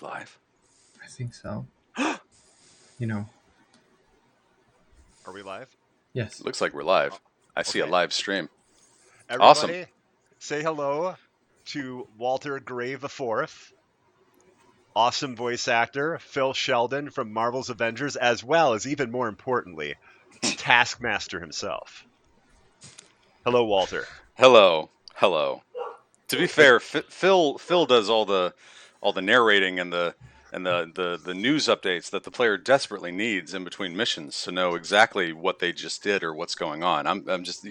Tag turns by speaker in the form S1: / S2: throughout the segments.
S1: live?
S2: I think so. You know.
S3: Are we live?
S2: Yes.
S1: Looks like we're live. I see a
S3: Okay.
S1: live stream. Awesome.
S3: Everybody, say hello to Walter Grave IV, awesome voice actor Phil Sheldon from Marvel's Avengers, as well as, even more importantly, Taskmaster himself. Hello, Walter.
S1: Hello. To be fair, Phil does all the narrating and the news updates that the player desperately needs in between missions to know exactly what they just did or what's going on. I'm just,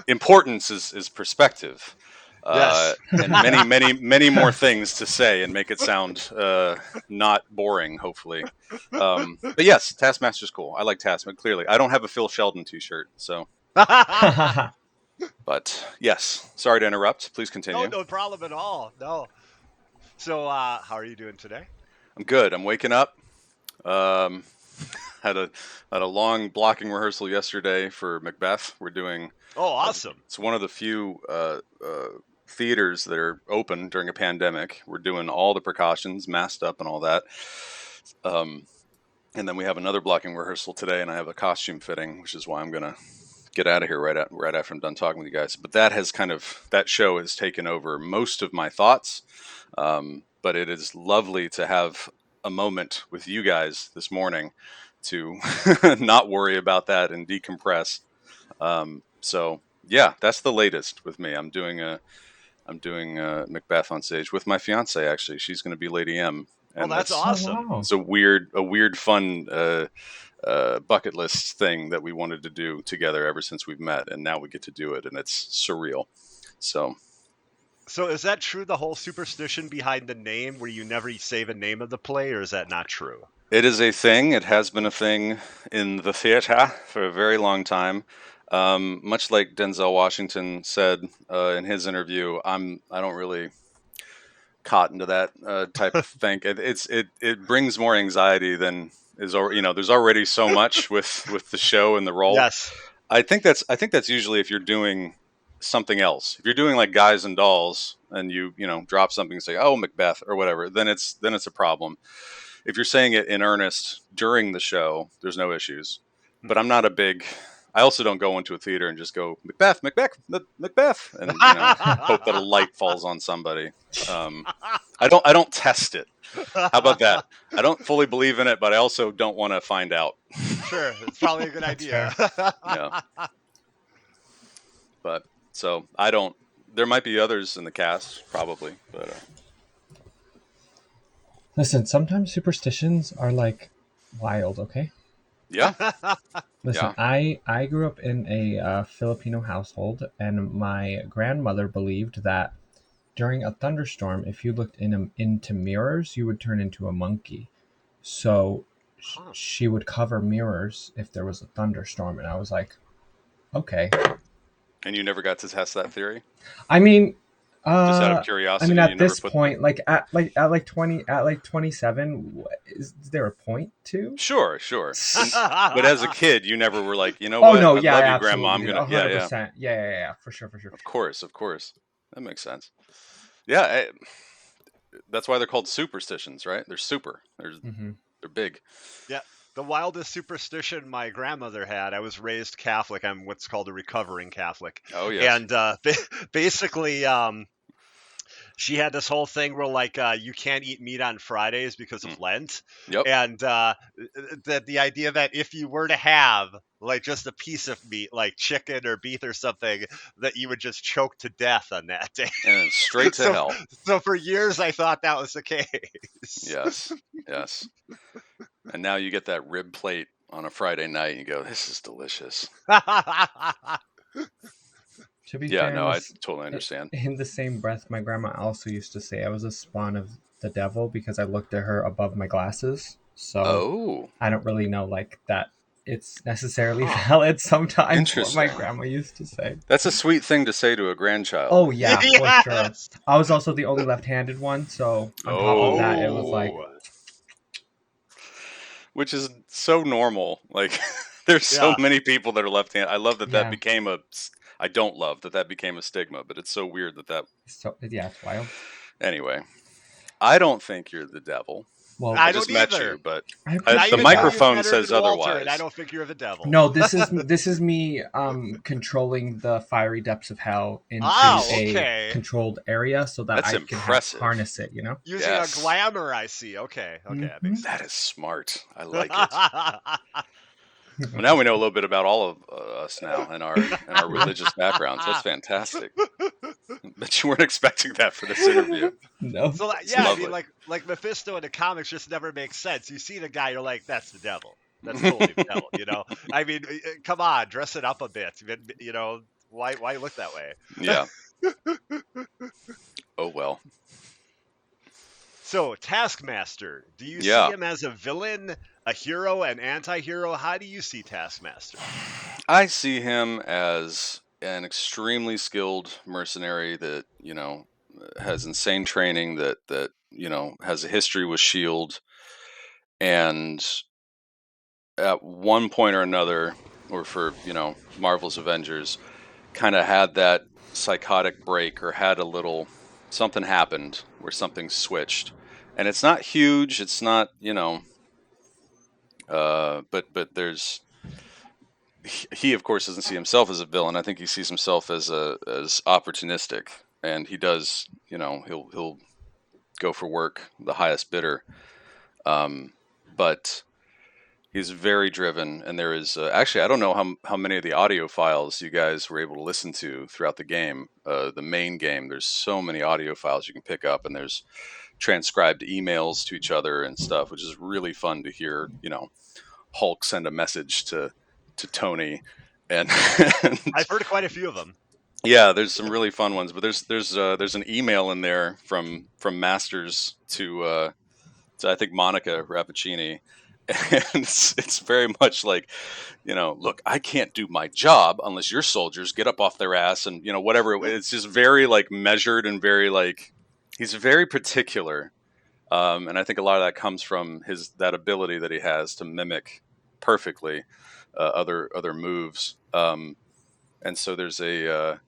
S1: importance is perspective.
S3: Yes.
S1: And many more things to say and make it sound not boring, hopefully. But yes, Taskmaster's cool. I like Taskmaster, clearly. I don't have a Phil Sheldon t-shirt, so. But yes, sorry to interrupt. Please continue.
S3: No problem at all. No. So, how are you doing today?
S1: I'm good. I'm waking up. Had a long blocking rehearsal yesterday for Macbeth. We're doing.
S3: Oh, awesome!
S1: It's one of the few theaters that are open during a pandemic. We're doing all the precautions, masked up, and all that. And then we have another blocking rehearsal today, and I have a costume fitting, which is why I'm gonna get out of here right after I'm done talking with you guys. But that show has taken over most of my thoughts. But it is lovely to have a moment with you guys this morning to not worry about that and decompress. So yeah, that's the latest with me. I'm doing Macbeth on stage with my fiance. Actually, she's going to be Lady M.
S3: And that's awesome.
S2: Oh, wow.
S1: It's a weird, fun bucket list thing that we wanted to do together ever since we've met, and now we get to do it, and it's surreal. So
S3: is that true, the whole superstition behind the name, where you never say the name of the play, or is that not true?
S1: it is a thing. It has been a thing in the theater for a very long time. Much like Denzel Washington said in his interview, I don't really cotton to that type of thing. It brings more anxiety than is, there's already so much with the show and the role.
S3: Yes.
S1: I think that's usually if you're doing something else. If you're doing like Guys and Dolls and you drop something and say, oh, Macbeth or whatever, then it's a problem. If you're saying it in earnest during the show, there's no issues. But I'm not I also don't go into a theater and just go Macbeth, and hope that a light falls on somebody. I don't test it. How about that? I don't fully believe in it, but I also don't want to find out.
S3: Sure, it's probably a good idea.
S1: Yeah. But so I don't. There might be others in the cast, probably, but.
S2: Listen, sometimes superstitions are like wild. Okay.
S1: Yeah.
S2: Listen,
S1: Yeah.
S2: I grew up in a Filipino household, and my grandmother believed that during a thunderstorm, if you looked into mirrors, you would turn into a monkey. So she would cover mirrors if there was a thunderstorm, and I was like, okay.
S1: And you never got to test that theory?
S2: I mean,
S1: just out of curiosity.
S2: I mean, at this point, at 27, is there a point to?
S1: Sure. But as a kid, you never were like,
S2: Oh
S1: what?
S2: no,
S1: I
S2: yeah,
S1: love you,
S2: absolutely.
S1: Grandma. I'm gonna,
S2: 100%. Yeah, for sure.
S1: Of course, that makes sense. Yeah, that's why they're called superstitions, right? They're super. They're big.
S3: Yeah. The wildest superstition my grandmother had, I was raised Catholic. I'm what's called a recovering Catholic.
S1: Oh, yes.
S3: And basically, she had this whole thing where, like, you can't eat meat on Fridays because of Lent.
S1: Yep.
S3: And the idea that if you were to have, like, just a piece of meat, like chicken or beef or something, that you would just choke to death on that day.
S1: And straight to hell.
S3: So for years, I thought that was the case.
S1: Yes. And now you get that rib plate on a Friday night and you go, this is delicious.
S2: To be fair,
S1: I totally understand.
S2: In the same breath, my grandma also used to say I was a spawn of the devil because I looked at her above my glasses. So I don't really know like that it's necessarily valid sometimes, what my grandma used to say.
S1: That's a sweet thing to say to a grandchild.
S2: Oh, yeah, for sure. I was also the only left-handed one, so on top of that, it was like...
S1: Which is so normal. Like, there's so many people that are left-handed. I love that became a... I don't love that became a stigma, but it's so weird that...
S2: So, yeah, it's wild.
S1: Anyway. I don't think you're the devil.
S2: Well,
S3: I
S1: I
S3: don't
S1: just met
S3: either.
S1: you, but
S2: I
S3: I
S1: the
S3: even
S2: appreciate
S3: know
S2: that.
S3: you
S1: microphone
S3: better
S1: says
S3: than Walter, and I
S1: otherwise.
S3: don't think you're the devil.
S2: No, this is me controlling the fiery depths of hell into a
S3: Okay.
S2: controlled area so that
S1: That's
S2: I can have
S1: impressive.
S2: harness it, you know?
S3: Using a
S1: Yes.
S3: glamour, I see. Okay, that makes
S1: That
S3: sense.
S1: is smart. I like it. Well, now we know a little bit about all of us now and our religious backgrounds. That's fantastic. Bet you weren't expecting that for this interview.
S2: No.
S3: So
S1: It's
S3: yeah, I mean,
S1: lovely.
S3: like Mephisto in the comics just never makes sense. You see the guy, you're like, that's the devil. That's totally the devil. You know, I mean, come on, dress it up a bit. You know, why look that way?
S1: Yeah. Oh well.
S3: So Taskmaster, do you see
S1: Yeah.
S3: him as a villain, a hero, an anti-hero? How do you see Taskmaster?
S1: I see him as an extremely skilled mercenary that, has insane training that, has a history with Shield and at one point or another or for, Marvel's Avengers kind of had that psychotic break or had a little something happened where something switched. And it's not huge, it's not, but there's he of course doesn't see himself as a villain. I think he sees himself as opportunistic, and he does. He'll go for work, the highest bidder. But he's very driven, and there is actually I don't know how many of the audio files you guys were able to listen to throughout the game. The main game, there's so many audio files you can pick up, and there's transcribed emails to each other and stuff, which is really fun to hear. Hulk send a message to Tony, and, and
S3: I've heard quite a few of them.
S1: yeah, there's some really fun ones. But there's an email in there from Masters to I think Monica Rappaccini, and it's very much like, look, I can't do my job unless your soldiers get up off their ass and whatever. It's just very like measured and very like he's very particular. And I think a lot of that comes from that ability that he has to mimic perfectly other moves. And so there's a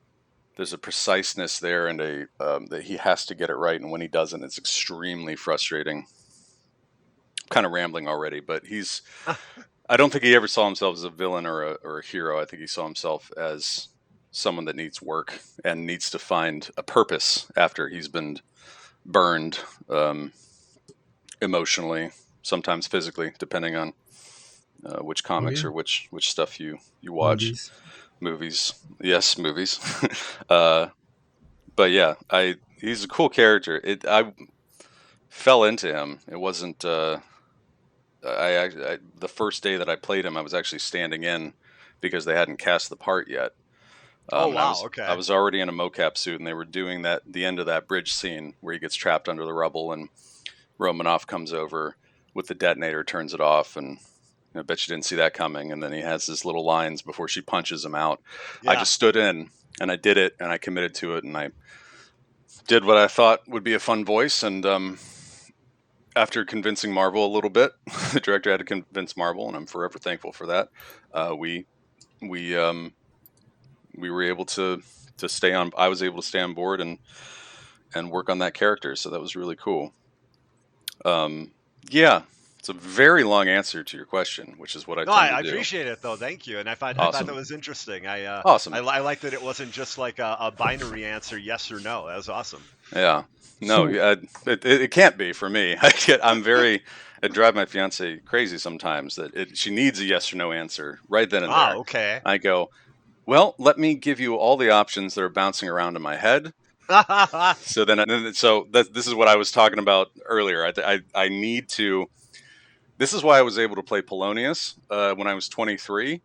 S1: preciseness there and that he has to get it right, and when he doesn't, it's extremely frustrating. Kind of rambling already, but I don't think he ever saw himself as a villain or a hero. I think he saw himself as someone that needs work and needs to find a purpose after he's been burned. Emotionally, sometimes physically, depending on which comics
S2: yeah.
S1: or which stuff you watch. Movies, yes, movies. But yeah, he's a cool character. I fell into him. It wasn't. The first day that I played him, I was actually standing in because they hadn't cast the part yet.
S3: Oh
S1: And
S3: wow,
S1: I
S3: okay.
S1: was already in a mocap suit, and they were doing the end of that bridge scene where he gets trapped under the rubble, and Romanoff comes over with the detonator, turns it off, and I bet you didn't see that coming. And then he has his little lines before she punches him out. I
S3: Yeah.
S1: just stood in and I did it, and I committed to it, and I did what I thought would be a fun voice. And after convincing Marvel a little bit, the director had to convince Marvel, and I'm forever thankful for that. We were able to stay on. I was able to stay on board and work on that character, so that was really cool. Yeah, it's a very long answer to your question, which is what I
S3: No,
S1: tend to
S3: I
S1: do.
S3: appreciate it though. Thank you, and I thought
S1: Awesome.
S3: that was interesting.
S1: Awesome.
S3: I like that it wasn't just like a binary answer, yes or no. That was awesome.
S1: Yeah. No, it can't be for me. I'm very. It drives my fiance crazy sometimes that she needs a yes or no answer right then and there.
S3: Okay.
S1: I go, well, let me give you all the options that are bouncing around in my head. So this is what I was talking about earlier. I need to. This is why I was able to play Polonius when I was 23.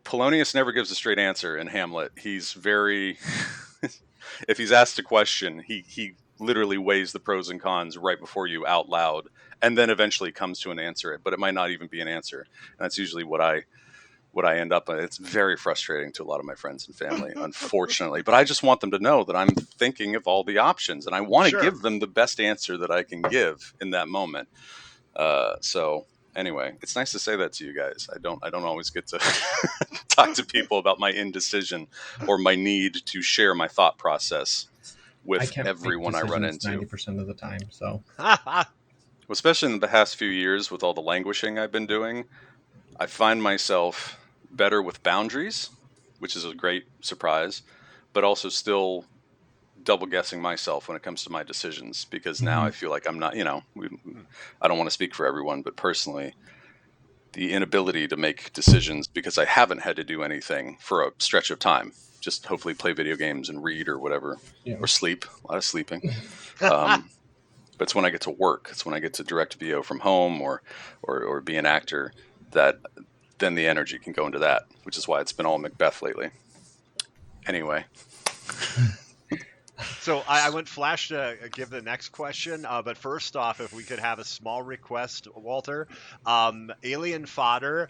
S1: Polonius never gives a straight answer in Hamlet. He's very. If he's asked a question, he literally weighs the pros and cons right before you out loud, and then eventually comes to an answer. But it might not even be an answer. And that's usually what I end up. It's very frustrating to a lot of my friends and family, unfortunately. But I just want them to know that I'm thinking of all the options, and I want to
S3: Sure.
S1: give them the best answer that I can give in that moment. So anyway, it's nice to say that to you guys. I don't always get to talk to people about my indecision or my need to share my thought process
S2: I
S1: with
S2: can't make
S1: everyone I run
S2: decisions
S1: into.
S2: 90% of the time, so
S1: Especially in the past few years with all the languishing I've been doing, I find myself better with boundaries, which is a great surprise, but also still double guessing myself when it comes to my decisions because now I
S2: mhm.
S1: feel like I'm not, I don't want to speak for everyone, but personally, the inability to make decisions because I haven't had to do anything for a stretch of time, just hopefully play video games and read or whatever,
S2: Yeah.
S1: or sleep, a lot of sleeping. Um, but it's when I get to work, it's when I get to direct VO from home or be an actor that then the energy can go into that, which is why it's been all Macbeth lately. Anyway,
S3: So I went flash to give the next question, but first off, if we could have a small request, Walter, Alien Fodder,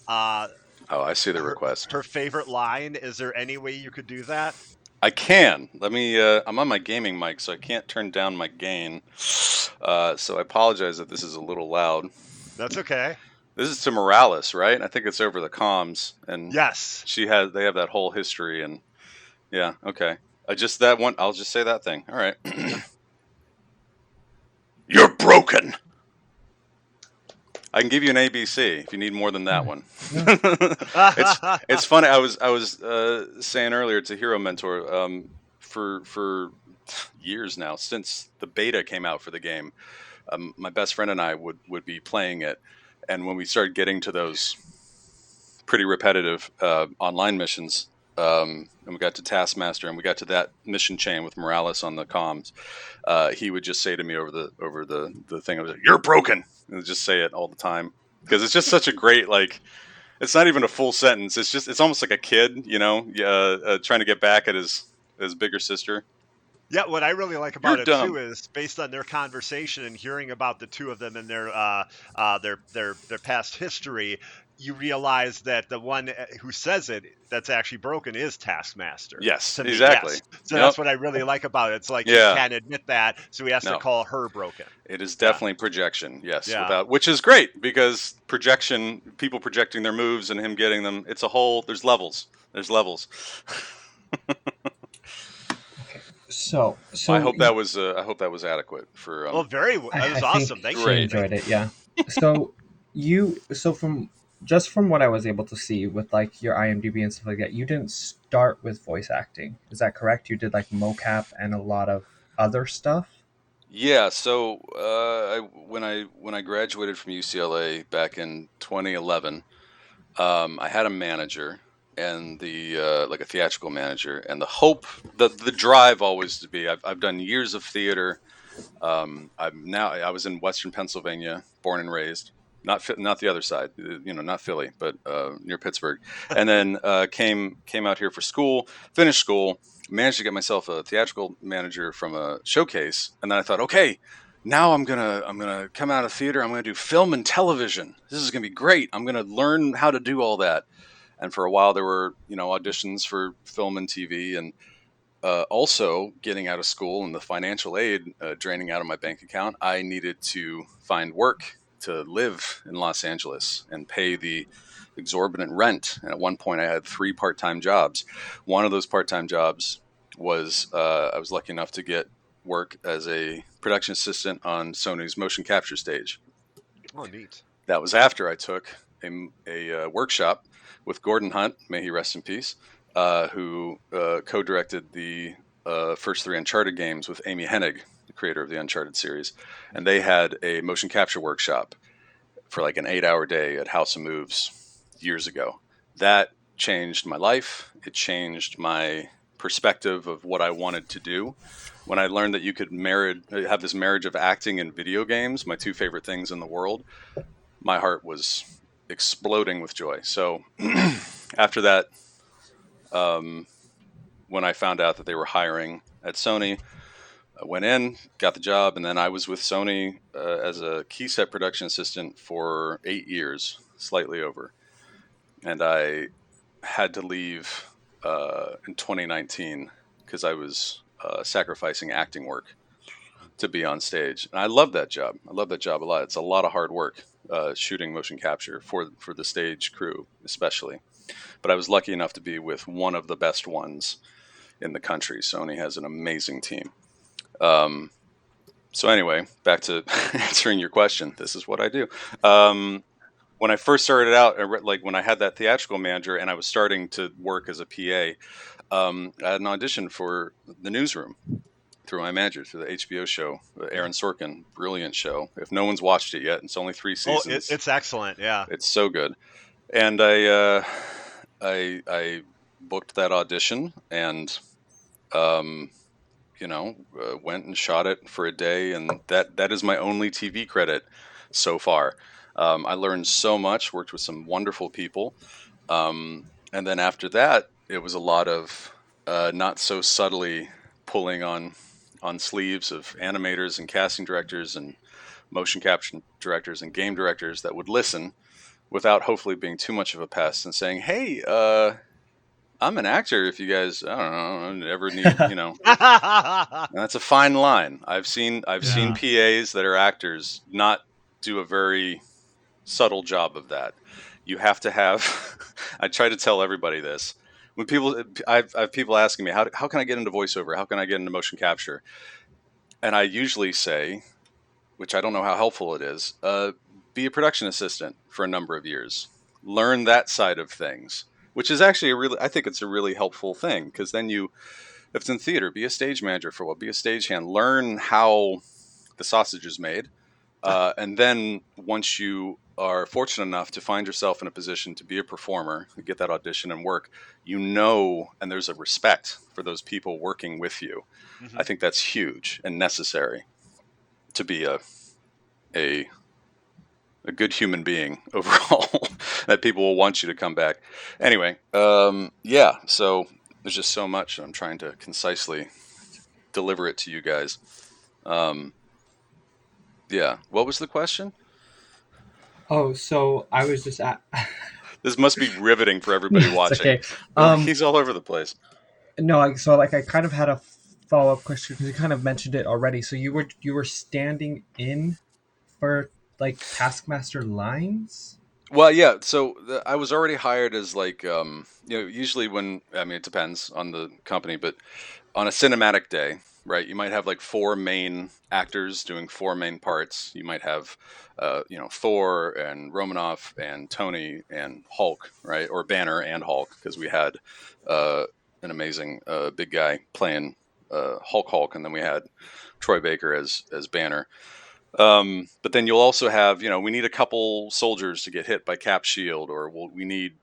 S3: uh,
S1: oh, I see the
S3: her
S1: request.
S3: her favorite line. Is there any way you could do that?
S1: I can. Let me. I'm on my gaming mic, so I can't turn down my gain. So I apologize if this is a little loud.
S3: That's okay.
S1: This is to Morales, right? I think it's over the comms, and
S3: Yes.
S1: they have that whole history, and yeah, okay. I just that one. I'll just say that thing. All right. You're broken. I can give you an ABC if you need more than that one.
S2: No.
S1: It's funny. I was saying earlier to Hero Mentor for years now since the beta came out for the game. My best friend and I would be playing it, and when we started getting to those pretty repetitive online missions, and we got to Taskmaster, and we got to that mission chain with Morales on the comms, he would just say to me over the thing, I was like, "You're broken," and just say it all the time because it's just such a great like. It's not even a full sentence. It's almost like a kid, trying to get back at his bigger sister.
S3: Yeah, what I really like
S1: You're
S3: about it too
S1: dumb.
S3: is based on their conversation and hearing about the two of them and their past history, you realize that the one who says it that's actually broken is Taskmaster.
S1: Yes,
S3: To me,
S1: exactly.
S3: yes. So
S1: Yep.
S3: that's what I really like about it. It's like he
S1: Yeah.
S3: can't admit that, so he has to
S1: No.
S3: call her broken.
S1: It is
S3: Yeah,
S1: definitely projection. Yes,
S3: yeah.
S1: which is great because projection, people projecting their moves and him getting them. It's a whole. There's levels. There's levels.
S2: Okay. So
S1: I
S2: so
S1: hope that was. I hope that was adequate for.
S3: Well,
S2: I,
S3: that was
S2: I think
S3: awesome. Thank
S2: she
S3: you.
S1: Great.
S2: enjoyed it, yeah. So from just from what I was able to see with like your IMDb and stuff like that, you didn't start with voice acting. Is that correct? You did like mocap and a lot of other stuff?
S1: Yeah. So when I graduated from UCLA back in 2011, I had a manager and the like a theatrical manager, and the hope, the drive always to be. I've done years of theater. I was in Western Pennsylvania, born and raised. Not the other side, not Philly, but near Pittsburgh. And then came out here for school, finished school, managed to get myself a theatrical manager from a showcase, and then I thought, okay, now I'm gonna come out of theater. I'm gonna do film and television. This is gonna be great. I'm gonna learn how to do all that. And for a while, there were auditions for film and TV, and also, getting out of school and the financial aid draining out of my bank account, I needed to find work to live in Los Angeles and pay the exorbitant rent. And at one point, I had 3 part-time jobs. One of those part-time jobs was I was lucky enough to get work as a production assistant on Sony's motion capture stage.
S3: Oh, neat.
S1: That was after I took a workshop with Gordon Hunt, may he rest in peace, who co-directed the first 3 Uncharted games with Amy Hennig, the creator of the Uncharted series, and they had a motion capture workshop for like an 8-hour day at House of Moves years ago. That changed my life. It changed my perspective of what I wanted to do. When I learned that you could have this marriage of acting and video games, my 2 favorite things in the world, my heart was exploding with joy. So after that, when I found out that they were hiring at Sony, I went in, got the job, and then I was with Sony as a key set production assistant for 8 years, slightly over. And I had to leave in 2019 because I was sacrificing acting work to be on stage. And I love that job. I love that job a lot. It's a lot of hard work shooting motion capture for the stage crew, especially. But I was lucky enough to be with one of the best ones in the country. Sony has an amazing team. So anyway, back to answering your question. This is what I do. When I first started out, like when I had that theatrical manager and I was starting to work as a PA, I had an audition for the newsroom through my manager, through the HBO show, Aaron Sorkin, brilliant show. If no one's watched it yet, it's only 3
S3: Oh,
S1: seasons.
S3: it's excellent. Yeah.
S1: It's so good. And I booked that audition and went and shot it for a day, and that is my only TV credit so far. I learned so much, worked with some wonderful people, and then after that, it was a lot of not so subtly pulling on sleeves of animators and casting directors and motion capture directors and game directors that would listen without hopefully being too much of a pest and saying, "Hey, I'm an actor. If you guys, I don't know, ever need, that's a fine line. I've seen
S2: Yeah.
S1: PAs that are actors not do a very subtle job of that. You have to have. I try to tell everybody this. When I've people asking me how can I get into voiceover? How can I get into motion capture? And I usually say, which I don't know how helpful it is, be a production assistant for a number of years. Learn that side of things, which is actually I think it's a really helpful thing, because then if it's in theater, be a stage manager for a while, be a stagehand, learn how the sausage is made. And then once you are fortunate enough to find yourself in a position to be a performer, get that audition and work, and there's a respect for those people working with you. I think that's huge and necessary to be a good human being overall, that people will want you to come back. Anyway, yeah, so there's just so much. I'm trying to concisely deliver it to you guys. Yeah, what was the question?
S2: Oh, so I was just at.
S1: This must be riveting for everybody
S2: It's
S1: watching.
S2: okay.
S1: He's all over the place.
S2: No, I kind of had a follow up question because you kind of mentioned it already. So you were standing in for like Taskmaster lines.
S1: Well, yeah. So I was already hired as like, usually it depends on the company, but on a cinematic day, right? You might have like 4 main actors doing 4 main parts. You might have, Thor and Romanoff and Tony and Hulk, right? Or Banner and Hulk, because we had an amazing big guy playing Hulk, and then we had Troy Baker as Banner. But then you'll also have, we need a couple soldiers to get hit by Cap Shield, or we need,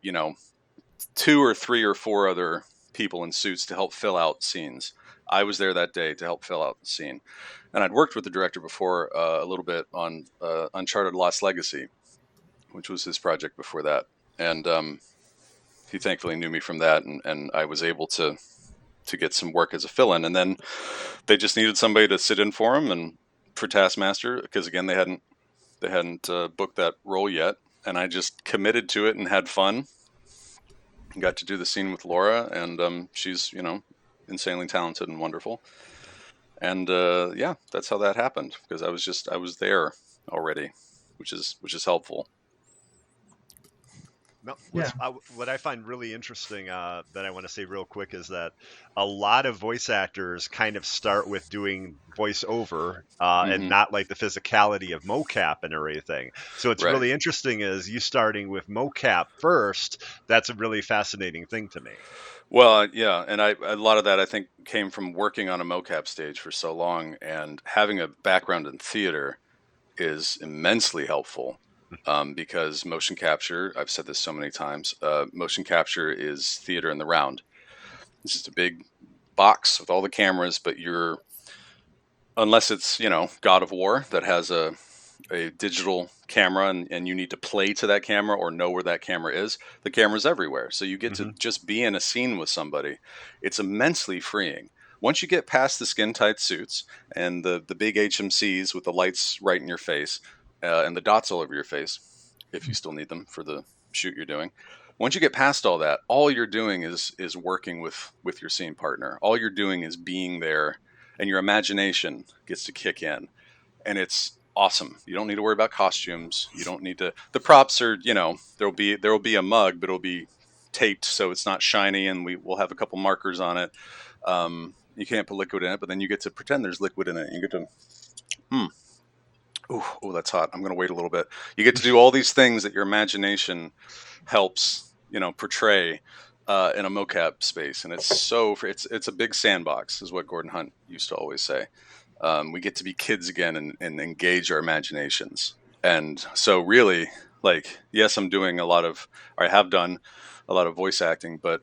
S1: 2 or 3 or 4 other people in suits to help fill out scenes. I was there that day to help fill out the scene. And I'd worked with the director before a little bit on Uncharted Lost Legacy, which was his project before that. And he thankfully knew me from that, and I was able to get some work as a fill-in. And then they just needed somebody to sit in for him and for Taskmaster, because again they hadn't booked that role yet, and I just committed to it and had fun. Got to do the scene with Laura, and she's insanely talented and wonderful. And yeah, that's how that happened, because I was there already, which is helpful.
S3: No,
S2: Yeah.
S3: what I find really interesting that I want to say real quick is that a lot of voice actors kind of start with doing voiceover and not like the physicality of mocap and everything. So it's
S1: Right.
S3: really interesting is you starting with mocap first. That's a really fascinating thing to me.
S1: Well, yeah, and a lot of that I think came from working on a mocap stage for so long, and having a background in theater is immensely helpful. Because motion capture, I've said this so many times, motion capture is theater in the round. It's just a big box with all the cameras, but unless it's, God of War that has a digital camera, and you need to play to that camera or know where that camera is, the camera's everywhere. So you get to just be in a scene with somebody. It's immensely freeing. Once you get past the skin tight suits and the big HMCs with the lights right in your face, and the dots all over your face, if you still need them for the shoot you're doing. Once you get past all that, all you're doing is working with your scene partner. All you're doing is being there, and your imagination gets to kick in, and it's awesome. You don't need to worry about costumes. You don't need to. The props are, there'll be a mug, but it'll be taped so it's not shiny, and we'll have a couple markers on it. You can't put liquid in it, but then you get to pretend there's liquid in it. You get to, oh, that's hot. I'm going to wait a little bit. You get to do all these things that your imagination helps, portray in a mocap space, and it's a big sandbox, is what Gordon Hunt used to always say. We get to be kids again and engage our imaginations. And so, really, like, yes, I have done a lot of voice acting, but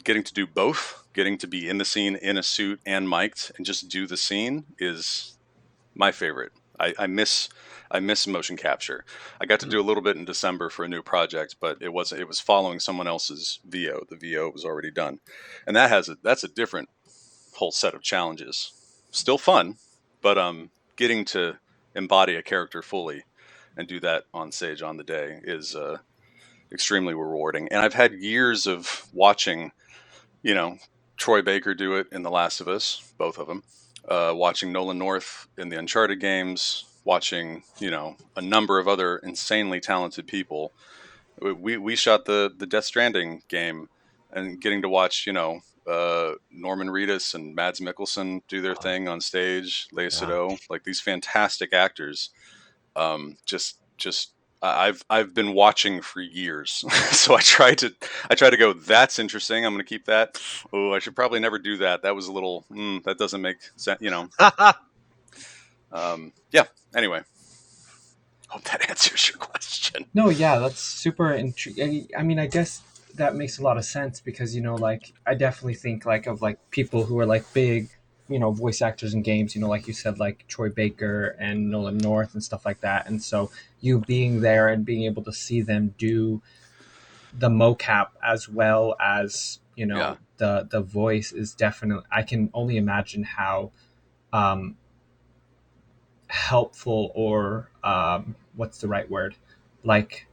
S1: getting to do both, getting to be in the scene in a suit and mic'd and just do the scene is my favorite. I miss motion capture. I got to do a little bit in December for a new project, but it was following someone else's VO. The VO was already done, and that's a different whole set of challenges. Still fun, but getting to embody a character fully and do that on stage on the day is extremely rewarding. And I've had years of watching, you know, Troy Baker do it in The Last of Us, both of them. Watching Nolan North in the Uncharted games, watching, a number of other insanely talented people. We shot the Death Stranding game, and getting to watch, Norman Reedus and Mads Mikkelsen do their thing on stage, Lea
S3: Yeah.
S1: Seydoux, like these fantastic actors. I've been watching for years, so I try to go, that's interesting. I'm going to keep that. Oh, I should probably never do that. That was a little that doesn't make sense. Yeah. Anyway, hope that answers your question.
S2: No, yeah, that's super intriguing. I mean, I guess that makes a lot of sense because like I definitely think like of like people who are like big, voice actors in games. Like you said, like Troy Baker and Nolan North and stuff like that. And so you being there and being able to see them do the mocap as well as
S1: Yeah.
S2: the voice is definitely. I can only imagine how um, helpful or what's the right word, like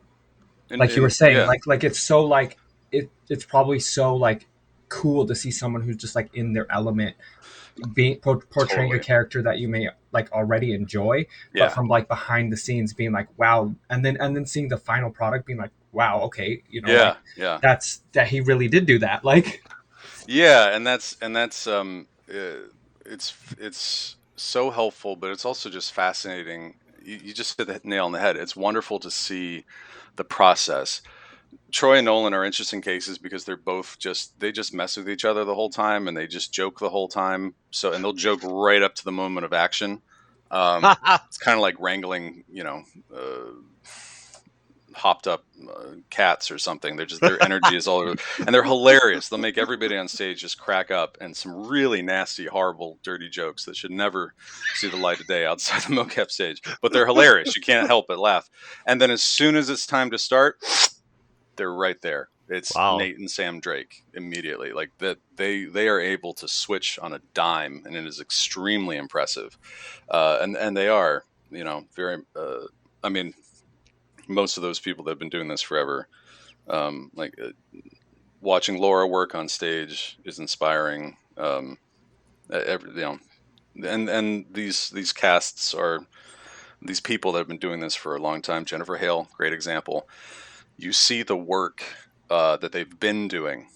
S2: you were
S1: And
S2: saying,
S1: yeah,
S2: like it's so like it's probably so like cool to see someone who's just like in their element being portraying a
S1: totally.
S2: character that you may like already enjoy, but
S1: Yeah.
S2: from like behind the scenes being like wow, and then seeing the final product being like wow, okay, like
S1: Yeah. Yeah.
S2: that he really did do that, like
S1: Yeah, and that's it's so helpful, but it's also just fascinating. You just hit the nail on the head. It's wonderful to see the process. Troy and Nolan are interesting cases because they just mess with each other the whole time, and they just joke the whole time. And they'll joke right up to the moment of action. It's kind of like wrangling, hopped up cats or something. Their energy is all over, and they're hilarious. They'll make everybody on stage just crack up, and some really nasty, horrible, dirty jokes that should never see the light of day outside the mocap stage. But they're hilarious. You can't help but laugh. And then as soon as it's time to start, they're right there. It's
S3: Wow.
S1: Nate and Sam Drake immediately. Like that, they are able to switch on a dime, and it is extremely impressive. And they are, very. I mean, most of those people that have been doing this forever, like watching Laura work on stage is inspiring. And these casts are these people that have been doing this for a long time. Jennifer Hale, great example. You see the work that they've been doing,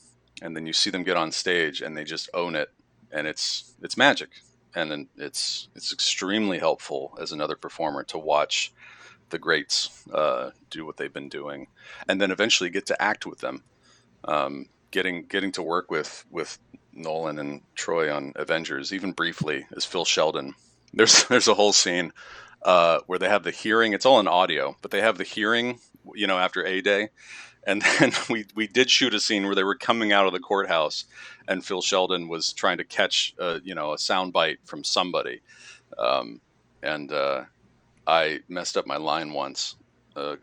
S1: and then you see them get on stage and they just own it, and it's magic. And then it's extremely helpful as another performer to watch the greats do what they've been doing, and then eventually get to act with them. Getting to work with Nolan and Troy on Avengers, even briefly, as Phil Sheldon. There's a whole scene where they have the hearing. It's all in audio, but they have the hearing, after A Day, and then we did shoot a scene where they were coming out of the courthouse, and Phil Sheldon was trying to catch a sound bite from somebody, and I messed up my line once, uh,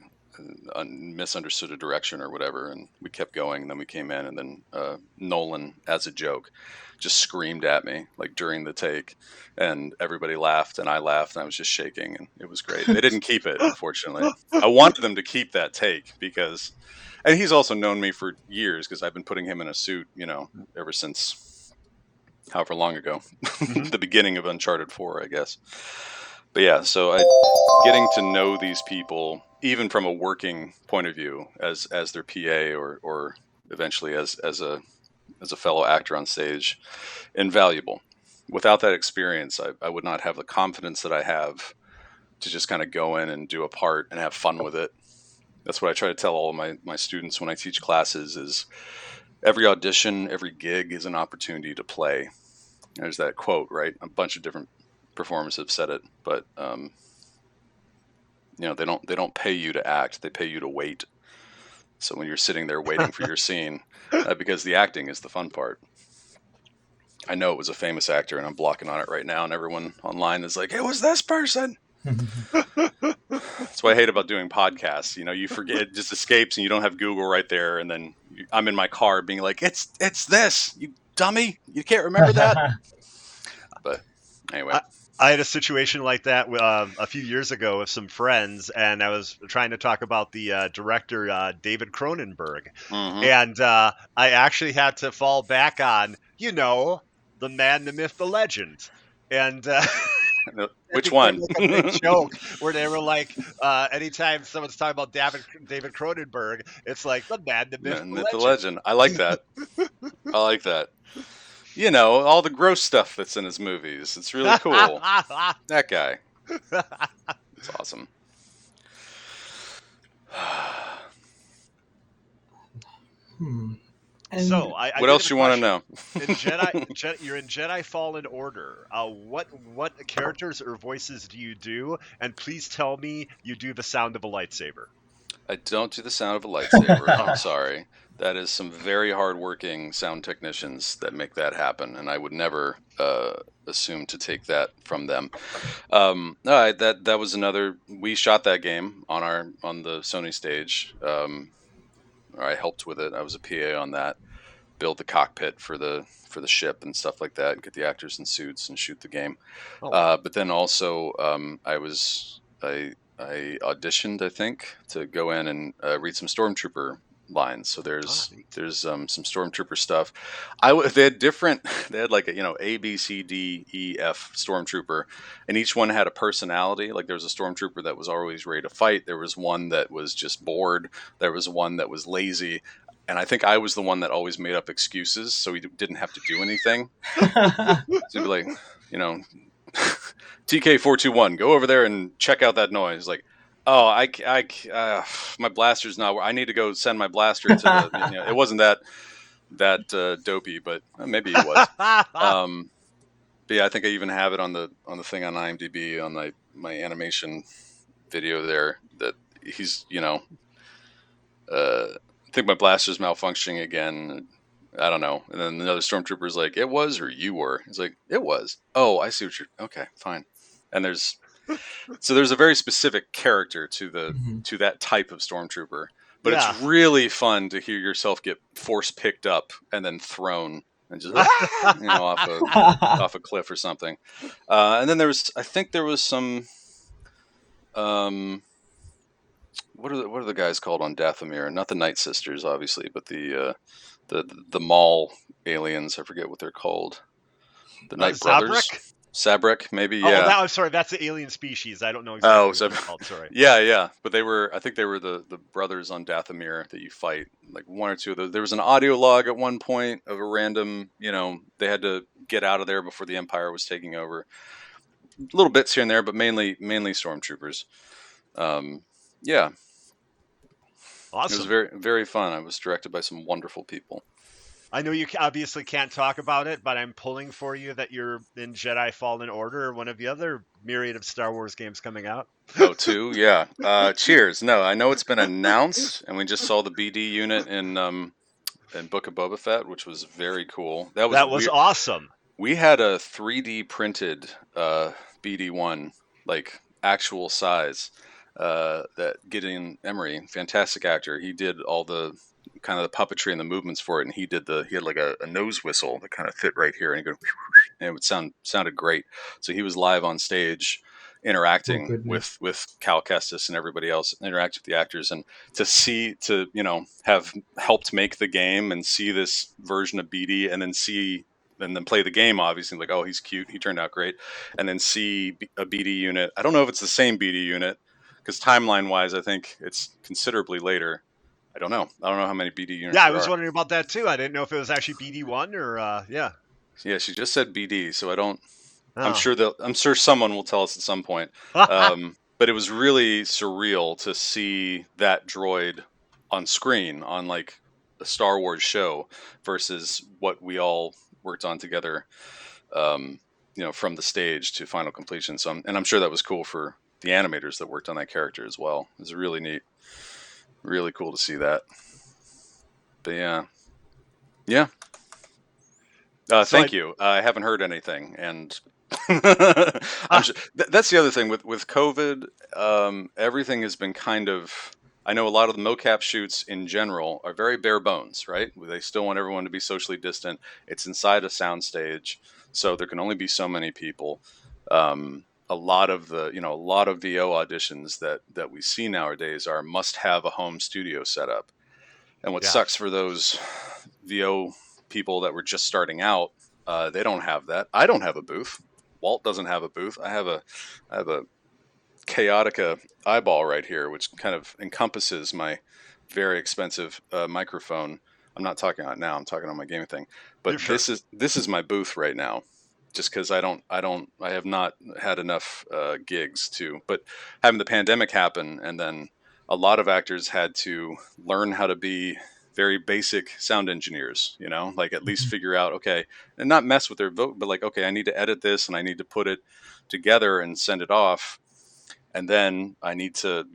S1: misunderstood a direction or whatever, and we kept going. And then we came in, and then Nolan, as a joke, just screamed at me like during the take, and everybody laughed, and I laughed, and I was just shaking, and it was great. They didn't keep it, unfortunately. I wanted them to keep that take because, and he's also known me for years because I've been putting him in a suit, ever since however long ago,
S3: Mhm.
S1: the beginning of Uncharted 4, I guess. But yeah, so getting to know these people, even from a working point of view, as their PA or eventually as a as a fellow actor on stage, invaluable. Without that experience, I would not have the confidence that I have to just kind of go in and do a part and have fun with it. That's what I try to tell all of my students when I teach classes is every audition, every gig is an opportunity to play. There's that quote, right? A bunch of different performers have said it, but they don't pay you to act; they pay you to wait. So when you're sitting there waiting for your scene, because the acting is the fun part. I know it was a famous actor, and I'm blocking on it right now, and everyone online is like, "It was this person." That's what I hate about doing podcasts. You forget, it just escapes, and you don't have Google right there. And then I'm in my car being like, "It's this, you dummy! You can't remember that." But anyway,
S3: I had a situation like that a few years ago with some friends, and I was trying to talk about the director David Cronenberg, and I actually had to fall back on, the man, the myth, the legend, and
S1: which one?
S3: Like a big joke where they were like, anytime someone's talking about David Cronenberg, it's like the man, the myth,
S1: the legend. I like that. I like that. All the gross stuff that's in his movies. It's really cool. That guy. It's awesome.
S3: So,
S1: what else you want to know?
S3: In you're in Jedi Fallen Order. What characters or voices do you do? And please tell me you do the sound of a lightsaber.
S1: I don't do the sound of a lightsaber. I'm sorry. That is some very hardworking sound technicians that make that happen, and I would never assume to take that from them. No, that was another. We shot that game on the Sony stage. I helped with it. I was a PA on that. Build the cockpit for the ship and stuff like that, and get the actors in suits and shoot the game. But then also, I auditioned, I think, to go in and read some Stormtrooper lines. So there's some Stormtrooper stuff. They had like A, B, C, D, E, F Stormtrooper, and each one had a personality. Like there was a Stormtrooper that was always ready to fight. There was one that was just bored. There was one that was lazy. And I think I was the one that always made up excuses, so we didn't have to do anything. So he'd be like, TK421, go over there and check out that noise. Like, oh, my blaster's not. I need to go send my blaster to the. It wasn't that dopey, but maybe it was. But yeah, I think I even have it on the thing on IMDb on my animation video there that he's I think my blaster's malfunctioning again. I don't know. And then another Stormtrooper's like, it was or you were? He's like, it was. Oh, I see what you're... Okay, fine. And there's a very specific character to that type of Stormtrooper. But it's really fun to hear yourself get force picked up and then thrown and just off a cliff or something. And then I think there was some... what are the guys called on Dathomir? Not the Night Sisters, obviously, but the Maul aliens. I forget what they're called. The Night Brothers. Sabrek, maybe. Yeah.
S3: I'm sorry. That's the alien species. I don't know exactly what they're called. Sorry.
S1: Yeah. But I think they were the brothers on Dathomir that you fight. Like one or two of those. There was an audio log at one point of a random. They had to get out of there before the Empire was taking over. Little bits here and there, but mainly Stormtroopers. Yeah.
S3: Awesome.
S1: It was very, very fun. I was directed by some wonderful people.
S3: I know you obviously can't talk about it, but I'm pulling for you that you're in Jedi Fallen Order or one of the other myriad of Star Wars games coming out.
S1: Oh, two? Yeah. Cheers. No, I know it's been announced, and we just saw the BD unit in Book of Boba Fett, which was very cool. That was
S3: awesome.
S1: We had a 3D printed BD1, like actual size. That Gideon Emery, fantastic actor, he did all the kind of the puppetry and the movements for it, and he had like a nose whistle that kind of fit right here, and he go, and it would sounded great. So he was live on stage interacting with Cal Kestis and everybody else, interact with the actors, and to have helped make the game and see this version of BD, and then play the game, obviously, like, oh, he's cute, he turned out great, and then see a BD unit. I don't know if it's the same BD unit, because timeline-wise, I think it's considerably later. I don't know. I don't know how many BD units
S3: Yeah, I
S1: there
S3: was
S1: are.
S3: wondering about that too. I didn't know if it was actually BD1 or yeah.
S1: Yeah, she just said BD, so I don't.
S3: Oh.
S1: I'm sure someone will tell us at some point. But it was really surreal to see that droid on screen on like a Star Wars show versus what we all worked on together. Um, from the stage to final completion. So, and I'm sure that was cool for the animators that worked on that character as well. It was really neat, really cool to see that. But yeah, yeah.
S3: So I
S1: Thank you. I haven't heard anything, and I'm
S3: ah
S1: sure that's the other thing with COVID. Everything has been kind of. I know a lot of the mocap shoots in general are very bare bones, right? They still want everyone to be socially distant. It's inside a soundstage, so there can only be so many people. A lot of a lot of VO auditions that we see nowadays are must have a home studio setup. And what
S3: yeah.
S1: sucks for those VO people that were just starting out, they don't have that. I don't have a booth. Walt doesn't have a booth. I have a Chaotica eyeball right here, which kind of encompasses my very expensive microphone. I'm not talking on it now. I'm talking on my gaming thing.
S3: You're
S1: But
S3: sure.
S1: this is my booth right now, just because I have not had enough gigs to. But having the pandemic happen, and then a lot of actors had to learn how to be very basic sound engineers. Like at least
S2: Mhm.
S1: figure out okay, and not mess with their vote, but like okay, I need to edit this and I need to put it together and send it off, and then I need to,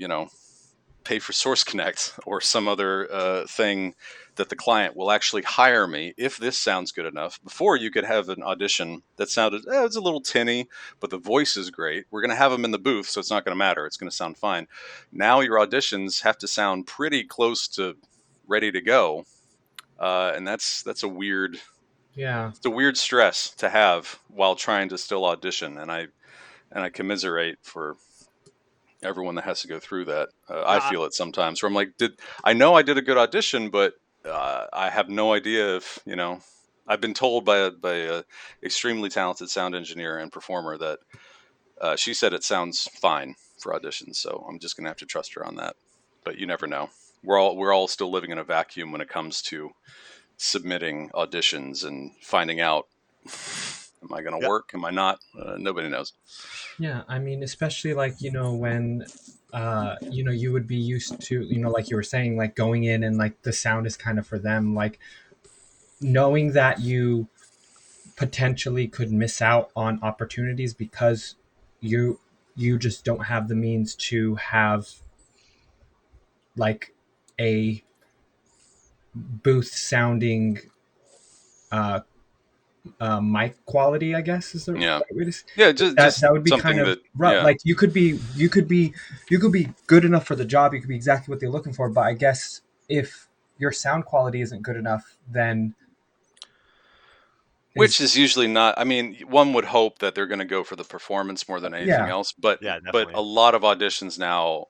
S1: pay for Source Connect or some other thing that the client will actually hire me if this sounds good enough. Before you could have an audition that sounded, it's a little tinny, but the voice is great. We're going to have them in the booth, so it's not going to matter. It's going to sound fine. Now your auditions have to sound pretty close to ready to go, and that's a weird.
S2: Yeah.
S1: It's a weird stress to have while trying to still audition, and I commiserate for everyone that has to go through that. I
S3: Yeah,
S1: feel it sometimes where I'm like, did I know I did a good audition, but I have no idea if I've been told by a extremely talented sound engineer and performer that she said it sounds fine for auditions, so I'm just gonna have to trust her on that. But you never know. We're all still living in a vacuum when it comes to submitting auditions and finding out. Am I going to
S3: yeah.
S1: work? Am I not? Nobody knows.
S2: Yeah, I mean, especially like, when you would be used to, like you were saying, like going in and like the sound is kind of for them, like knowing that you potentially could miss out on opportunities because you you just don't have the means to have like a booth sounding uh, mic quality, I guess is the
S1: Yeah,
S2: right way to say.
S1: yeah, just
S2: That
S1: just
S2: would be kind
S1: something
S2: of
S1: that
S2: rough.
S1: yeah.
S2: Like you could be good enough for the job. You could be exactly what they're looking for. But I guess if your sound quality isn't good enough, then
S1: Which
S2: is
S1: is usually not. I mean, one would hope that they're going to go for the performance more than anything
S2: yeah,
S1: else. But
S3: Yeah,
S1: but a
S3: definitely.
S1: lot of auditions now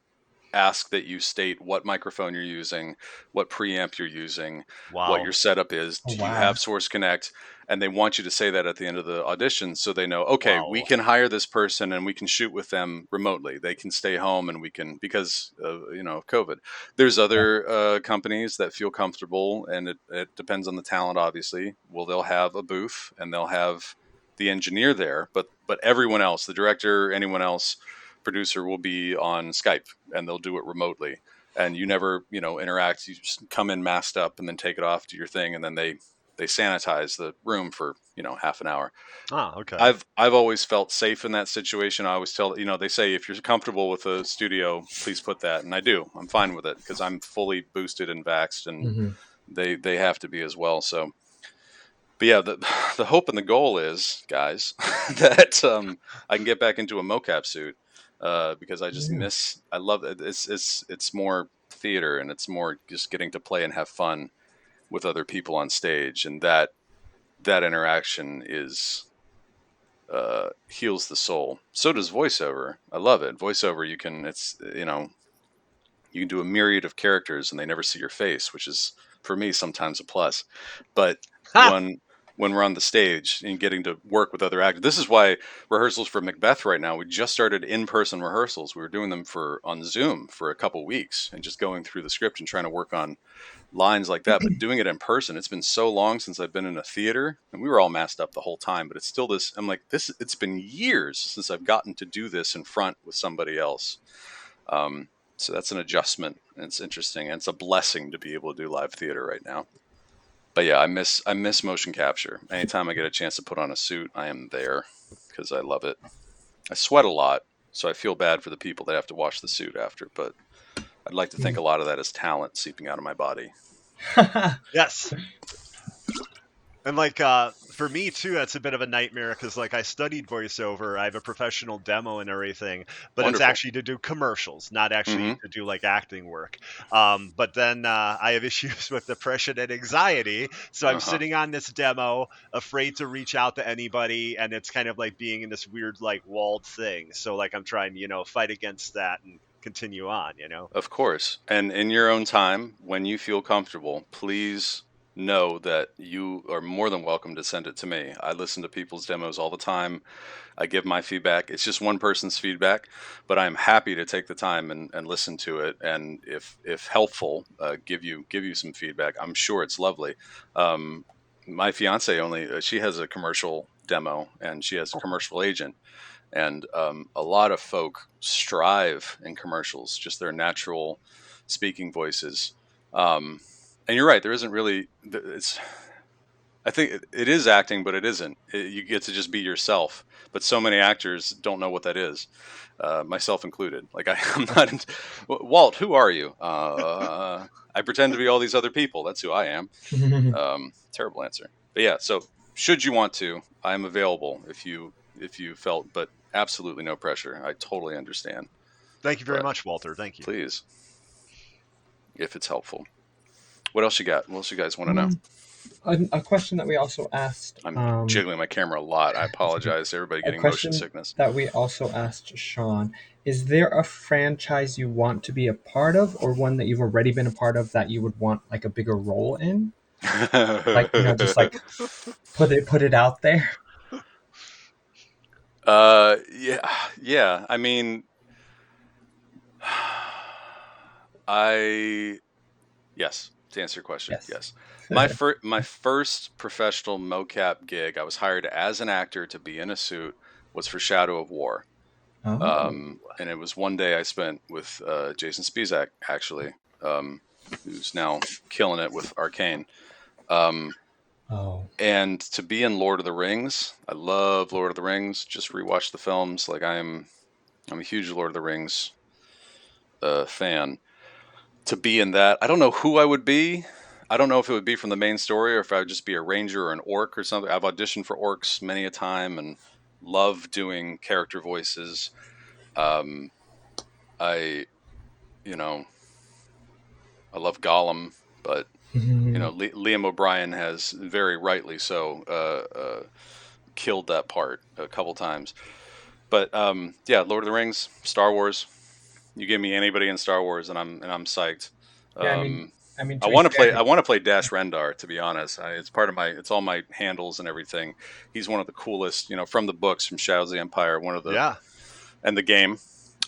S1: ask that you state what microphone you're using, what preamp you're using, what
S3: Wow.
S1: your setup is.
S2: oh
S1: Do you
S2: wow,
S1: have Source Connect? And they want you to say that at the end of the audition so they know, okay, we
S3: Wow.
S1: can hire this person and we can shoot with them remotely. They can stay home and we can, because of COVID. There's
S2: yeah,
S1: other companies that feel comfortable, and it depends on the talent, obviously. Well, they'll have a booth and they'll have the engineer there, but everyone else, the director, anyone else, producer will be on Skype and they'll do it remotely. And you never, interact. You just come in masked up and then take it off, do your thing, and then they sanitize the room for half an hour.
S3: Ah, okay.
S1: I've always felt safe in that situation. I always tell they say if you're comfortable with a studio, please put that, and I do. I'm fine with it because I'm fully boosted and vaxxed, and
S2: hmm
S1: they have to be as well. So, but yeah, the hope and the goal is, guys, that I can get back into a mocap suit because I just
S2: yeah,
S1: miss. I love it. It's more theater and it's more just getting to play and have fun with other people on stage, and that interaction is heals the soul. So does voiceover. I love it. Voiceover, you can do a myriad of characters and they never see your face, which is for me sometimes a plus. But
S3: Ha!
S1: when when we're on the stage and getting to work with other actors. This is why rehearsals for Macbeth right now, we just started in-person rehearsals. We were doing them on Zoom for a couple weeks and just going through the script and trying to work on lines like that. But doing it in person, it's been so long since I've been in a theater, and we were all masked up the whole time, but it's still this, I'm like, this, it's been years since I've gotten to do this in front with somebody else. So that's an adjustment, and it's interesting, and it's a blessing to be able to do live theater right now. But yeah, I miss motion capture. Anytime I get a chance to put on a suit, I am there because I love it. I sweat a lot, so I feel bad for the people that have to wash the suit after, but I'd like to think a lot of that is talent seeping out of my body.
S3: Yes. And like for me too, that's a bit of a nightmare because like I studied voiceover, I have a professional demo and everything, but it's
S1: Wonderful.
S3: actually to do commercials, not actually
S1: Mm-hmm.
S3: to do like acting work. But then I have issues with depression and anxiety, so I'm
S1: Uh-huh.
S3: sitting on this demo, afraid to reach out to anybody, and it's kind of like being in this weird like walled thing. So like I'm trying, fight against that and continue on.
S1: Of course. And in your own time, when you feel comfortable, please know that you are more than welcome to send it to me. I listen to people's demos all the time. I give my feedback. It's just one person's feedback, but I'm happy to take the time and listen to it. And if helpful, give you some feedback. I'm sure it's lovely. My fiance only she has a commercial demo and she has a commercial agent, and a lot of folk strive in commercials, just their natural speaking voices. And you're right, there isn't really. I think it is acting, but it isn't. You get to just be yourself. But so many actors don't know what that is, myself included. Like I'm not. Walt, who are you? I pretend to be all these other people. That's who I am. Terrible answer. But yeah, so should you want to, I am available if you felt, but absolutely no pressure. I totally understand.
S3: Thank you very
S1: But
S3: much, Walter. Thank you.
S1: please, if it's helpful. What else you got? What else you guys want to know?
S2: A question that we also asked.
S1: I'm jiggling my camera a lot. I apologize to everybody
S2: A
S1: getting motion
S2: question
S1: sickness.
S2: that we also asked Sean: is there a franchise you want to be a part of, or one that you've already been a part of that you would want like a bigger role in? Like just like put it out there.
S1: Yeah, yeah. I mean, I yes. To answer your question,
S2: Yes.
S1: yes. My first professional mocap gig, I was hired as an actor to be in a suit, was for Shadow of War.
S2: Oh.
S1: And it was one day I spent with Jason Spizak, actually, who's now killing it with Arcane. Um,
S2: Oh.
S1: and to be in Lord of the Rings, I love Lord of the Rings. Just rewatch the films. Like I'm a huge Lord of the Rings fan. To be in that, I don't know who I would be. I don't know if it would be from the main story or if I would just be a ranger or an orc or something. I've auditioned for orcs many a time and love doing character voices. Um, I, you know, I love Gollum, but Liam O'Brien has very rightly so killed that part a couple times. But yeah, Lord of the Rings, Star Wars. You give me anybody in Star Wars, and I'm psyched.
S2: Yeah, I mean
S1: I
S2: to be
S1: want to play.
S2: fair.
S1: I want to play Dash Rendar. To be honest, it's part of my. It's all my handles and everything. He's one of the coolest. From the books, from Shadows of the Empire. One of the
S3: Yeah.
S1: and the game,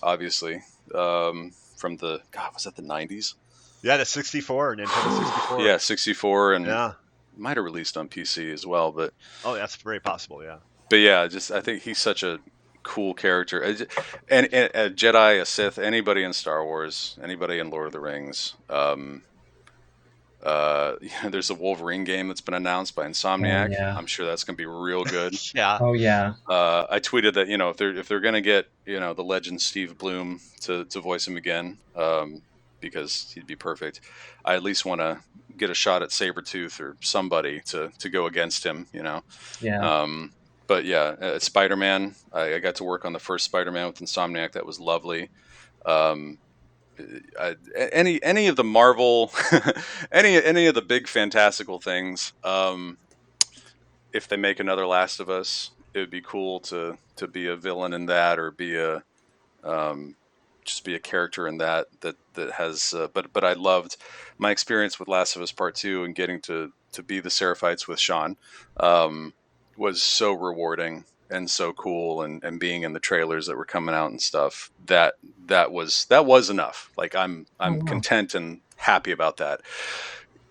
S1: obviously. From the was that the '90s?
S3: Yeah, the 64, Nintendo 64.
S1: Yeah, 64, and
S3: Yeah.
S1: might have released on PC as well. But
S3: Oh, that's very possible. Yeah.
S1: yeah, just I think he's such a cool character, and a Jedi, a Sith, anybody in Star Wars, anybody in Lord of the Rings. There's a Wolverine game that's been announced by
S2: Oh
S1: Insomniac.
S2: yeah.
S1: I'm sure that's gonna be real good.
S3: Yeah.
S2: Oh yeah.
S1: I tweeted that if they're gonna get the legend Steve Bloom to voice him again, because he'd be perfect. I at least want to get a shot at Sabretooth or somebody to go against him.
S2: Yeah.
S1: But yeah, Spider-Man. I got to work on the first Spider-Man with Insomniac. That was lovely. Um, any of the Marvel, any of the big fantastical things. If they make another Last of Us, it would be cool to be a villain in that, or be a just be a character in that has. But I loved my experience with Last of Us Part 2 and getting to be the Seraphites with Sean was so rewarding and so cool, and being in the trailers that were coming out and stuff, that was enough. Like I'm
S2: Oh wow.
S1: content and happy about that.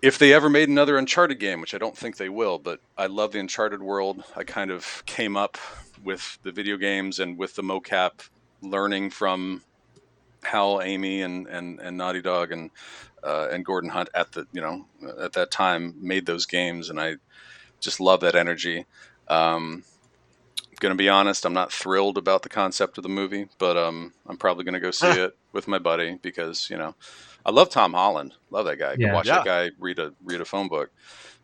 S1: If they ever made another Uncharted game, which I don't think they will, but I love the Uncharted world. I kind of came up with the video games and with the mocap, learning from Hal, Amy, and Naughty Dog and Gordon Hunt at that time made those games, and I just love that energy. Gonna be honest, I'm not thrilled about the concept of the movie, but I'm probably gonna go see it with my buddy because I love Tom Holland, love that guy. Go
S2: Yeah.
S1: watch that guy read a phone book.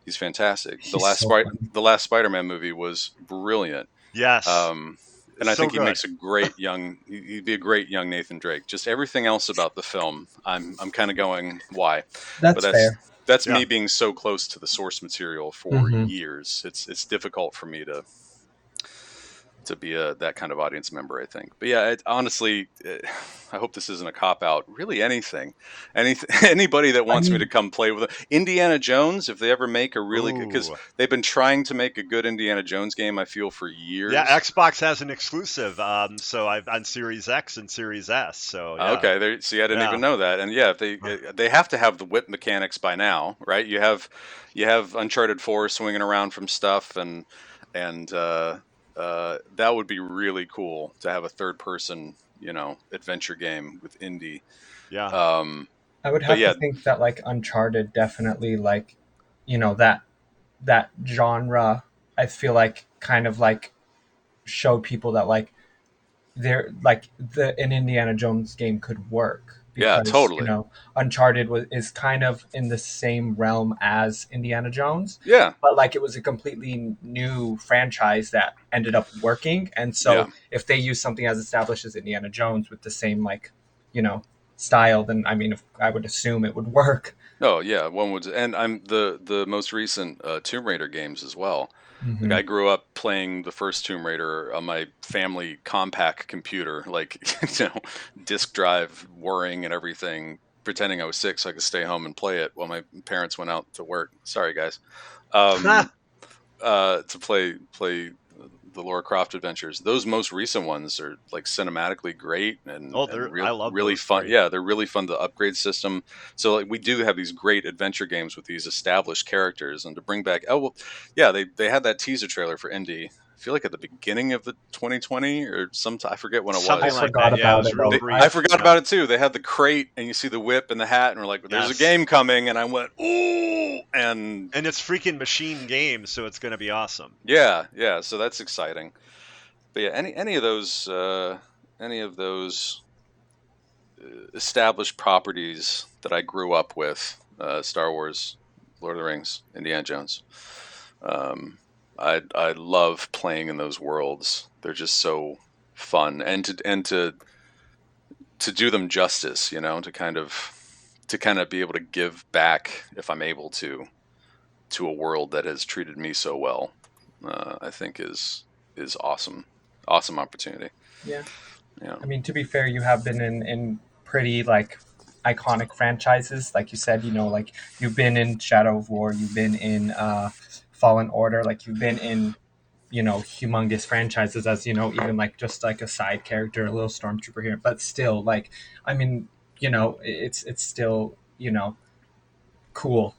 S1: He's fantastic.
S2: He's so funny.
S1: The last Spider-Man movie was brilliant.
S3: Yes.
S1: And I
S3: So
S1: think he
S3: good.
S1: makes a great he'd be a great young Nathan Drake. Just everything else about the film, I'm kind of going, why?
S2: That's
S1: But
S2: fair.
S1: that's
S3: Yeah.
S1: me being so close to the source material for years. It's difficult for me to be that kind of audience member, I think. But yeah, honestly, I hope this isn't a cop out. Really, anybody that wants me to come play with it. Indiana Jones, if they ever make a really good, because
S3: Ooh.
S1: they've been trying to make a good Indiana Jones game, I feel, for years.
S3: Yeah, Xbox has an exclusive. So I've on Series X and Series S. So yeah.
S1: Okay, see, I didn't
S3: Yeah.
S1: even know that. And yeah, if they have to have the whip mechanics by now, right? You have Uncharted 4 swinging around from stuff, and that would be really cool to have a third person, adventure game with Indy.
S3: Yeah.
S2: I would
S1: But
S2: have
S1: yeah,
S2: to think that like Uncharted definitely like, that genre. I feel like kind of like show people that like they're like an Indiana Jones game could work
S1: yeah,
S2: because
S1: totally.
S2: Uncharted is kind of in the same realm as Indiana Jones,
S1: Yeah,
S2: but like it was a completely new franchise that ended up working. And
S1: yeah.
S2: so if they use something as established as Indiana Jones with the same like style, then I mean, if I would assume it would work.
S1: Oh yeah, one would, and I'm the most recent Tomb Raider games as well. Like
S2: Mm-hmm.
S1: I grew up playing the first Tomb Raider on my family compact computer, like disk drive whirring and everything, pretending I was sick so I could stay home and play it while my parents went out to work. Sorry guys. To play the Lara Croft adventures. Those most recent ones are like cinematically great and,
S3: I love
S1: really
S3: those.
S1: fun.
S3: Great.
S1: Yeah, they're really fun. The upgrade system. So like we do have these great adventure games with these established characters, and to bring back they had that teaser trailer for Indy. I feel like at the beginning of the 2020 or I forget when it
S3: Something
S1: was.
S2: I
S3: like
S2: forgot
S3: that. Yeah, it
S2: about
S3: was
S2: it
S3: real
S2: though.
S3: brief.
S1: I forgot about it too. They had the crate, and you see the whip and the hat, and we're like, "There's a
S3: Yes.
S1: game coming," and I went, "Ooh!" And
S3: it's freaking machine games, so it's going to be awesome.
S1: yeah, so that's exciting. But yeah, any of those established properties that I grew up with, Star Wars, Lord of the Rings, Indiana Jones, I love playing in those worlds. They're just so fun, and to do them justice, to kind of be able to give back if I'm able to a world that has treated me so well. I think is awesome opportunity.
S2: Yeah.
S1: Yeah.
S2: I mean, to be fair, you have been in pretty like iconic franchises, like you said. Like you've been in Shadow of War, you've been in Fallen Order, like you've been in humongous franchises as even like just like a side character, a little stormtrooper here. But still, like I mean, it's still cool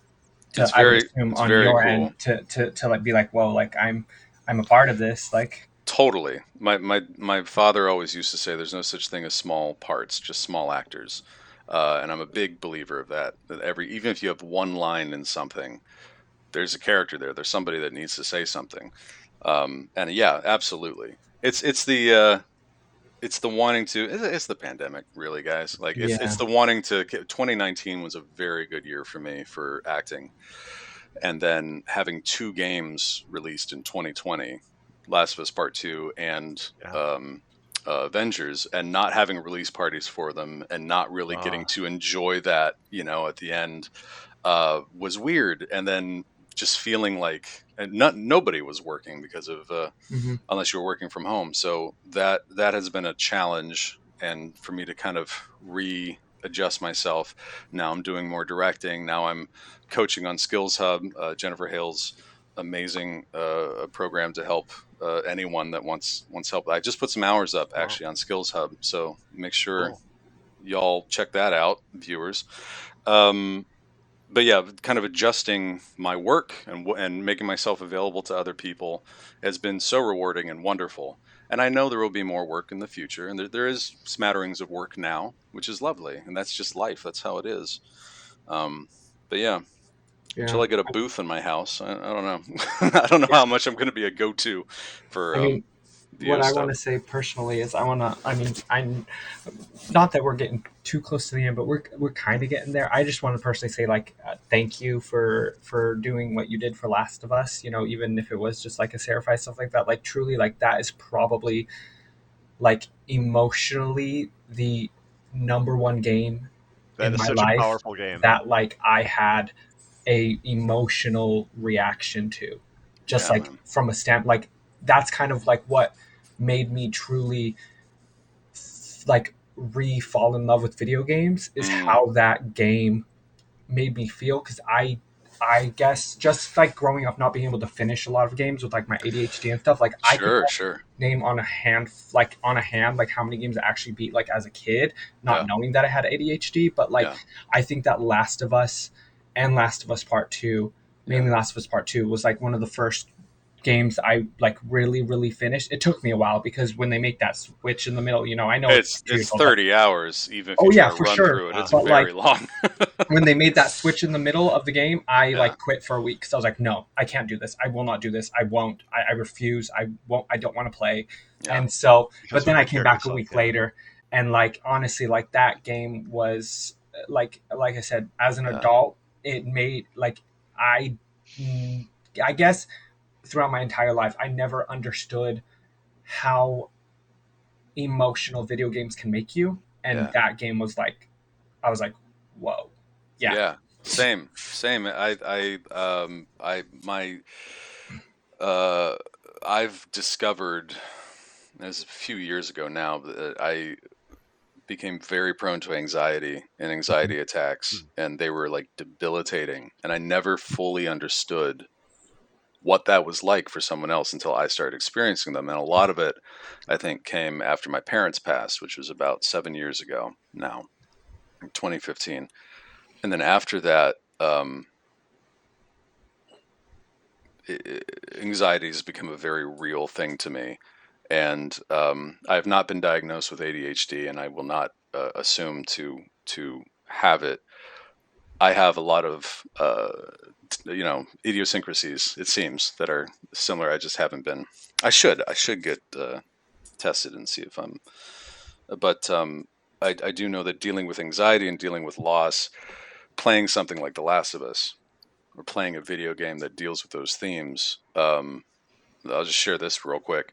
S2: to I would assume
S1: It's
S2: on
S1: very
S2: your
S1: cool.
S2: end to like be like, whoa, like I'm a part of this, like.
S1: Totally. My father always used to say there's no such thing as small parts, just small actors. And I'm a big believer of that. That even if you have one line in something, there's a character there. There's somebody that needs to say something. And yeah, absolutely. It's the wanting to. It's the pandemic, really, guys. Like it's the wanting to. 2019 was a very good year for me for acting, and then having two games released in 2020. Last of Us Part 2 and Avengers, and not having release parties for them and not really getting to enjoy that, at the end was weird. And then just feeling like nobody was working because of unless you were working from home. So that has been a challenge, and for me to kind of adjust myself. Now I'm doing more directing. Now I'm coaching on Skills Hub, Jennifer Hale's amazing program to help anyone that wants help. I just put some hours up
S3: Wow.
S1: actually on Skills Hub, so make sure
S3: Cool.
S1: y'all check that out, viewers. Um, but yeah, kind of adjusting my work and making myself available to other people has been so rewarding and wonderful. And I know there will be more work in the future, and there is smatterings of work now, which is lovely, and that's just life. That's how it is. Um, but yeah,
S2: Yeah.
S1: until I get a booth in my house, I don't know. I don't know
S2: Yeah.
S1: how much I'm going to be a go-to for
S2: I mean, what
S1: VO
S2: I want
S1: stuff.
S2: to say personally is I mean, I'm not that we're getting too close to the end, but we're kind of getting there. I just want to personally say like thank you for doing what you did for Last of Us. You know, even if it was just like a sacrifice stuff like that, like truly like that is probably like emotionally the number one game
S3: That
S2: in
S3: is
S2: my
S3: such a
S2: life
S3: powerful game.
S2: that like I had a emotional reaction to, just
S1: Yeah,
S2: like
S1: man.
S2: from a stamp like that's kind of like what made me truly like re-fall in love with video games is
S1: Mm,
S2: how that game made me feel because I guess just like growing up not being able to finish a lot of games with like my ADHD and stuff, like I could
S1: sure, sure.
S2: name on a hand like how many games I actually beat like as a kid, not
S1: Yeah,
S2: knowing that I had ADHD. But like
S1: yeah,
S2: I think that Last of Us and Last of Us Part Two,
S1: yeah.
S2: mainly Last of Us Part Two, was like one of the first games I like really finished. It took me a while because when they make that switch in the middle, you know, I know it's
S1: It's
S2: 2 years
S1: it's
S2: old, but
S1: 30 hours even if you
S2: oh
S1: try
S2: yeah,
S1: to
S2: for
S1: run
S2: sure.
S1: through it. It's
S2: But like
S1: very long.
S2: when they made that switch in the middle of the game, I
S1: Yeah,
S2: like quit for a week because I was like, no, I can't do this. I will not do this. I won't. I refuse. I won't. I don't want to play.
S1: yeah.
S2: And so,
S3: Because
S2: but
S3: you
S2: then
S3: want
S2: I
S3: to
S2: came
S3: carry
S2: back a
S3: yourself.
S2: week
S3: Yeah.
S2: later, and like honestly, like that game was like I said, as an
S1: Yeah,
S2: adult, it made like I, I guess throughout my entire life, I never understood how emotional video games can make you, and
S1: yeah,
S2: that game was like, I was like, whoa, yeah.
S1: yeah. Same, same. My, uh, I've discovered, as a few years ago now, that I became very prone to anxiety and anxiety attacks,
S3: Mm.
S1: and they were like debilitating. And I never fully understood what that was like for someone else until I started experiencing them. And a lot of it, I think, came after my parents passed, which was about 7 years ago now, 2015. And then after that, anxiety has become a very real thing to me. And I have not been diagnosed with ADHD, and I will not assume to have it. I have a lot of idiosyncrasies. It seems that are similar. I just haven't been. I should get tested and see if I'm. But I do know that dealing with anxiety and dealing with loss, playing something like The Last of Us, or playing a video game that deals with those themes. I'll just share this real quick.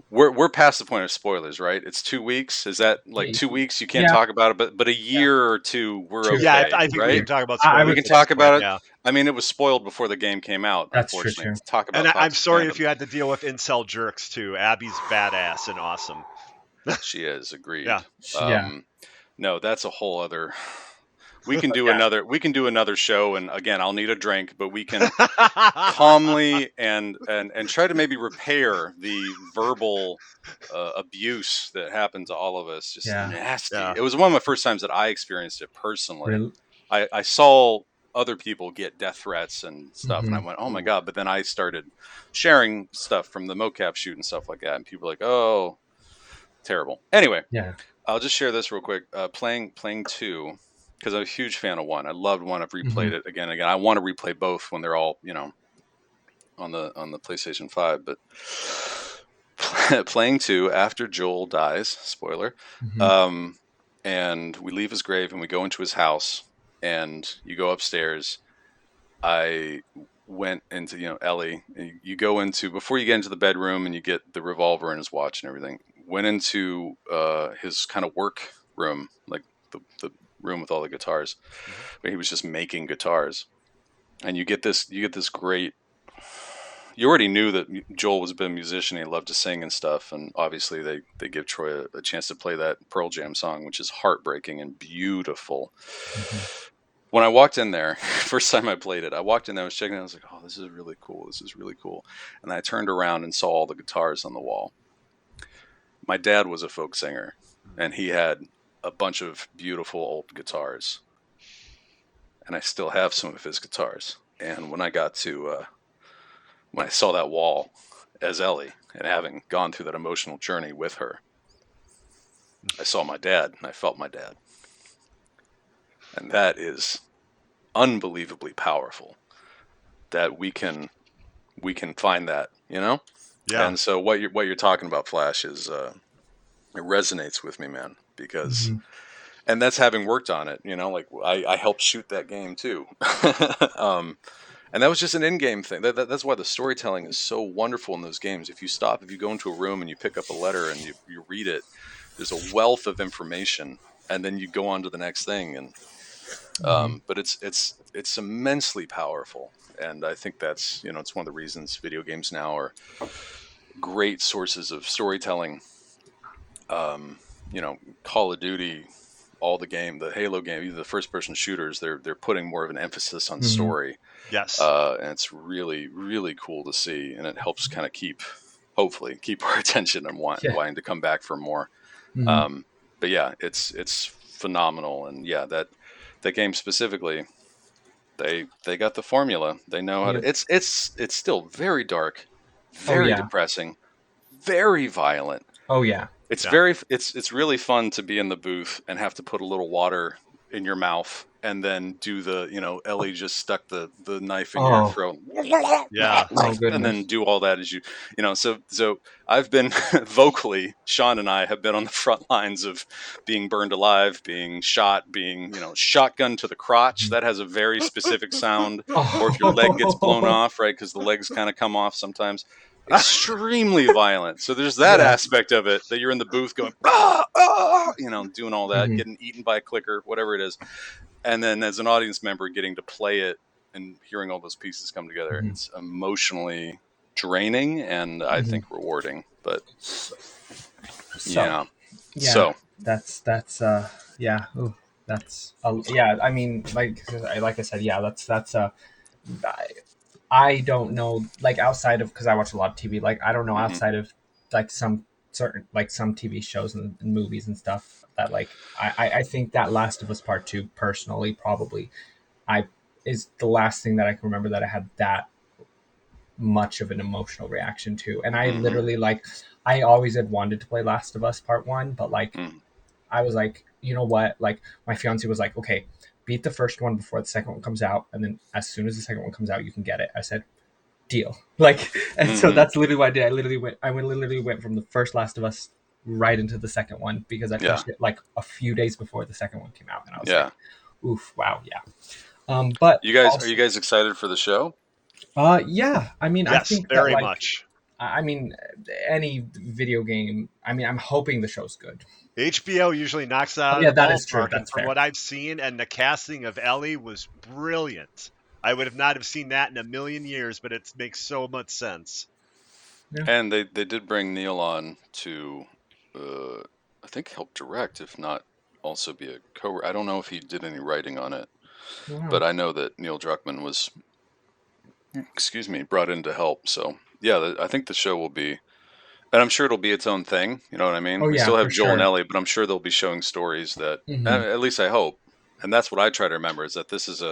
S1: We're past the point of spoilers, right? It's 2 weeks. Is that like 2 weeks? You can't
S2: Yeah,
S1: talk about it, but a
S2: yeah,
S1: year or two, we're
S2: true.
S3: Yeah,
S1: okay,
S3: I think we
S1: right?
S3: can talk about
S2: I
S1: We
S3: spoilers
S2: would
S1: can
S3: at
S2: say
S3: this
S1: talk
S3: point.
S1: about it.
S3: Yeah.
S1: I mean, it was spoiled before the game came out,
S2: that's true
S1: unfortunately.
S2: too.
S1: To talk
S3: And
S1: about
S3: I'm
S1: toxic
S3: sorry if
S1: fandom.
S3: you had to deal with incel jerks too. Abby's badass and awesome.
S1: She is
S3: Yeah.
S1: agreed.
S2: Yeah,
S1: Um, no, that's a whole other. We can do
S3: Yeah.
S1: another. We can do another show, and again, I'll need a drink, but we can calmly and try to maybe repair the verbal abuse that happened to all of us. Just
S2: yeah,
S1: nasty.
S3: Yeah.
S1: It was one of my first times that I experienced it personally.
S2: really.
S1: I saw other people get death threats and stuff, and I
S2: Hmm.
S1: went, "Oh my
S3: Ooh.
S1: god!" But then I started sharing stuff from the mocap shoot and stuff like that, and people were like, "Oh, terrible." Anyway,
S2: Yeah.
S1: I'll just share this real quick. Playing two, because I'm a huge fan of one. I loved one. I've replayed
S2: Hmm.
S1: it again and again. I want to replay both when they're all on the PlayStation 5. But playing two after Joel dies, spoiler,
S2: Hmm.
S1: um, and we leave his grave and we go into his house, and you go upstairs. I went into Ellie. You go into before you get into the bedroom and you get the revolver and his watch and everything. Went into his kind of work room, like the room with all the guitars,
S3: Mhm.
S1: where he was just making guitars. And you get this great you already knew that Joel was a bit of a musician. He loved to sing and stuff, and obviously they give Troy a chance to play that Pearl Jam song, which is heartbreaking and beautiful.
S2: Mhm.
S1: When I walked in there, first time I played it, I walked in there, I was checking it, I was like, oh, this is really cool. This is really cool. And I turned around and saw all the guitars on the wall. My dad was a folk singer, and he had a bunch of beautiful old guitars. And I still have some of his guitars. And when I saw that wall as Ellie and having gone through that emotional journey with her, I saw my dad and I felt my dad. And that is unbelievably powerful that we can find that,
S3: Yeah.
S1: And so what you're talking about, Flash, is it resonates with me, man, because and that's having worked on it, like I helped shoot that game too. And that was just an in-game thing. That's why the storytelling is so wonderful in those games. If you go into a room and you pick up a letter and you read it, there's a wealth of information, and then you go on to the next thing. And but it's immensely powerful, and I think that's it's one of the reasons video games now are great sources of storytelling. Call of Duty, all the Halo game, even the first-person shooters, they're putting more of an emphasis on story.
S3: Yes.
S1: And it's really, really cool to see, and it helps kind of hopefully keep our attention and wanting to come back for more. But yeah, it's phenomenal, and yeah, that game specifically, they got the formula. They know how to. It's still very dark, very depressing, very violent.
S2: Oh yeah.
S1: It's really fun to be in the booth and have to put a little water in your mouth and then do Ellie just stuck the knife in your throat.
S3: Yeah.
S2: Oh,
S1: and then do all that as so I've been vocally, Sean and I have been on the front lines of being burned alive, being shot, being, shotgun to the crotch. That has a very specific sound. Or if your leg gets blown off, right? Because the legs kind of come off sometimes. Extremely violent. So there's that aspect of it, that you're in the booth going, doing all that, getting eaten by a clicker, whatever it is. And then as an audience member, getting to play it and hearing all those pieces come together, it's emotionally draining and I think rewarding. But
S2: I mean, like I said, I don't know, like, outside of, because I watch a lot of TV, like I don't know outside of like some TV shows and movies and stuff, that like I think that Last of Us Part 2 personally probably I is the last thing that I can remember that I had that much of an emotional reaction to. And I literally, like, I always had wanted to play Last of Us Part 1, but like I was like, you know what, like my fiance was like, okay, beat the first one before the second one comes out, and then as soon as the second one comes out you can get it. I said, deal. Like, and so that's literally what I did. I literally went from the first Last of Us right into the second one, because I finished it like a few days before the second one came out, and I was like, oof, wow, yeah. But
S1: you guys, are you guys excited for the show?
S2: Yeah, I mean,
S3: yes,
S2: I think
S3: very
S2: that, like,
S3: much.
S2: I mean, any video game, I mean, I'm hoping the show's good.
S3: HBO usually knocks it out of the
S2: that is true.
S3: ballpark, and
S2: That's
S3: from
S2: fair.
S3: what I've seen, and the casting of Ellie was brilliant. I would have not have seen that in a million years, but it makes so much sense.
S2: Yeah.
S1: And they did bring Neil on to, I think, help direct, if not also be a co. I don't know if he did any writing on it, but I know that Neil Druckmann was, brought in to help. So yeah, I think the show will be, and I'm sure it'll be its own thing. You know what I mean? We still have Joel and Ellie, but I'm sure they'll be showing stories that, at least I hope, and that's what I try to remember, is that this is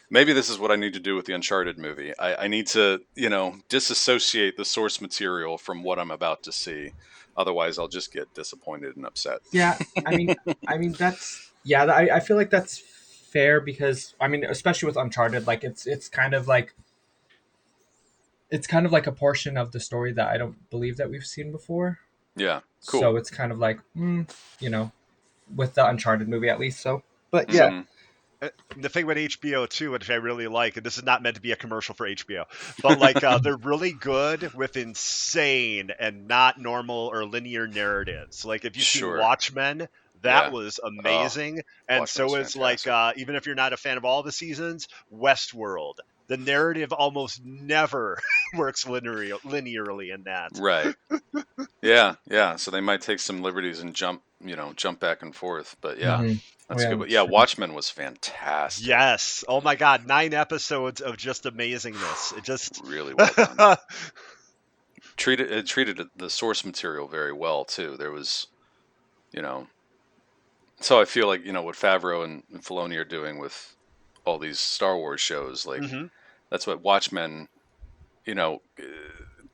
S1: maybe this is what I need to do with the Uncharted movie. I need to, disassociate the source material from what I'm about to see. Otherwise, I'll just get disappointed and upset.
S2: Yeah, I mean that's, I feel like that's fair, because I mean, especially with Uncharted, like it's kind of like a portion of the story that I don't believe that we've seen before.
S1: Yeah, cool.
S2: So it's kind of like, with the Uncharted movie at least. So, but yeah.
S3: The thing with HBO too, which I really like, and this is not meant to be a commercial for HBO, but like they're really good with insane and not normal or linear narratives. Like if you've seen Watchmen, that was amazing. And
S1: Watchmen's
S3: so is fantastic. Like even if you're not a fan of all the seasons, Westworld, the narrative almost never works linearly in that.
S1: Right. Yeah. So they might take some liberties and jump back and forth. But yeah,
S2: Mm-hmm. Oh,
S1: that's
S2: yeah,
S1: good. But
S2: that's
S1: yeah,
S2: true.
S1: Watchmen was fantastic.
S3: Yes. Oh my God. 9 episodes of just amazingness. It just.
S1: Really well done. Treated the source material very well too. There was, you know, so I feel like what Favreau and Filoni are doing with all these Star Wars shows, like
S3: Mhm.
S1: that's what Watchmen, you know, uh,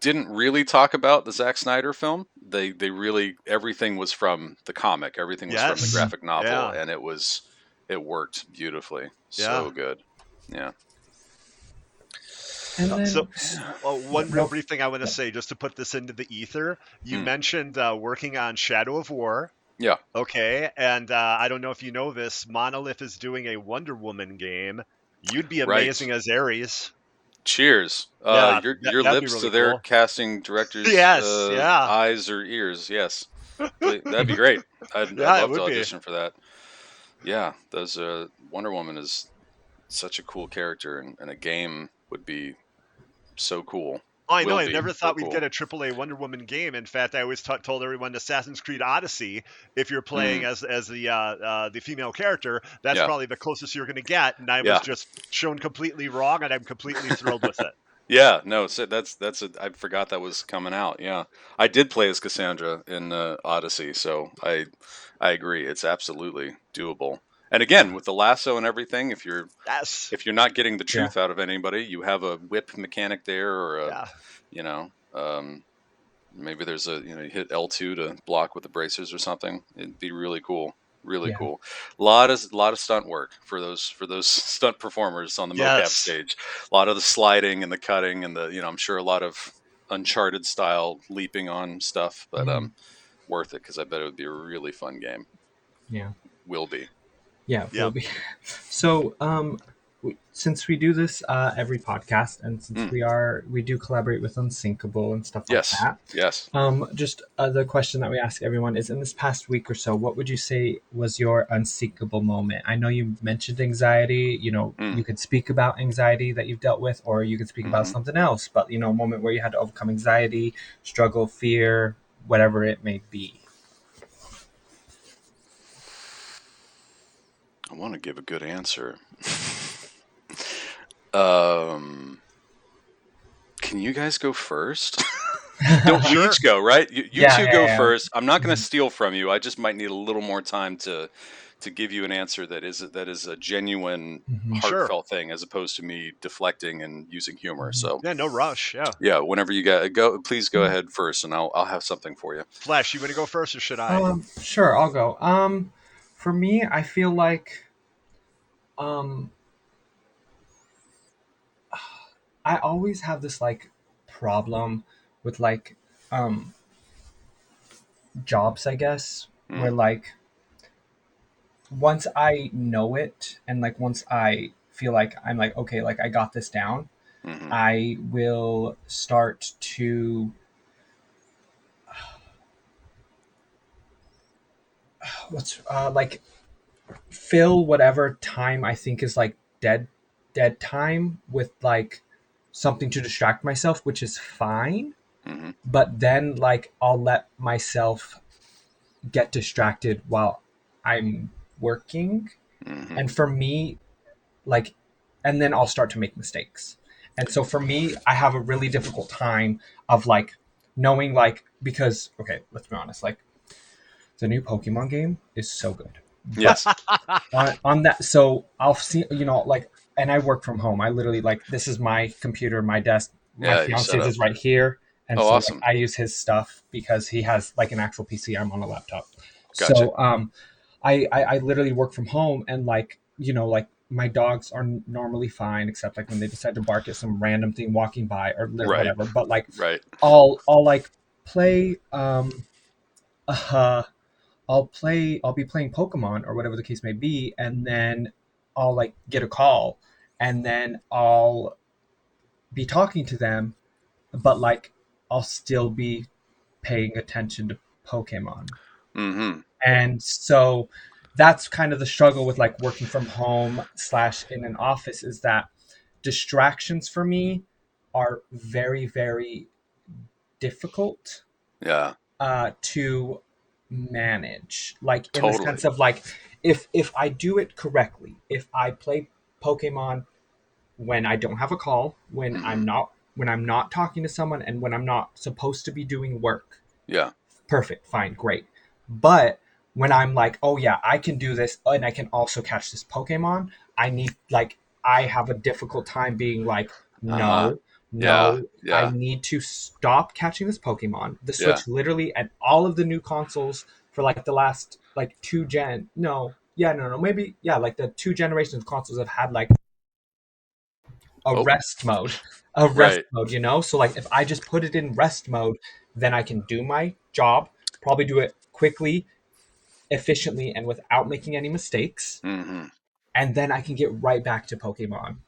S1: didn't really talk about the Zack Snyder film. They really everything was from the comic, everything was from the
S3: Yes.
S1: graphic novel,
S3: Yeah.
S1: and it worked beautifully,
S3: Yeah.
S1: so good. Yeah.
S2: And
S3: So,
S2: then,
S3: one real
S2: no,
S3: brief thing I want to
S2: yeah.
S3: say, just to put this into the ether. You
S1: Mm.
S3: mentioned working on Shadow of War.
S1: Yeah.
S3: Okay. And I don't know if you know this, Monolith is doing a Wonder Woman game. You'd be
S1: Right.
S3: amazing as Ares.
S1: Cheers.
S3: Yeah.
S1: Your
S3: That'd be
S1: lips to
S3: really
S1: their
S3: cool.
S1: casting director's
S3: Yes. Yeah.
S1: eyes or ears. Yes, please, that'd be great. I'd
S3: Yeah, it
S1: love to
S3: would be.
S1: audition for that. Yeah, those Wonder Woman is such a cool character, and a game would be so cool.
S3: Oh, I know.
S1: Will
S3: I
S1: be
S3: never
S1: so
S3: thought we'd
S1: cool.
S3: get a AAA Wonder Woman game. In fact, I always told everyone Assassin's Creed Odyssey, if you're playing
S1: Mm,
S3: as the female character, that's
S1: yeah,
S3: probably the closest you're going to get. And I was
S1: yeah,
S3: just shown completely wrong, and I'm completely thrilled with it.
S1: yeah. No, so I forgot that was coming out. Yeah, I did play as Cassandra in Odyssey, so I agree. It's absolutely doable. And again, with the lasso and everything,
S3: Yes.
S1: if you're not getting the
S2: Yeah.
S1: truth out of anybody, you have a whip mechanic there, or
S3: Yeah.
S1: you know, um, maybe there's you hit L2 to block with the bracers or something. It'd be really cool, really
S2: Yeah.
S1: cool. Lot of stunt work for those stunt performers on the mocap
S3: Yes.
S1: stage. A lot of the sliding and the cutting and the I'm sure a lot of Uncharted style leaping on stuff, but
S2: Mhm.
S1: worth it because I bet it would be a really fun game.
S2: Yeah.
S1: Will be.
S2: Yeah, will
S3: Yep.
S2: be. So, since we do this every podcast, and since
S1: Mm,
S2: we do collaborate with Unsinkable and stuff like
S1: yes,
S2: that,
S1: yes.
S2: just the question that we ask everyone is: in this past week or so, what would you say was your unsinkable moment? I know you mentioned anxiety.
S1: Mm,
S2: You could speak about anxiety that you've dealt with, or you could speak about
S1: hmm
S2: something else. But a moment where you had to overcome anxiety, struggle, fear, whatever it may be.
S1: I want to give a good answer. um, can you guys go first? Don't we
S3: Sure.
S1: each go, right? You
S2: Yeah,
S1: two
S2: yeah,
S1: go
S2: yeah.
S1: first. I'm not going to
S2: Mhm,
S1: steal from you. I just might need a little more time to give you an answer that is a genuine,
S2: mhm,
S3: Sure.
S1: heartfelt thing, as opposed to me deflecting and using humor.
S2: mhm.
S1: So
S3: Yeah. No rush. Yeah.
S1: yeah, whenever you go, please go ahead first, and I'll have something for you.
S3: Flash, you want to go first, or should I?
S2: Sure, I'll go. For me, I feel like um, I always have this like problem with like um jobs, I guess, where
S1: Mm,
S2: like once I know it and like once I feel like I'm like okay, like I got this down,
S1: hmm
S2: I will start to what's like fill whatever time I think is like dead time with like something to distract myself, which is fine.
S1: hmm
S2: But then like I'll let myself get distracted while I'm working.
S1: hmm
S2: And for me, like and then I'll start to make mistakes. And so for me, I have a really difficult time of like knowing like because okay, let's be honest, like the new Pokemon game is so good. But
S1: Yes.
S2: on that so I'll see like and I work from home. I literally like this is my computer, my desk, my
S1: Yeah, you're set
S2: fiance's
S1: up.
S2: is right here, and
S1: Oh,
S2: so like
S1: awesome.
S2: I use his stuff because he has like an actual PC. I'm on a laptop.
S1: Gotcha.
S2: So I literally work from home, and like like my dogs are normally fine except like when they decide to bark at some random thing walking by or
S1: Right.
S2: whatever, but like
S1: Right.
S2: I'll like play uh I'll be playing Pokemon or whatever the case may be, and then I'll like get a call, and then I'll be talking to them, but like I'll still be paying attention to Pokemon.
S1: hmm
S2: And so that's kind of the struggle with like working from home slash in an office is that distractions for me are very, very difficult
S1: Yeah.
S2: to manage. Like in the
S1: Totally.
S2: sense of like, if I do it correctly, if I play Pokemon when I don't have a call,
S1: Hmm.
S2: when I'm not talking to someone, and when I'm not supposed to be doing work,
S1: Yeah.
S2: perfect, fine, great. But when I'm like, oh yeah, I can do this and I can also catch this Pokemon, I need like I have a difficult time being like,
S1: Uh-huh.
S2: no,
S1: Yeah.
S2: no, I
S1: Yeah.
S2: need to stop catching this Pokemon. The
S1: Yeah.
S2: Switch literally and all of the new consoles for like the last like two gen no, yeah, no, no, maybe yeah, like the two generations of consoles have had like a
S1: Oh,
S2: rest mode. A rest
S1: right.
S2: mode, you know? So like if I just put it in rest mode, then I can do my job, probably do it quickly, efficiently, and without making any mistakes.
S1: Hmm.
S2: And then I can get right back to Pokemon.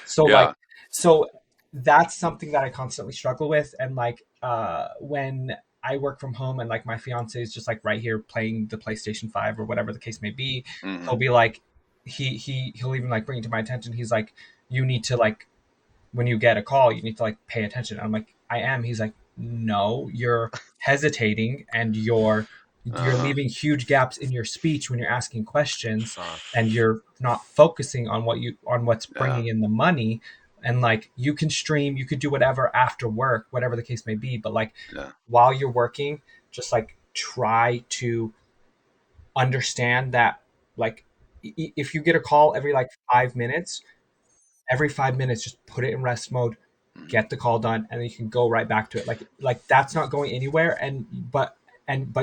S2: So like
S1: Yeah.
S2: so that's something that I constantly struggle with. And like when I work from home and like my fiance is just like right here playing the PlayStation 5 or whatever the case may be,
S1: Hmm.
S2: he'll be like he'll even like bring it to my attention. He's like, you need to like when you get a call, you need to like pay attention. I'm like, I am. He's like, no, you're hesitating and you're
S1: Uh-huh.
S2: leaving huge gaps in your speech when you're asking questions,
S3: Huh.
S2: and you're not focusing on what's
S1: Yeah.
S2: bringing in the money. And like you can stream, you could do whatever after work, whatever the case may be, but like
S1: Yeah.
S2: while you're working, just like try to understand that like if you get a call every like 5 minutes, every 5 minutes just put it in rest mode,
S1: Mhm.
S2: get the call done, and then you can go right back to it. Like that's not going anywhere, but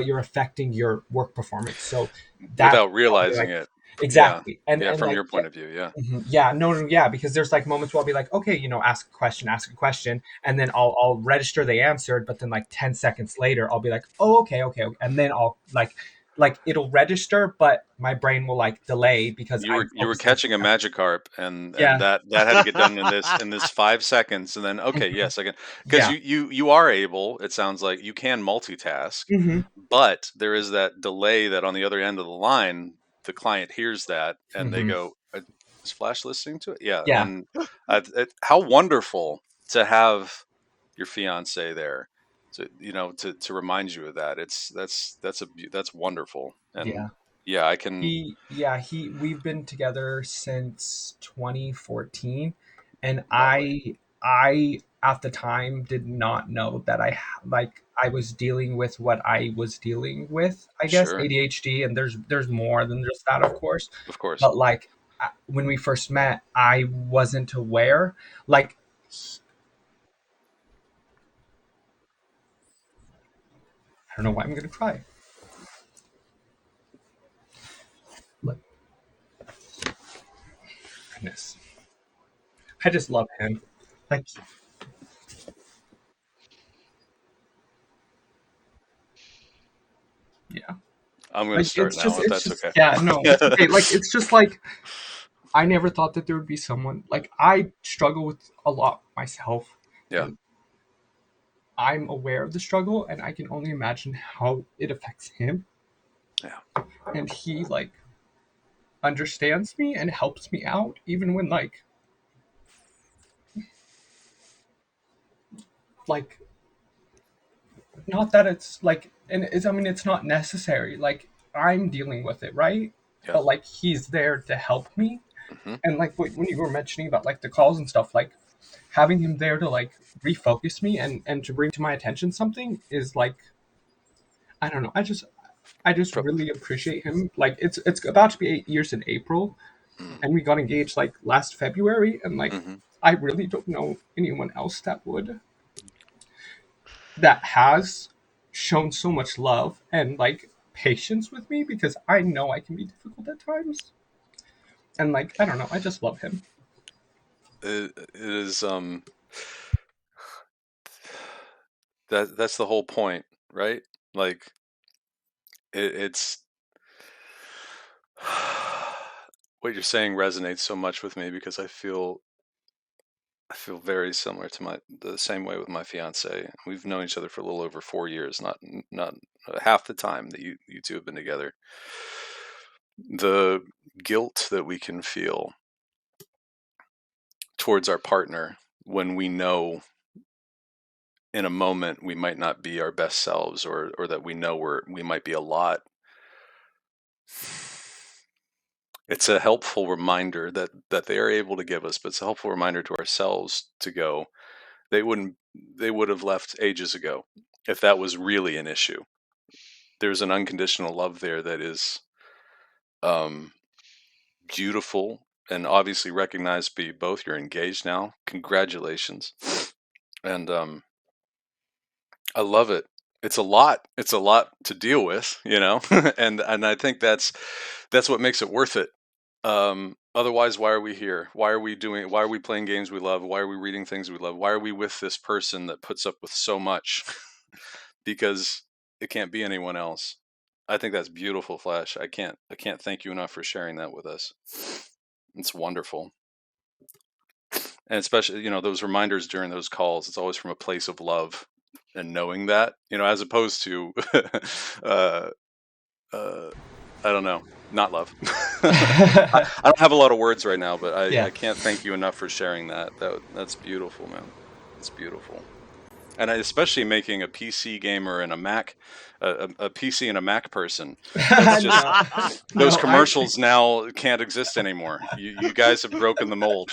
S2: you're affecting your work performance. So that's
S1: Without
S2: probably
S1: realizing
S2: like
S1: it. Yeah.
S2: exactly. And
S1: Yeah.
S2: and
S1: From
S2: like
S1: your
S2: yeah,
S1: point of view. Yeah.
S2: yeah, no, no, yeah, because there's like moments where I'll be like, okay, ask a question, and then I'll register they answered, but then like 10 seconds later, I'll be like, oh, okay, okay, okay, and then I'll like it'll register, but my brain will like delay because I'm
S1: You were
S2: focusing.
S1: catching a Magikarp, and
S2: Yeah,
S1: that had to get done in this 5 seconds, and then okay, yes, I can, because
S2: yeah,
S1: you are able. It sounds like you can multitask,
S2: hmm,
S1: but there is that delay that on the other end of the line, the client hears that and they
S2: hmm,
S1: go, "Is Flash listening to it?" Yeah,
S2: yeah.
S1: and how wonderful to have your fiance there, to to remind you of that. That's wonderful, and
S2: Yeah.
S1: yeah, I can.
S2: We've been together since 2014, and
S1: Lovely.
S2: I at the time did not know that like I was dealing with what I was dealing with, I guess,
S1: Sure.
S2: ADHD, and there's more than just that, of course.
S1: Of course.
S2: But like when we first met, I wasn't aware. Like I don't know why I'm going to cry. Like goodness. I just love him. Like yeah.
S1: I'm going to
S2: Like
S1: start now if
S2: it's
S1: that's
S2: just
S1: okay.
S2: yeah, no, it's okay. Like it's just like I never thought that there would be someone like I struggle with a lot myself,
S1: Yeah.
S2: and I'm aware of the struggle, and I can only imagine how it affects him.
S1: Yeah.
S2: And he like understands me and helps me out even when like not that it's like and it's I mean it's not necessary. Like I'm dealing with it, right?
S1: Yeah.
S2: But like he's there to help me.
S1: Hmm.
S2: And like when you were mentioning about like the calls and stuff, like having him there to like refocus me and to bring to my attention something is like I don't know. I just really appreciate him. Like it's about to be 8 years in April, and we got engaged like last February, and like
S1: Hmm.
S2: I really don't know anyone else that has shown so much love and like patience with me because I know I can be difficult at times. And like I don't know, I just love him.
S1: It is that's the whole point, right? Like it's what you're saying resonates so much with me because I feel very similar to the same way with my fiance. We've known each other for a little over 4 years, not half the time that you two have been together. The guilt that we can feel towards our partner when we know in a moment we might not be our best selves, or that we know we might be a lot. It's a helpful reminder that they are able to give us, but it's a helpful reminder to ourselves to go, they would have left ages ago if that was really an issue. There's an unconditional love there that is beautiful and obviously recognized by both. You're engaged now. Congratulations. And I love it. It's a lot. It's a lot to deal with, and I think that's what makes it worth it. Otherwise, why are we here? Why are we playing games we love? Why are we reading things we love? Why are we with this person that puts up with so much? Because it can't be anyone else. I think that's beautiful, Flash. I can't thank you enough for sharing that with us. It's wonderful. And especially, those reminders during those calls, it's always from a place of love and knowing that, as opposed to, I don't know, not love. I don't have a lot of words right now, but I can't thank you enough for sharing that. That's beautiful, man. It's beautiful. And especially making a PC gamer and a Mac, a PC and a Mac person. That's just, those commercials now can't exist anymore. You guys have broken the mold.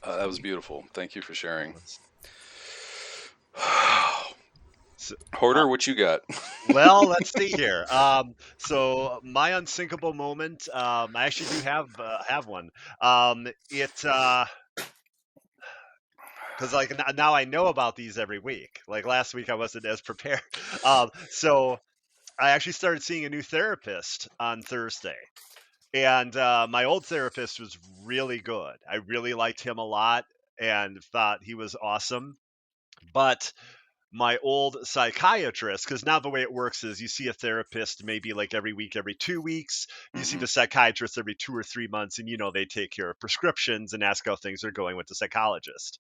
S1: That was beautiful. Thank you for sharing. Hoarder, what you got?
S3: Well, let's see here. So my unsinkable moment, I actually do have one. Because now I know about these every week. Like last week, I wasn't as prepared. So I actually started seeing a new therapist on Thursday. And my old therapist was really good. I really liked him a lot and thought he was awesome. But my old psychiatrist, because now the way it works is you see a therapist maybe like every week, every 2 weeks. You see the psychiatrist every 2 or 3 months, and they take care of prescriptions and ask how things are going with the psychologist.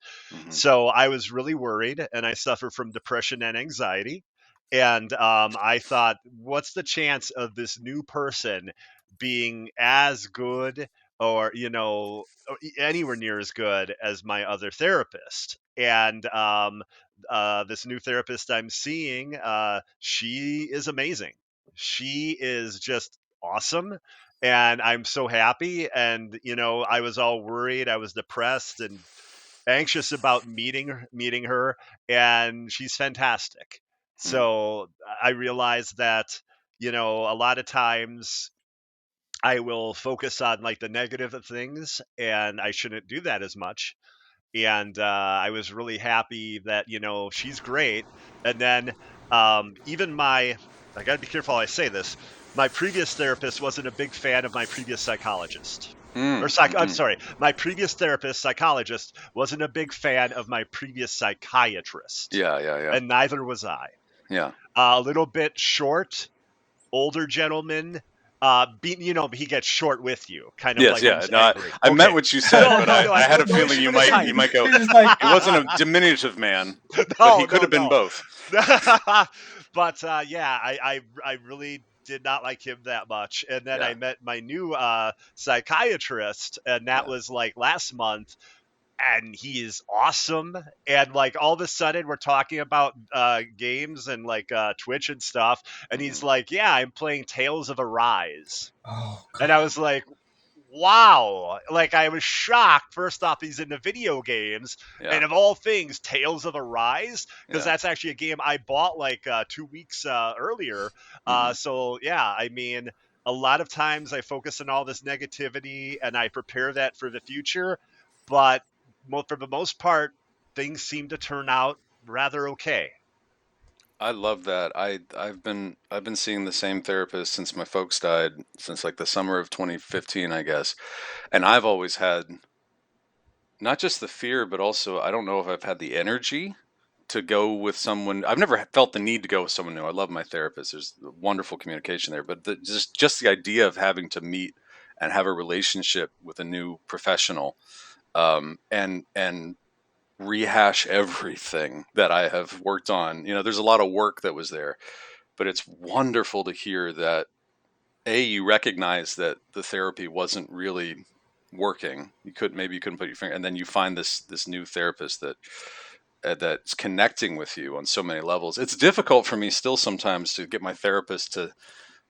S3: So I was really worried, and I suffer from depression and anxiety. And I thought, what's the chance of this new person being as good or anywhere near as good as my other therapist? And this new therapist I'm seeing, she is amazing. She is just awesome. And I'm so happy. And, I was all worried. I was depressed and anxious about meeting her. And she's fantastic. So I realized that, a lot of times I will focus on like the negative of things, and I shouldn't do that as much. And I was really happy that she's great. And then even I got to be careful how I say this. My previous therapist wasn't a big fan of my previous psychologist. I'm sorry. My previous therapist, psychologist, wasn't a big fan of my previous psychiatrist.
S1: Yeah.
S3: And neither was I.
S1: Yeah.
S3: A little bit short, older gentleman. He gets short with you, kind of
S1: yes,
S3: like.
S1: Yeah. No, I meant what you said, but I had a feeling you might go. It wasn't a diminutive man, but he could have been both.
S3: But yeah, I really did not like him that much. And then I met my new psychiatrist, and that was like last month. And he is awesome. And like all of a sudden we're talking about games and like Twitch and stuff. And he's like, yeah, I'm playing Tales of Arise. And I was like, wow. Like I was shocked. First off, he's into video games. And of all things, Tales of Arise, because that's actually a game I bought like 2 weeks earlier. So yeah, I mean, a lot of times I focus on all this negativity and I prepare that for the future. But for the most part, things seem to turn out rather okay.
S1: I love that. I've been seeing the same therapist since my folks died, since like the summer of 2015, I guess. And I've always had not just the fear, but also I don't know if I've had the energy to go with someone. I've never felt the need to go with someone new. I love my therapist. There's wonderful communication there, but just the idea of having to meet and have a relationship with a new professional, and rehash everything that I have worked on. There's a lot of work that was there, but it's wonderful to hear that you recognize that the therapy wasn't really working. Maybe you couldn't put your finger, and then you find this new therapist that's connecting with you on so many levels. It's difficult for me still sometimes to get my therapist to,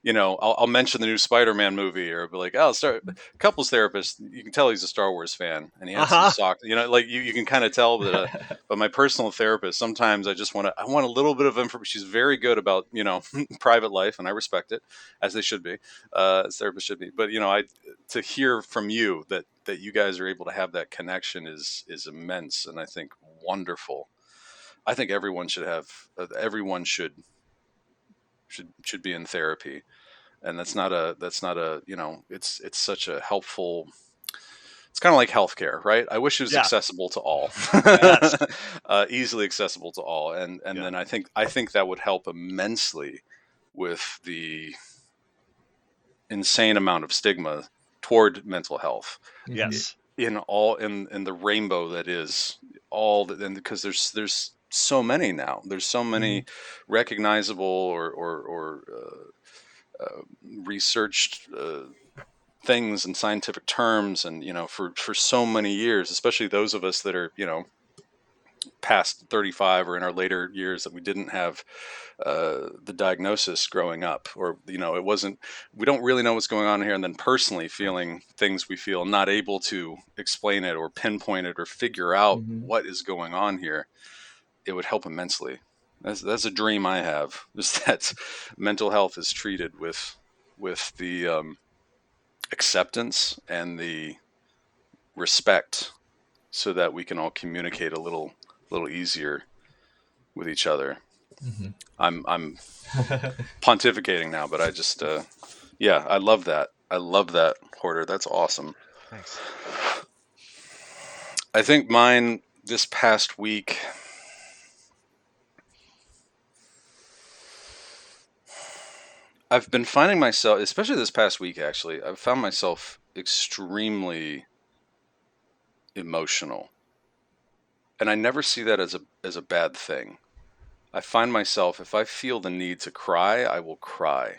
S1: I'll mention the new Spider-Man movie, or be like, oh, start couples therapist. You can tell he's a Star Wars fan, and he
S3: Uh
S1: has some
S3: huh.
S1: sock. Like you can kind of tell that. But my personal therapist, sometimes I want a little bit of information. She's very good about private life, and I respect it, as they should be, as therapists should be. But I to hear from you that you guys are able to have that connection is immense, and I think wonderful. I think everyone should be in therapy, and that's not a it's such a helpful. It's kind of like healthcare, right? I wish it was
S3: Yeah.
S1: accessible to all.
S3: Yes.
S1: Easily accessible to all, and
S3: Yeah.
S1: then I think that would help immensely with the insane amount of stigma toward mental health
S2: Mhm.
S3: Yes.
S1: in the rainbow that is all that. And because there's so many now, there's so
S2: Mhm.
S1: many recognizable or researched things and scientific terms, and for so many years, especially those of us that are past 35 or in our later years, that we didn't have the diagnosis growing up, or it wasn't, we don't really know what's going on here, and then personally feeling things we feel, not able to explain it or pinpoint it or figure out
S2: Mhm.
S1: what is going on here. It would help immensely. That's a dream I have, is that mental health is treated with the acceptance and the respect, so that we can all communicate a little easier with each other.
S2: Mhm.
S1: I'm pontificating now, but I just yeah, I love that. I love that, Hoarder. That's awesome.
S3: Thanks.
S1: I think mine this past week, I've been finding myself, especially this past week actually, I've found myself extremely emotional. And I never see that as a bad thing. I find myself, if I feel the need to cry, I will cry.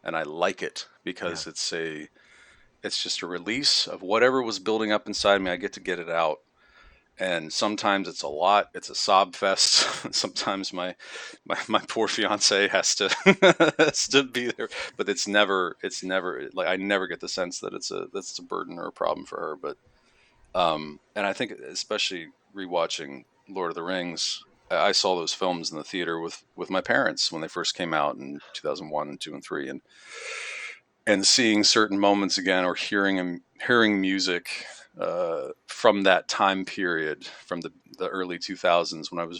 S1: And I like it
S3: Yeah.
S1: because it's just a release of whatever was building up inside me. I get to get it out. And sometimes it's a lot. It's a sob fest. Sometimes my poor fiance has to be there, but it's never like, I never get the sense that that's a burden or a problem for her. But and I think especially rewatching Lord of the Rings, I saw those films in the theater with my parents when they first came out in 2001 and 2 and 3, and seeing certain moments again, or hearing music from that time period, from the early 2000s, when I was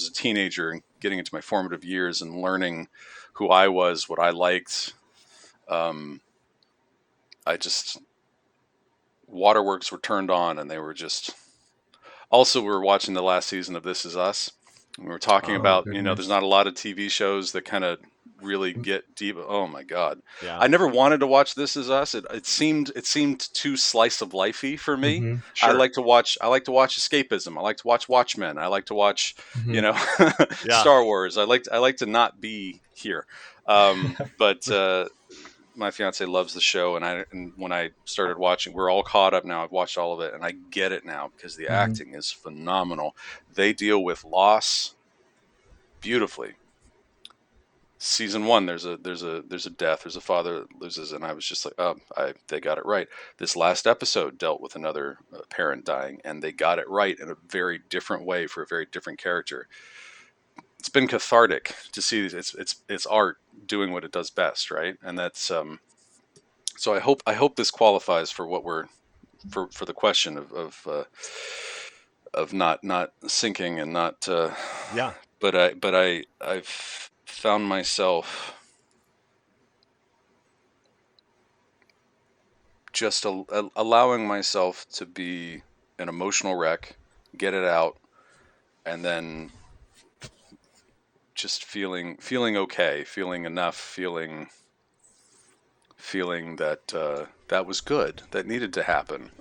S1: a teenager and getting into my formative years and learning who I was, what I liked. um, I just Waterworks were turned on, and they were just. Also, we were watching the last season of This Is Us. We were talking
S2: Oh
S1: about, there's
S2: goodness.
S1: not a lot of TV shows that kind of really get deep. Oh my God.
S3: Yeah.
S1: I never wanted to watch This Is Us. It seemed too slice of lifey for me.
S2: Mhm.
S3: Sure.
S1: I like to watch escapism. I like to watch Watchmen. I like to watch, you
S2: Mhm.
S1: know,
S3: Yeah.
S1: Star Wars. I like to not be here. But my fiance loves the show, and when I started watching, we're all caught up now. I've watched all of it, and I get it now because the
S2: Mhm.
S1: acting is phenomenal. They deal with loss beautifully. Season one, there's a death. There's a father that loses, and I was just like, oh, they got it right. This last episode dealt with another parent dying, and they got it right in a very different way for a very different character. It's been cathartic to see. It's art doing what it does best, right? And that's so I hope this qualifies for what we're for the question of not sinking and not.
S3: Yeah.
S1: I've found myself just allowing myself to be an emotional wreck, get it out, and then just feeling okay, feeling enough, feeling that that was good, that needed to happen.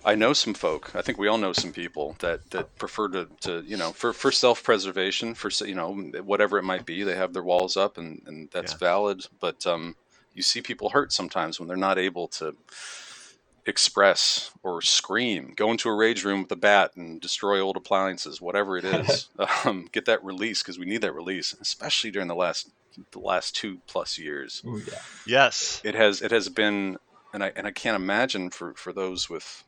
S1: I know some folk. I think we all know some people that prefer to for self-preservation, for whatever it might be. They have their walls up, and that's
S3: Yeah.
S1: valid. But you see people hurt sometimes when they're not able to express or scream, go into a rage room with a bat and destroy old appliances, whatever it is. Get that release, because we need that release, especially during the last 2+ years.
S2: Oh yeah.
S3: Yes.
S1: It has been, and I can't imagine for those with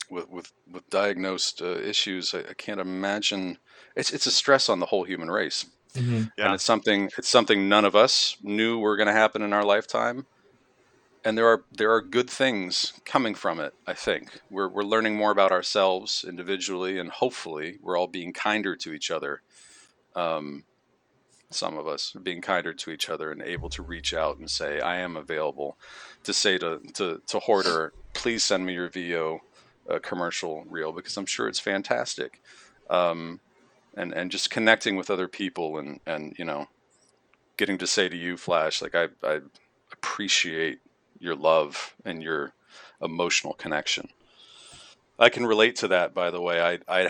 S1: with diagnosed issues. I can't imagine. It's a stress on the whole human race,
S2: Mm-hmm.
S3: Yeah.
S1: and it's something none of us knew were going to happen in our lifetime. And there are good things coming from it. I think we're learning more about ourselves individually, and hopefully we're all being kinder to each other. Some of us are being kinder to each other and able to reach out and say, I am available, to say to Hoarder, please send me your VO commercial reel, because I'm sure it's fantastic. And just connecting with other people, and getting to say to you, Flash, like I appreciate your love and your emotional connection. I can relate to that, by the way. I've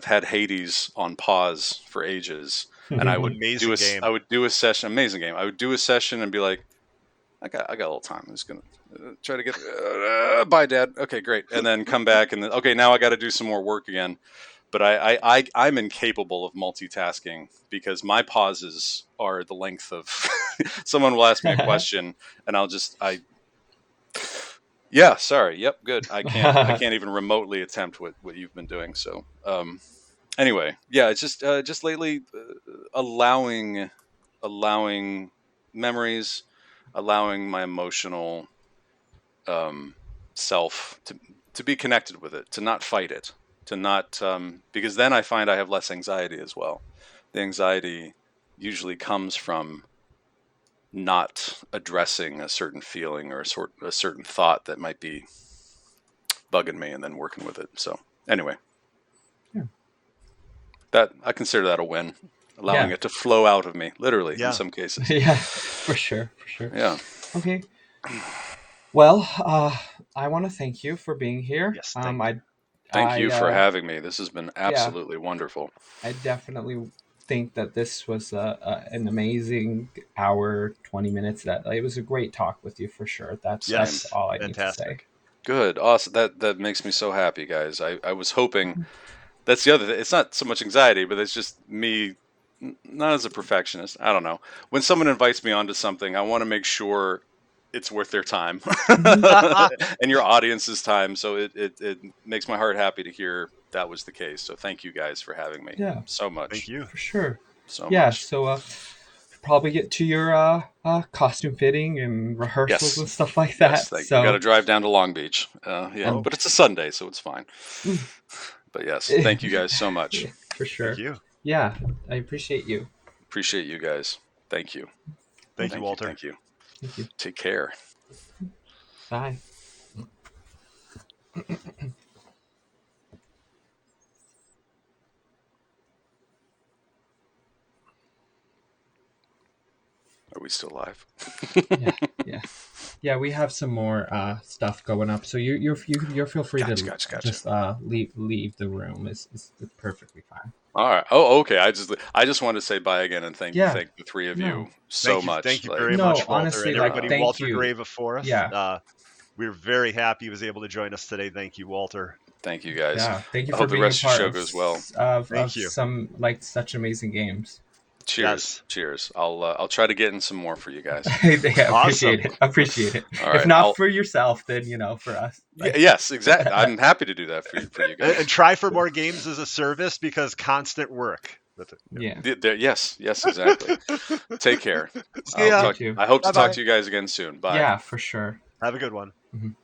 S1: had Hades on pause for ages, and
S3: Amazing game.
S1: I would do a session. Amazing game. I would do a session and be like, I got a little time. I'm just gonna try to get. Bye, Dad. Okay, great. And then come back, and then okay, now I got to do some more work again. But I'm incapable of multitasking, because my pauses are the length of. Someone will ask me a question, and yeah, sorry. Yep, good. I can't even remotely attempt what you've been doing. So, anyway, yeah, it's just lately allowing memories, allowing my emotional self to be connected with it, to not fight it, to not because then I find I have less anxiety as well. The anxiety usually comes from not addressing a certain feeling or a certain thought that might be bugging me, and then working with it. So anyway,
S2: Yeah.
S1: that I consider that a win, allowing
S2: Yeah.
S1: it to flow out of me, literally,
S3: Yeah.
S1: in some cases.
S2: Yeah, for sure.
S1: Yeah.
S2: Okay. Well, I want to thank you for being here.
S3: Yes. Thank you.
S1: Thank you for
S2: I
S1: having me. This has been
S2: yeah,
S1: absolutely wonderful.
S2: I definitely think that this was an amazing hour, 20 minutes. That it was a great talk with you for sure. That's
S3: Yes.
S2: all I need to say.
S3: Fantastic.
S1: Good. Awesome. That makes me so happy, guys. I was hoping. That's the other thing. It's not so much anxiety, but it's just me, not as a perfectionist. I don't know. When someone invites me onto something, I want to make sure it's worth their time
S2: Mhm.
S1: and your audience's time. So it makes my heart happy to hear that was the case. So thank you guys for having me
S2: Yeah,
S1: so
S3: Thank
S1: much.
S3: you.
S2: for sure.
S1: So
S2: Yeah,
S1: much.
S2: so probably get to your costume fitting and rehearsals
S1: Yes.
S2: and stuff like
S1: Yes.
S2: that.
S1: Thank you. Got to
S2: So,
S1: drive down to Long Beach. Yeah.
S3: Oh,
S1: But it's a Sunday, so it's fine.
S2: mm,
S1: But yes, thank you guys so much.
S2: for
S3: thank
S2: sure.
S3: you.
S2: Yeah, I appreciate you.
S1: Appreciate you guys. Thank you.
S3: Thank you,
S1: Thank you.
S3: Walter.
S1: Thank you.
S2: Thank you.
S1: Take care.
S2: Bye.
S1: Are we still live?
S2: Yeah. Yeah, we have some more stuff going up, so you feel free to
S1: Gotcha.
S2: just leave the room. It's perfectly fine.
S1: All right. Oh, okay. I just wanted to say bye again and thank
S2: Yeah.
S1: the three of
S2: No.
S1: you so
S3: Thank
S1: much.
S3: you
S1: Like,
S3: very
S2: No,
S3: much, Walter,
S2: honestly,
S3: and
S2: like
S3: everybody.
S2: thank
S3: Walter
S2: you.
S3: Grave of Forth.
S2: Yeah.
S3: We're very happy he was able to join us today. Thank you, Walter.
S1: thank you guys.
S2: Yeah. Thank you
S1: I
S2: for
S1: hope the
S2: being a
S1: rest of the
S2: part
S1: show goes well.
S3: Thank you.
S2: some like such amazing games.
S1: Cheers.
S3: Yes.
S1: Cheers. I'll try to get in some more for you guys.
S2: Yeah,
S3: Awesome.
S2: appreciate it.
S1: All
S2: If
S1: right.
S2: not for yourself, then for us. Like,
S1: Yes, exactly. I'm happy to do that for you
S3: And
S1: guys.
S3: try for more games as a service, because constant work.
S2: yeah.
S1: Yes, exactly. Take care.
S3: See ya.
S2: You too.
S1: I hope to talk
S3: Bye-bye.
S1: to you guys again soon. Bye.
S2: Yeah, for sure.
S3: Have a good one.
S2: Mhm.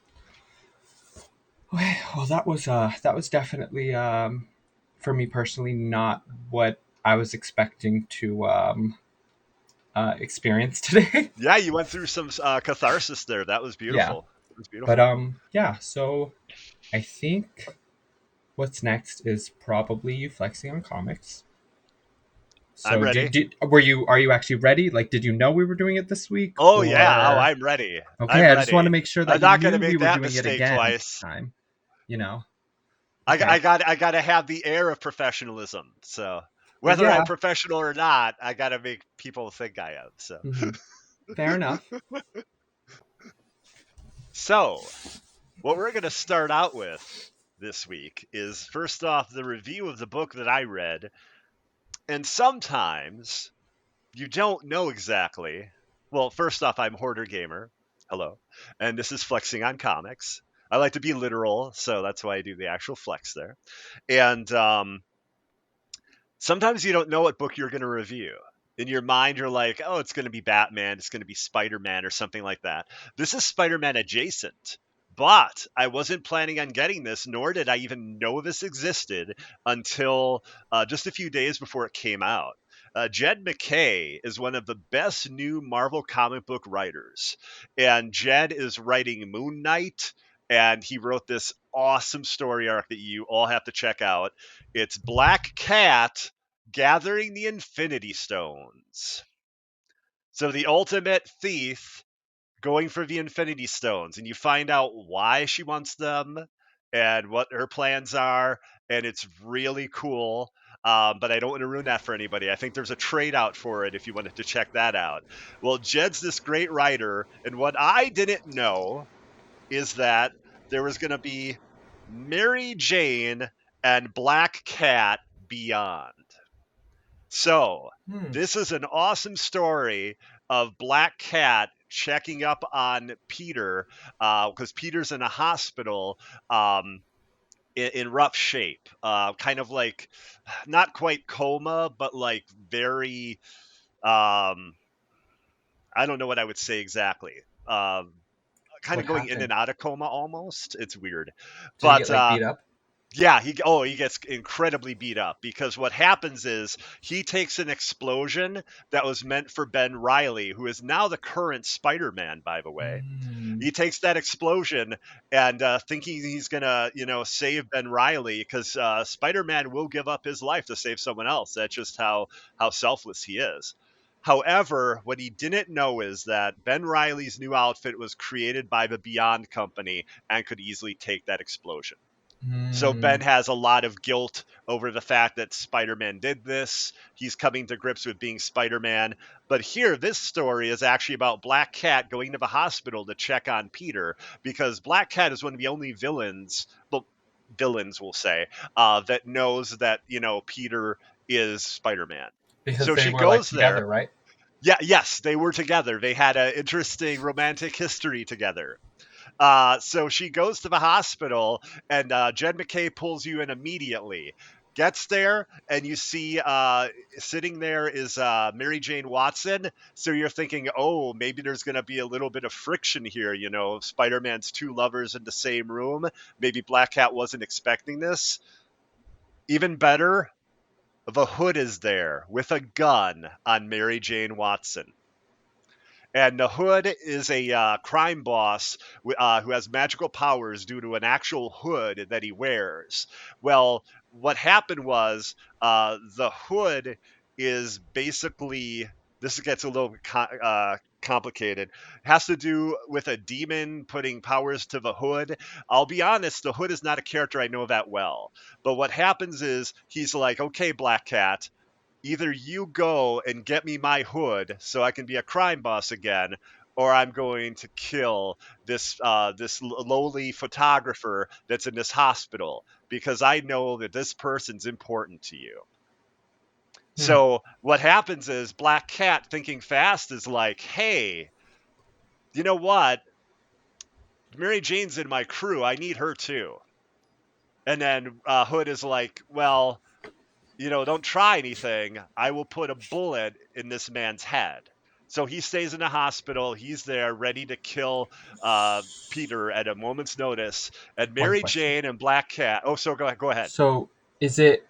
S2: Well, that was definitely for me personally not what I was expecting to experience today.
S3: Yeah, you went through some catharsis there. That was
S2: Yeah,
S3: beautiful. It was beautiful.
S2: but yeah. So I think what's next is probably you flexing on comics. So, are you actually ready? Like, did you know we were doing it this week,
S3: Oh yeah,
S2: or
S3: I'm ready.
S2: okay?
S3: I'm
S2: I just want to
S3: ready.
S2: make sure
S3: I'm
S2: that you
S3: not going to
S2: knew we
S3: make
S2: were
S3: that
S2: doing it
S3: mistake
S2: again this
S3: twice.
S2: time. You know.
S3: I,
S2: Okay.
S3: I got to have the air of professionalism. So
S2: Well,
S3: whether I'm
S2: yeah.
S3: professional or not, I got to make people think I am. So
S2: Fair enough.
S3: so what we're going to start out with this week is first off the review of the book that I read. And sometimes you don't know exactly. Well, first off, I'm Hoarder Gamer. Hello. And this is Flexing on Comics. I like to be literal, so that's why I do the actual flex there. And sometimes you don't know what book you're going to review. In your mind, you're like, oh, it's going to be Batman, it's going to be Spider Man, or something like that. This is Spider Man adjacent. But I wasn't planning on getting this, nor did I even know this existed until just a few days before it came out. Jed MacKay is one of the best new Marvel comic book writers. And Jed is writing Moon Knight, and he wrote this awesome story arc that you all have to check out. It's Black Cat gathering the Infinity Stones. So the ultimate thief going for the Infinity Stones, and you find out why she wants them and what her plans are, and it's really cool. But I don't want to ruin that for anybody. I think there's a trade out for it if you wanted to check that out. Well, Jed's this great writer, and what I didn't know is that there was going to be Mary Jane and Black Cat beyond. So, this is an awesome story of Black Cat checking up on Peter because Peter's in a hospital in rough shape, kind of like not quite coma, but like very, I don't know what I would say exactly. Kind of
S2: What
S3: going in
S2: happened?
S3: and out of coma almost. It's weird.
S2: Did he get
S3: But
S2: like beat up?
S3: yeah, he gets incredibly beat up because what happens is he takes an explosion that was meant for Ben Reilly, who is now the current Spider-Man, by the way. He takes that explosion and thinking he's gonna, save Ben Reilly because Spider-Man will give up his life to save someone else. That's just how selfless he is. However, what he didn't know is that Ben Reilly's new outfit was created by the Beyond Company and could easily take that explosion. So Ben has a lot of guilt over the fact that Spider-Man did this. He's coming to grips with being Spider-Man. But here, this story is actually about Black Cat going to the hospital to check on Peter because Black Cat is one of the only villains, well, villains will say, that knows that, Peter is Spider-Man.
S2: Because
S3: So
S2: they
S3: she
S2: were like
S3: goes
S2: together,
S3: there.
S2: right?
S3: Yeah, yes, they were together. They had an interesting romantic history together. So she goes to the hospital, and Jed MacKay pulls you in immediately. Gets there, and you see sitting there is Mary Jane Watson. So you're thinking, oh, maybe there's going to be a little bit of friction here. Spider Man's two lovers in the same room. Maybe Black Cat wasn't expecting this. Even better, the Hood is there with a gun on Mary Jane Watson. And the Hood is a crime boss who has magical powers due to an actual hood that he wears. Well, what happened was the Hood is basically, this gets a little complicated, has to do with a demon putting powers to the Hood. I'll be honest, the Hood is not a character I know that well. But what happens is he's like, okay, Black Cat, either you go and get me my hood so I can be a crime boss again, or I'm going to kill this lowly photographer that's in this hospital because I know that this person's important to you. So what happens is Black Cat, thinking fast, is like, hey, you know what? Mary Jane's in my crew. I need her too. And then Hood is like, well, don't try anything. I will put a bullet in this man's head. So he stays in the hospital. He's there ready to kill Peter at a moment's notice. And
S2: One
S3: Mary
S2: question.
S3: Jane and Black Cat. Oh, so go ahead.
S2: So, is it?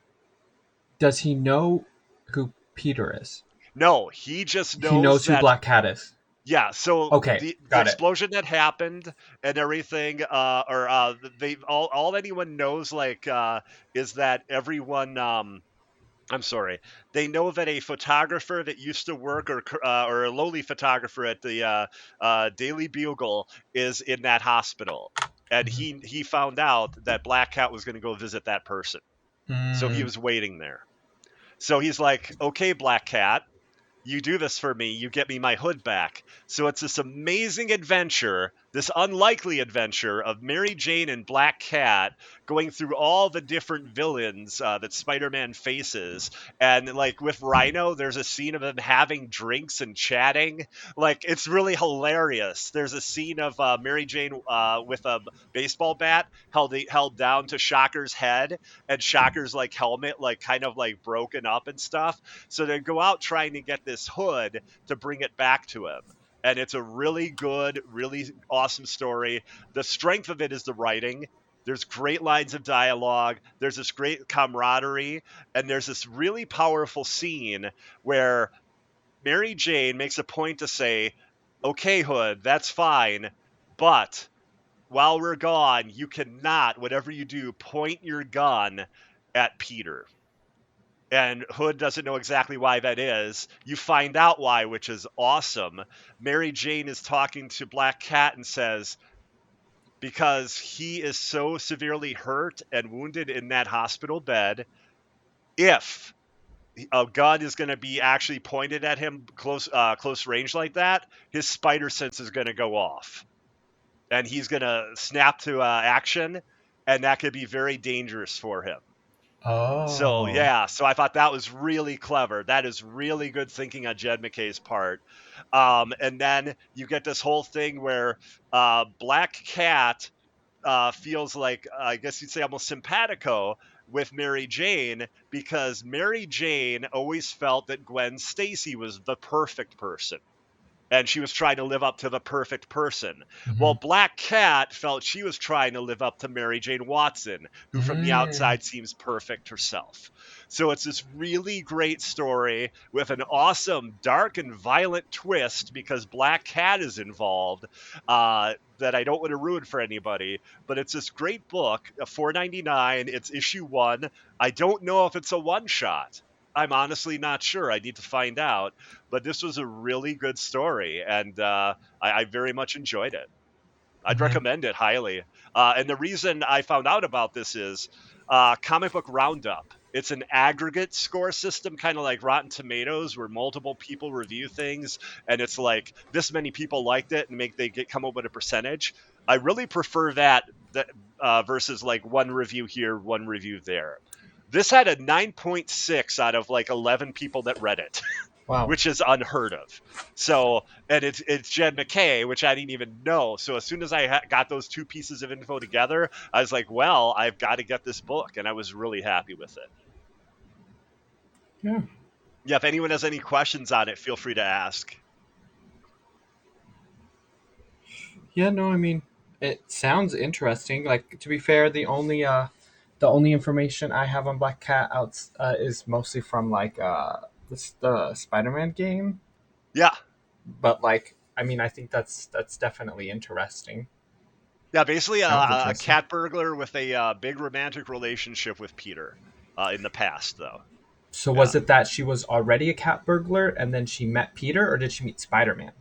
S2: Does he know who Peter is?
S3: No, he just
S2: He
S3: knows
S2: knows who
S3: that.
S2: Black Cat is.
S3: Yeah, so
S2: Okay,
S3: the
S2: got it.
S3: explosion that happened and everything, or they all anyone knows, like, is that everyone I'm sorry. They know that a photographer that used to work, or a lowly photographer at the Daily Bugle, is in that hospital, and
S2: Mhm.
S3: he found out that Black Cat was going to go visit that person, so he
S2: Mm.
S3: was waiting there. So he's like, "Okay, Black Cat, you do this for me, you get me my hood back." So it's this amazing adventure, this unlikely adventure of Mary Jane and Black Cat going through all the different villains that Spider-Man faces. And like with Rhino, there's a scene of them having drinks and chatting. Like it's really hilarious. There's a scene of Mary Jane with a baseball bat held down to Shocker's head, and Shocker's like helmet like kind of like broken up and stuff. So they go out trying to get this hood to bring it back to him. And it's a really good, really awesome story. The strength of it is the writing. There's great lines of dialogue. There's this great camaraderie. And there's this really powerful scene where Mary Jane makes a point to say, "Okay, Hood, that's fine. But while we're gone, you cannot, whatever you do, point your gun at Peter." And Hood doesn't know exactly why that is. You find out why, which is awesome. Mary Jane is talking to Black Cat and says, because he is so severely hurt and wounded in that hospital bed, if a gun is going to be actually pointed at him close range like that, his spider sense is going to go off, and he's going to snap to action, and that could be very dangerous for him. So
S2: Oh.
S3: yeah, so I thought that was really clever. That is really good thinking on Jed McKay's part. And then you get this whole thing where Black Cat feels like, I guess you'd say, almost simpatico with Mary Jane, because Mary Jane always felt that Gwen Stacy was the perfect person, and she was trying to live up to the perfect person. Well,
S2: Mhm.
S3: Black Cat felt she was trying to live up to Mary Jane Watson, who from the
S2: Mm.
S3: outside seems perfect herself. So it's this really great story with an awesome, dark, and violent twist because Black Cat is involved, that I don't want to ruin for anybody. But it's this great book, $4.99. It's issue 1. I don't know if it's a one shot. I'm honestly not sure. I need to find out, but this was a really good story, and I very much enjoyed it. I'd
S2: Mhm.
S3: recommend it highly. And the reason I found out about this is Comic Book Roundup. It's an aggregate score system, kind of like Rotten Tomatoes, where multiple people review things, and it's like this many people liked it, and come up with a percentage. I really prefer that versus like one review here, one review there. This had a 9.6 out of like 11 people that read it,
S2: Wow.
S3: which is unheard of. So, and it's Jed McKay, which I didn't even know. So as soon as I got those two pieces of info together, I was like, well, I've got to get this book, and I was really happy with it.
S2: Yeah.
S3: Yeah, if anyone has any questions on it, feel free to ask.
S2: Yeah, no, I mean, it sounds interesting. Like, to be fair, the only information I have on Black Cat is mostly from like the Spider-Man game.
S3: Yeah,
S2: But like, I mean, I think that's definitely interesting.
S3: yeah, basically
S2: Sounds
S3: a
S2: interesting.
S3: cat burglar with a big romantic relationship with Peter in the past, though.
S2: So
S3: Yeah.
S2: was it that she was already a cat burglar and then she met Peter, or did she meet Spider-Man?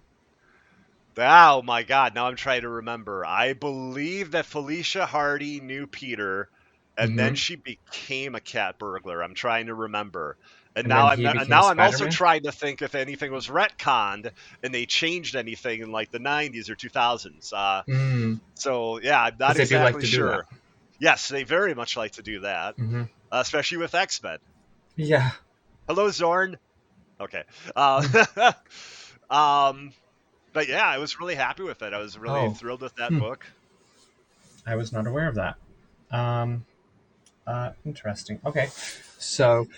S3: Oh my God! Now I'm trying to remember. I believe that Felicia Hardy knew Peter, and then
S2: Mm-hmm.
S3: she became a cat burglar. I'm trying to remember, and
S2: And then
S3: now
S2: he became
S3: now I'm also
S2: Spider-Man.
S3: trying to think if anything was retconned and they changed anything in like the '90s or 2000s.
S2: Mm.
S3: So yeah, I'm not
S2: Because they do like
S3: exactly
S2: to do that.
S3: sure. Yes, they very much like to do that,
S2: Mm-hmm.
S3: especially with X-Men.
S2: Yeah.
S3: Hello, Zorn. Okay. Uh,
S2: Hmm.
S3: um, but yeah, I was really happy with it. I was really
S2: Oh.
S3: thrilled with that
S2: Hmm.
S3: book.
S2: I was not aware of that. Um. Interesting. Okay. So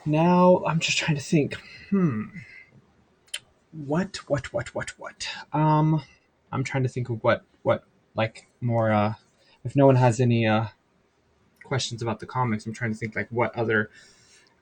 S2: now I'm just trying to think. Hmm. What? I'm trying to think of what like more. If no one has any questions about the comics, I'm trying to think like what other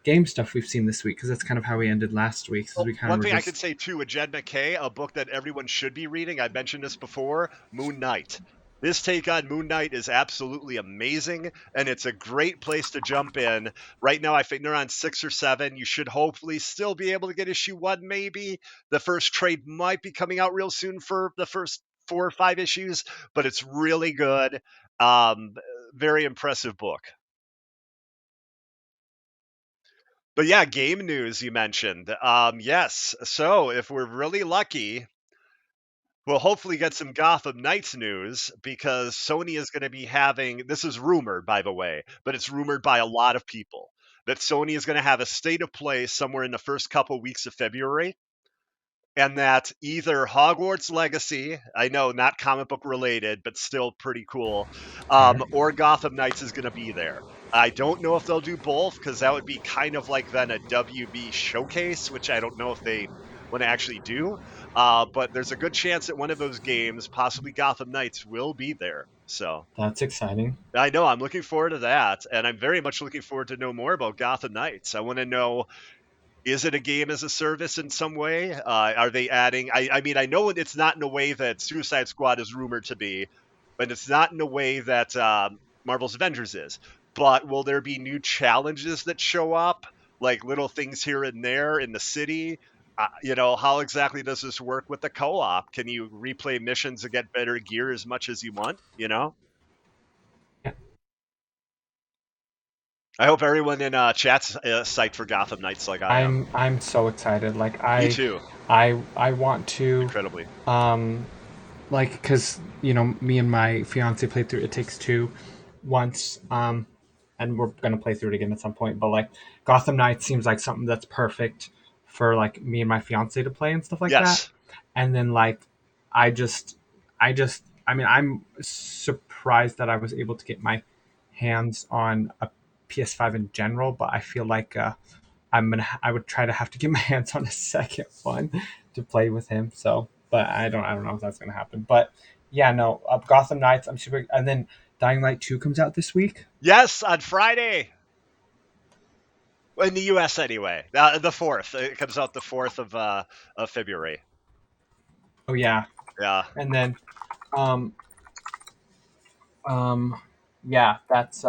S2: game stuff we've seen this week because that's kind of how we ended last week. Because
S3: Oh,
S2: we kind of
S3: one
S2: were
S3: thing I could
S2: just.
S3: say too with Jed McKay, a book that everyone should be reading. I mentioned this before, Moon Knight. His take on Moon Knight is absolutely amazing, and it's a great place to jump in. Right now, I think they're on 6 or 7. You should hopefully still be able to get issue 1, maybe. The first trade might be coming out real soon for the first 4 or 5 issues, but it's really good. Um, Very impressive book. But yeah, game news you mentioned. Yes, so if we're really lucky, we'll hopefully get some Gotham Knights news because Sony is going to be having, this is rumored, by the way, but it's rumored by a lot of people that Sony is going to have a state of play somewhere in the first couple weeks of February, and that either Hogwarts Legacy, I know not comic book related, but still pretty cool,
S2: Fair.
S3: or Gotham Knights is going to be there. I don't know if they'll do both because that would be kind of like then a WB showcase, which I don't know if they want to actually do. But there's a good chance that one of those games, possibly Gotham Knights, will be there. So
S2: That's exciting.
S3: I know I'm looking forward to that, and I'm very much looking forward to know more about Gotham Knights. I want to know, is it a game as a service in some way? Are they adding? I mean, I know it's not in a way that Suicide Squad is rumored to be, but it's not in a way that Marvel's Avengers is. But will there be new challenges that show up, like little things here and there in the city? How exactly does this work with the co-op? Can you replay missions and get better gear as much as you want? I hope everyone in chat's psyched for Gotham Knights like I am.
S2: I'm so excited. Like
S3: Me too,
S2: I want to
S3: incredibly.
S2: like because me and my fiance played through It Takes Two once, and we're gonna play through it again at some point. But like Gotham Knights seems like something that's perfect for like me and my fiance to play and stuff like that.
S3: Yes.
S2: And then like I just I mean I'm surprised that I was able to get my hands on a PS5 in general, but I feel like I would try to have to get my hands on a second one to play with him. So, but I don't know if that's gonna happen. But yeah, no, Gotham Knights. I'm super, and then Dying Light 2 comes out this week.
S3: Yes, on Friday. In the U.S. anyway, the 4th. It comes out the 4th of February.
S2: Oh yeah,
S3: Yeah.
S2: and then um um yeah, that's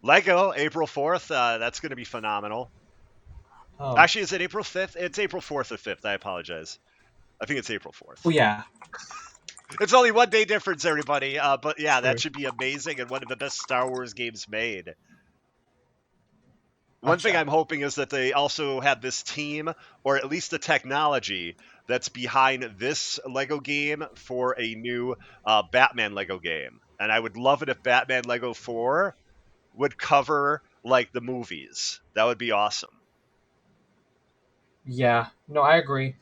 S3: Lego, April 4th. That's going to be phenomenal.
S2: um
S3: Actually, is it April 5th? It's April 4th or 5th. I apologize. I think it's April 4th.
S2: oh yeah,
S3: It's only one day difference, everybody. But yeah, that
S2: true.
S3: should be amazing and one of the best Star Wars games made. One thing
S2: Gotcha.
S3: I'm hoping is that they also have this team, or at least the technology that's behind this Lego game for a new Batman Lego game. And I would love it if Batman Lego 4 would cover like the movies. That would be awesome.
S2: Yeah, no, I agree.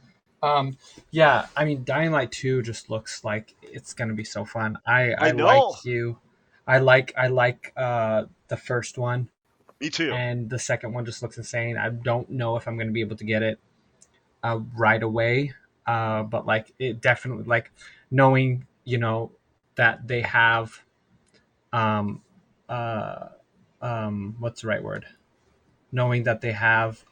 S2: Yeah, I mean, Dying Light 2 just looks like it's gonna be so fun.
S3: I
S2: I
S3: know.
S2: like you. I like the first one,
S3: Me too.
S2: and the second one just looks insane. I don't know if I'm gonna be able to get it right away, but like it definitely like knowing that they have um uh what's the right word? Knowing that they have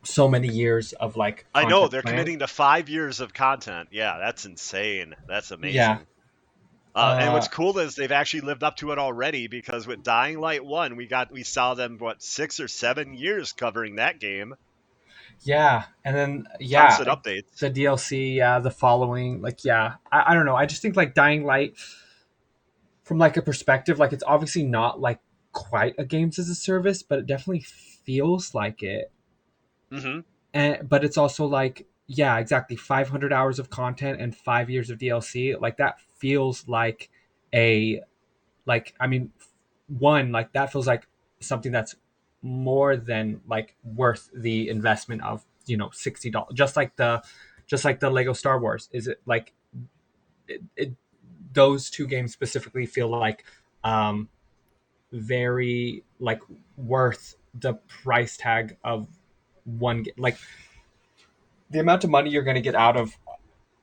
S2: so many years of like
S3: I know
S2: content
S3: they're
S2: planned.
S3: committing to 5 years of content. Yeah, that's insane. That's
S2: Yeah.
S3: amazing. And
S2: Uh
S3: what's cool is they've actually lived up to it already because with Dying Light 1, we saw them 6 or 7 years covering that game.
S2: yeah. And then
S3: Constant updates.
S2: the DLC, yeah, the following, like yeah. I don't know. I just think like Dying Light from like a perspective, like it's obviously not like quite a games as a service, but it definitely feels like it.
S3: Hmm.
S2: And but it's also like yeah, exactly 500 hours of content and 5 years of DLC. Like that feels like a like I mean one like that feels like something that's more than like worth the investment of $60, just like the Lego Star Wars. Is it like it those two games specifically feel like um very like worth the price tag of like the amount of money you're going to get out of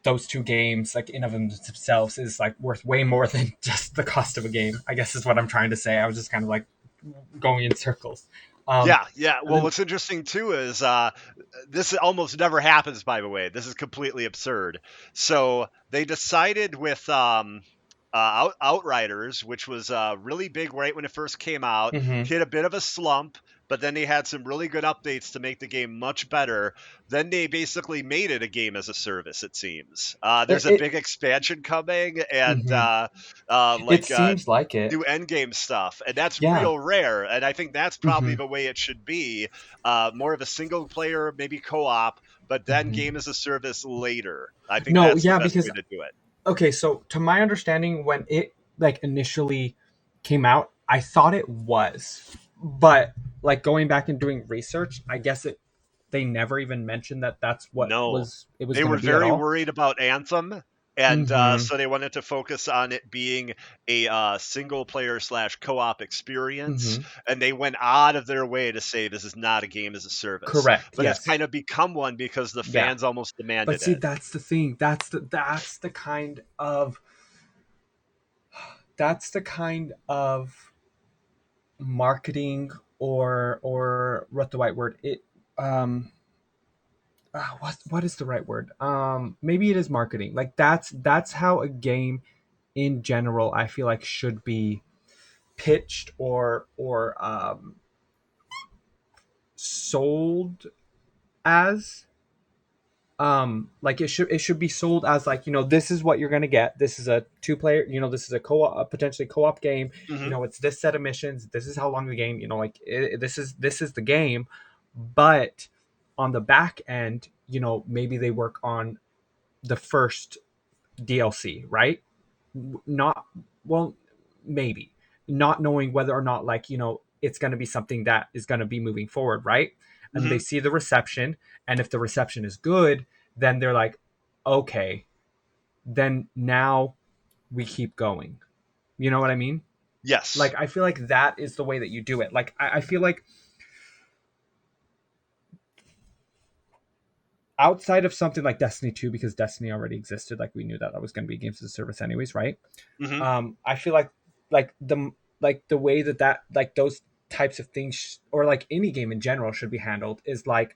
S2: those two games like in of themselves is like worth way more than just the cost of a game, I guess is what I'm trying to say. I was just kind of like going in circles.
S3: Yeah, yeah.
S2: And
S3: Well,
S2: then
S3: what's interesting too is this almost never happens. By the way, this is completely absurd. So they decided with Outriders, which was really big right when it first came out,
S2: mhm.
S3: hit a bit of a slump, but then they had some really good updates to make the game much better. Then they basically made it a game as a service. It seems there's a
S2: It
S3: big expansion coming, and
S2: mhm. It
S3: like
S2: seems like it.
S3: new endgame stuff, and that's
S2: Yeah.
S3: real rare. And I think that's probably
S2: Mhm.
S3: the way it should be. More of a single player, maybe co-op, but then
S2: Mhm.
S3: game as a service later. I think
S2: No,
S3: that's the
S2: yeah,
S3: best
S2: because
S3: way to do it.
S2: okay, so to my understanding, when it like initially came out, I thought it was, but like going back and doing research, I guess it they never even mentioned that that's what
S3: No,
S2: was it was
S3: they
S2: going
S3: were
S2: to be at
S3: very
S2: all.
S3: worried about Anthem, and
S2: Mm-hmm.
S3: so they wanted to focus on it being a single player slash co-op experience,
S2: Mm-hmm.
S3: and they went out of their way to say this is not a game as a service,
S2: Correct.
S3: but it's
S2: Yes.
S3: kind of become one because the
S2: Yeah.
S3: fans almost
S2: But
S3: demanded
S2: see,
S3: it.
S2: that's the thing. That's the kind of marketing or what the right word it um what is the right word? Maybe it is marketing. Like that's how a game in general I feel like should be pitched or sold as. Like it should be sold as like, this is what you're gonna get. This is a two player, this is a co-op, a potentially co-op game.
S3: Hmm.
S2: It's this set of missions. This is how long the game. Like this is the game, but on the back end, maybe they work on the first DLC, right? Not well, maybe not knowing whether or not like it's going to be something that is going to be moving forward, right? And they
S3: Hmm.
S2: see the reception, and if the reception is good, then they're like, okay, then now we keep going. You know what I mean?
S3: Yes.
S2: Like I feel like that is the way that you do it. Like I feel like outside of something like Destiny 2, because Destiny already existed, like we knew that was going to be games as a service anyways, right?
S3: Hmm.
S2: I feel like the way that like those types of things or like any game in general should be handled is like,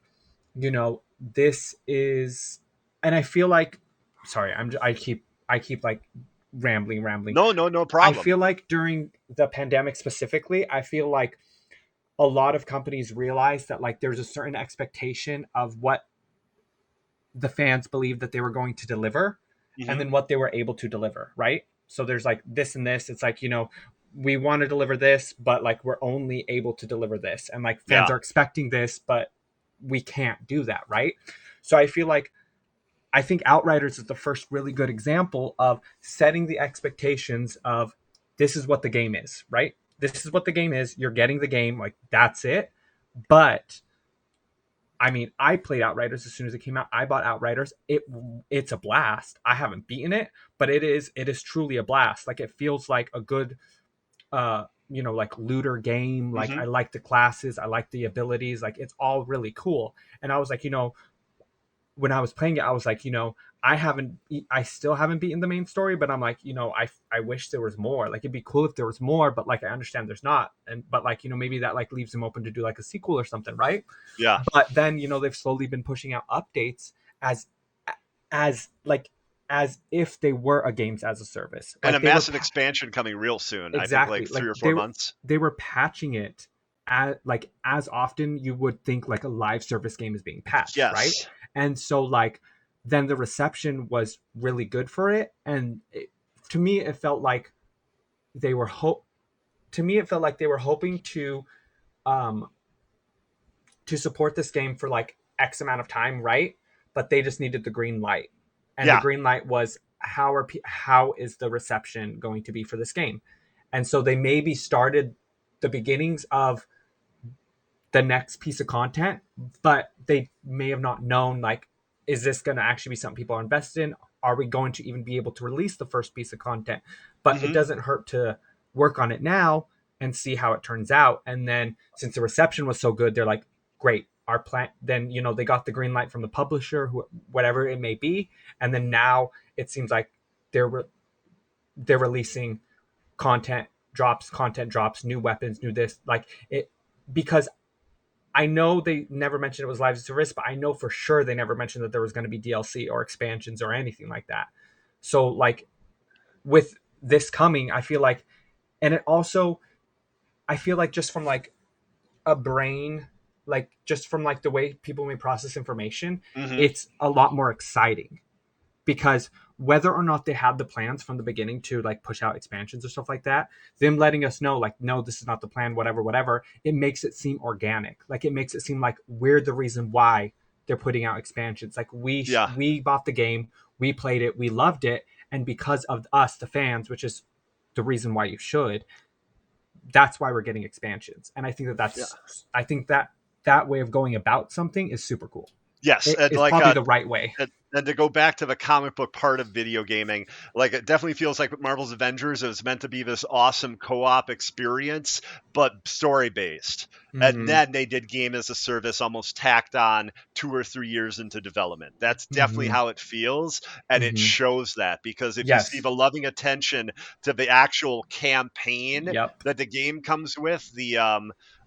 S2: this is, and I feel like, sorry, I keep like rambling.
S3: No, no, no
S2: I
S3: problem.
S2: feel like during the pandemic specifically, I feel like a lot of companies realized that like there's a certain expectation of what the fans believed that they were going to deliver and
S3: Hmm.
S2: then what they were able to deliver, right? So there's like this and this. It's like, we want to deliver this, but like we're only able to deliver this. And like fans
S3: Yeah.
S2: are expecting this, but we can't do that, right? So I think Outriders is the first really good example of setting the expectations of this is what the game is, right? This is what the game is. You're getting the game, like that's it. But I mean, I played Outriders as soon as it came out. I bought Outriders. It's a blast. I haven't beaten it, but it is truly a blast. Like it feels like a good like looter game. Like
S3: Hmm.
S2: I like the classes, I like the abilities, like it's all really cool. And I was like, when I was playing it, I was like, I still haven't beaten the main story, but I'm like, I wish there was more. Like it'd be cool if there was more, but like I understand there's not. And but like, maybe that like leaves them open to do like a sequel or something, right?
S3: Yeah.
S2: But then they've slowly been pushing out updates as like as if they were a games as a service.
S3: And a
S2: Like they were
S3: massive expansion coming real soon. I think
S2: exactly
S3: like
S2: like
S3: 3 or 4 months.
S2: they were patching it as often you would think like a live service game is being patched, right?
S3: Yes.
S2: And so like then the reception was really good for it, and to me it felt like they were hope to me it felt like they were hoping um to support this game for like X amount of time, right? But they just needed the green light, and the
S3: Yeah.
S2: green light was how is the reception going to be for this game, and so they maybe started the beginnings of the next piece of content, but they may have not known like, is this going to actually be something people are invested in? Are we going to even be able to release the first piece of content? But it
S3: Hmm.
S2: doesn't hurt to work on it now and see how it turns out. And then since the reception was so good, they're like, great, our plan. Then they got the green light from the publisher, whatever it may be, and then now it seems like they're releasing content drops, new weapons, new this, like it, because
S4: I know they never mentioned it was Lives of Service, but I know for sure they never mentioned that there was going to be DLC or expansions or anything like that. So like with this coming, I feel like, and it also, I feel like just from like a brain, like just from like the way people may process information,
S3: Mm-hmm.
S4: it's a lot more exciting because whether or not they had the plans from the beginning to like push out expansions or stuff like that, them letting us know like no, this is not the plan, whatever, it makes it seem organic. Like it makes it seem like we're the reason why they're putting out expansions. Like
S3: Yeah.
S4: we bought the game, we played it, we loved it, and because of us the fans, which is the reason why you should, that's why we're getting expansions. And I think that
S3: Yeah.
S4: I think that that way of going about something is super cool.
S3: Yes,
S4: It
S3: and
S4: is
S3: like
S4: probably the right way.
S3: and to go back to the comic book part of video gaming, like it definitely feels like Marvel's Avengers is meant to be this awesome co-op experience, but story based. And
S4: Mm-hmm.
S3: then they did game as a service almost tacked on 2 or 3 years into development. That's definitely
S4: Mm-hmm.
S3: how it feels, and it
S4: Mm-hmm.
S3: shows that because if you see
S4: Yes.
S3: the loving attention to the actual campaign
S4: Yep.
S3: that the game comes with,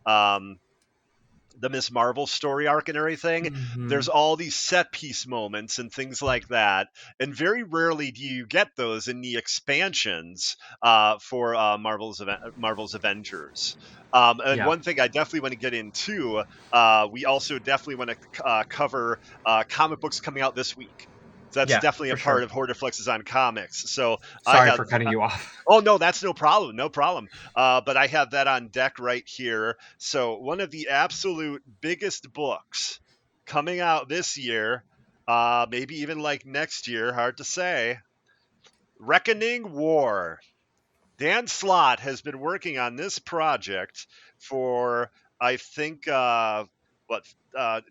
S3: um the Miss Marvel story arc and everything,
S4: Mm-hmm.
S3: there's all these set piece moments and things like that. And very rarely do you get those in the expansions for Marvel's Avengers. And
S4: Yeah.
S3: one thing I definitely want to get into, we also definitely want to cover comic books coming out this week. So that's
S4: Yeah,
S3: definitely a
S4: for
S3: part
S4: sure.
S3: of Hortiflex's on comics. So I
S4: Sorry
S3: have
S4: for cutting you off.
S3: Oh no, that's no problem, no problem. But I have that on deck right here. So one of the absolute biggest books coming out this year, maybe even like next year, hard to say. Reckoning War. Dan Slott has been working on this project for, I think, what,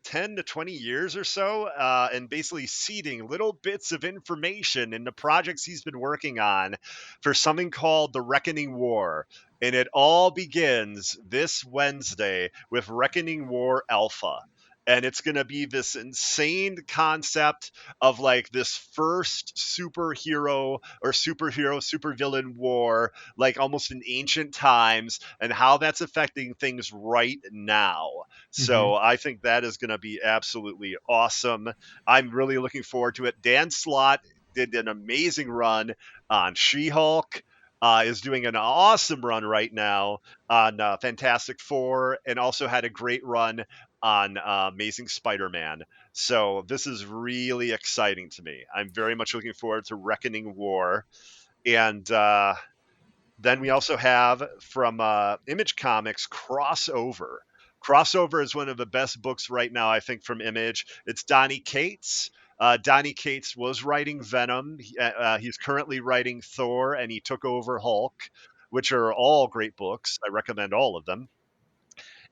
S3: 10 to 20 years or so, and basically seeding little bits of information in the projects he's been working on for something called the Reckoning War. And it all begins this Wednesday with Reckoning War Alpha. And it's going to be this insane concept of like this first supervillain war, like almost in ancient times, and how that's affecting things right now.
S4: Mm-hmm.
S3: So I think that is going to be absolutely awesome. I'm really looking forward to it. Dan Slott did an amazing run on She-Hulk. Is doing an awesome run right now on Fantastic Four, and also had a great run on Amazing Spider-Man. So this is really exciting to me. I'm very much looking forward to Reckoning War. And then we also have from Image Comics Crossover. Crossover is one of the best books right now, I think, from Image. It's Donny Cates. Donny Cates was writing Venom. He's currently writing Thor, and he took over Hulk, which are all great books. I recommend all of them.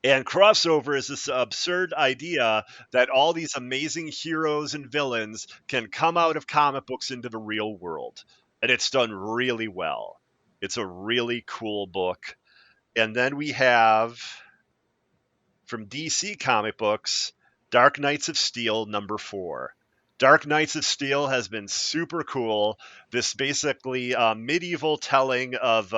S3: And crossover is this absurd idea that all these amazing heroes and villains can come out of comic books into the real world. And it's done really well. It's a really cool book. And then we have from DC Comic Books, Dark Knights of Steel #4. Dark Knights of Steel has been super cool. This basically medieval telling of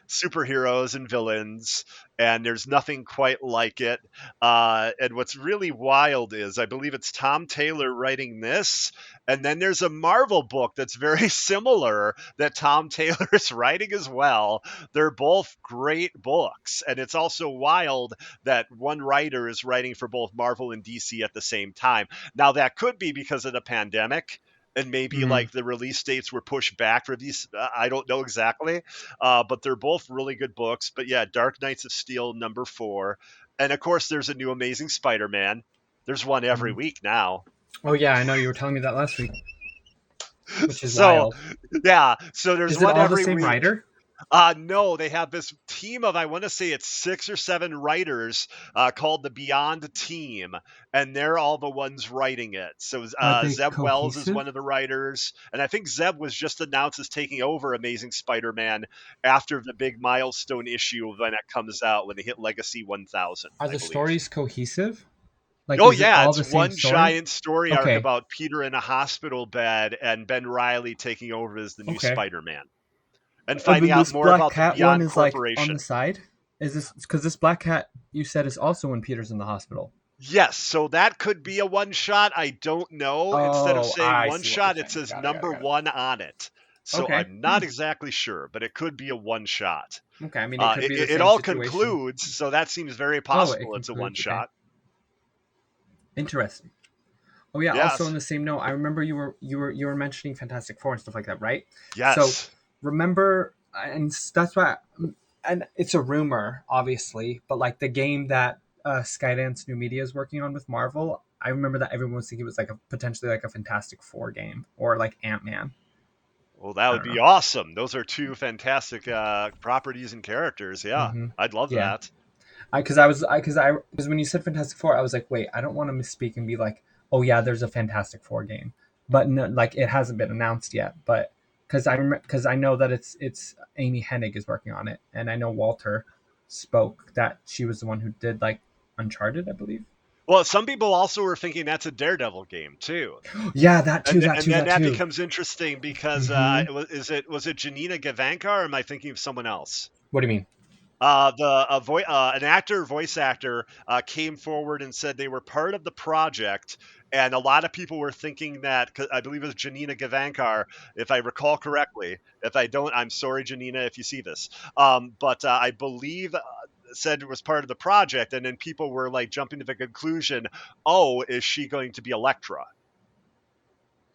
S3: superheroes and villains, and there's nothing quite like it. And what's really wild is I believe it's Tom Taylor writing this, and then there's a Marvel book that's very similar that Tom Taylor is writing as well. They're both great books, and it's also wild that one writer is writing for both Marvel and DC at the same time. Now, that could be because of the pandemic, and maybe
S4: Mm-hmm.
S3: like the release dates were pushed back for these. I don't know exactly, but they're both really good books. But yeah, Dark Knights of Steel #4. And of course, there's a new Amazing Spider Man. There's one every
S4: Mm-hmm.
S3: week now.
S4: Oh yeah, I know you were telling me that last week, which is
S3: So,
S4: wild.
S3: yeah, so there's
S4: Is it
S3: one
S4: all the
S3: every
S4: same
S3: week.
S4: writer?
S3: No, they have this team of, I want to say it's 6 or 7 writers called the Beyond Team, and they're all the ones writing it. So
S4: Are they
S3: Zeb Wells is one
S4: cohesive?
S3: of the writers, and I think Zeb was just announced as taking over Amazing Spider-Man after the big milestone issue when it comes out, when they hit Legacy 1000,
S4: Are
S3: I
S4: the
S3: believe.
S4: stories cohesive? Like,
S3: Oh
S4: is it
S3: yeah,
S4: all
S3: it's
S4: the same
S3: one
S4: story?
S3: giant story arc
S4: Okay.
S3: about Peter in a hospital bed and Ben Reilly taking over as the new
S4: Okay.
S3: Spider-Man and
S4: And
S3: finding
S4: then
S3: out
S4: this
S3: more
S4: Black
S3: about the
S4: Cat one
S3: Beyond
S4: is like on
S3: Corporation.
S4: the side.
S2: Is this because this Black Cat you said is also when Peter's in the hospital?
S3: Yes, so that could be a one shot. I don't know. Instead of
S2: Oh,
S3: saying
S2: I
S3: one
S2: see what you're
S3: shot, it
S2: saying.
S3: says
S2: Got it. Got it.
S3: number
S2: Got it.
S3: one on it. So
S2: Okay.
S3: I'm not exactly sure, but it could be a one shot.
S2: Okay. I mean, it could be the
S3: It
S2: same
S3: all
S2: situation.
S3: concludes, so that seems very
S2: Oh, it
S3: possible. It's a one
S2: concludes. Okay.
S3: shot.
S2: Interesting. Oh yeah. Also, on
S3: Yes.
S2: the same note, I remember you were mentioning Fantastic Four and stuff like that, right? So
S3: Yes.
S2: remember, and that's why, and it's a rumor, obviously, but like the game that Skydance New Media is working on with Marvel, I remember that everyone was thinking it was like a potentially like a Fantastic Four game or like Ant-Man.
S3: Well, that
S2: I
S3: would
S2: don't
S3: be
S2: know.
S3: awesome. Those are two fantastic properties and characters. Yeah,
S2: Mm-hmm.
S3: I'd love
S2: Yeah.
S3: that.
S2: Because when you said Fantastic Four, I was like, wait, I don't want to misspeak and be like, oh yeah, there's a Fantastic Four game, but no, like it hasn't been announced yet. But because I know that it's Amy Hennig is working on it, and I know Walter spoke that she was the one who did like Uncharted, I believe.
S3: Well, some people also were thinking that's a Daredevil game too,
S2: Yeah, that too, that
S3: and
S2: too,
S3: then
S2: that
S3: that
S2: too.
S3: becomes interesting because
S2: Mm-hmm.
S3: was it Janina Gavankar, or am I thinking of someone else?
S2: What do you mean?
S3: An actor, voice actor, came forward and said they were part of the project, and a lot of people were thinking that. 'Cause I believe it was Janina Gavankar, if I recall correctly. If I don't, I'm sorry, Janina, if you see this. But I believe said it was part of the project, and then people were like jumping to the conclusion, oh, is she going to be Elektra?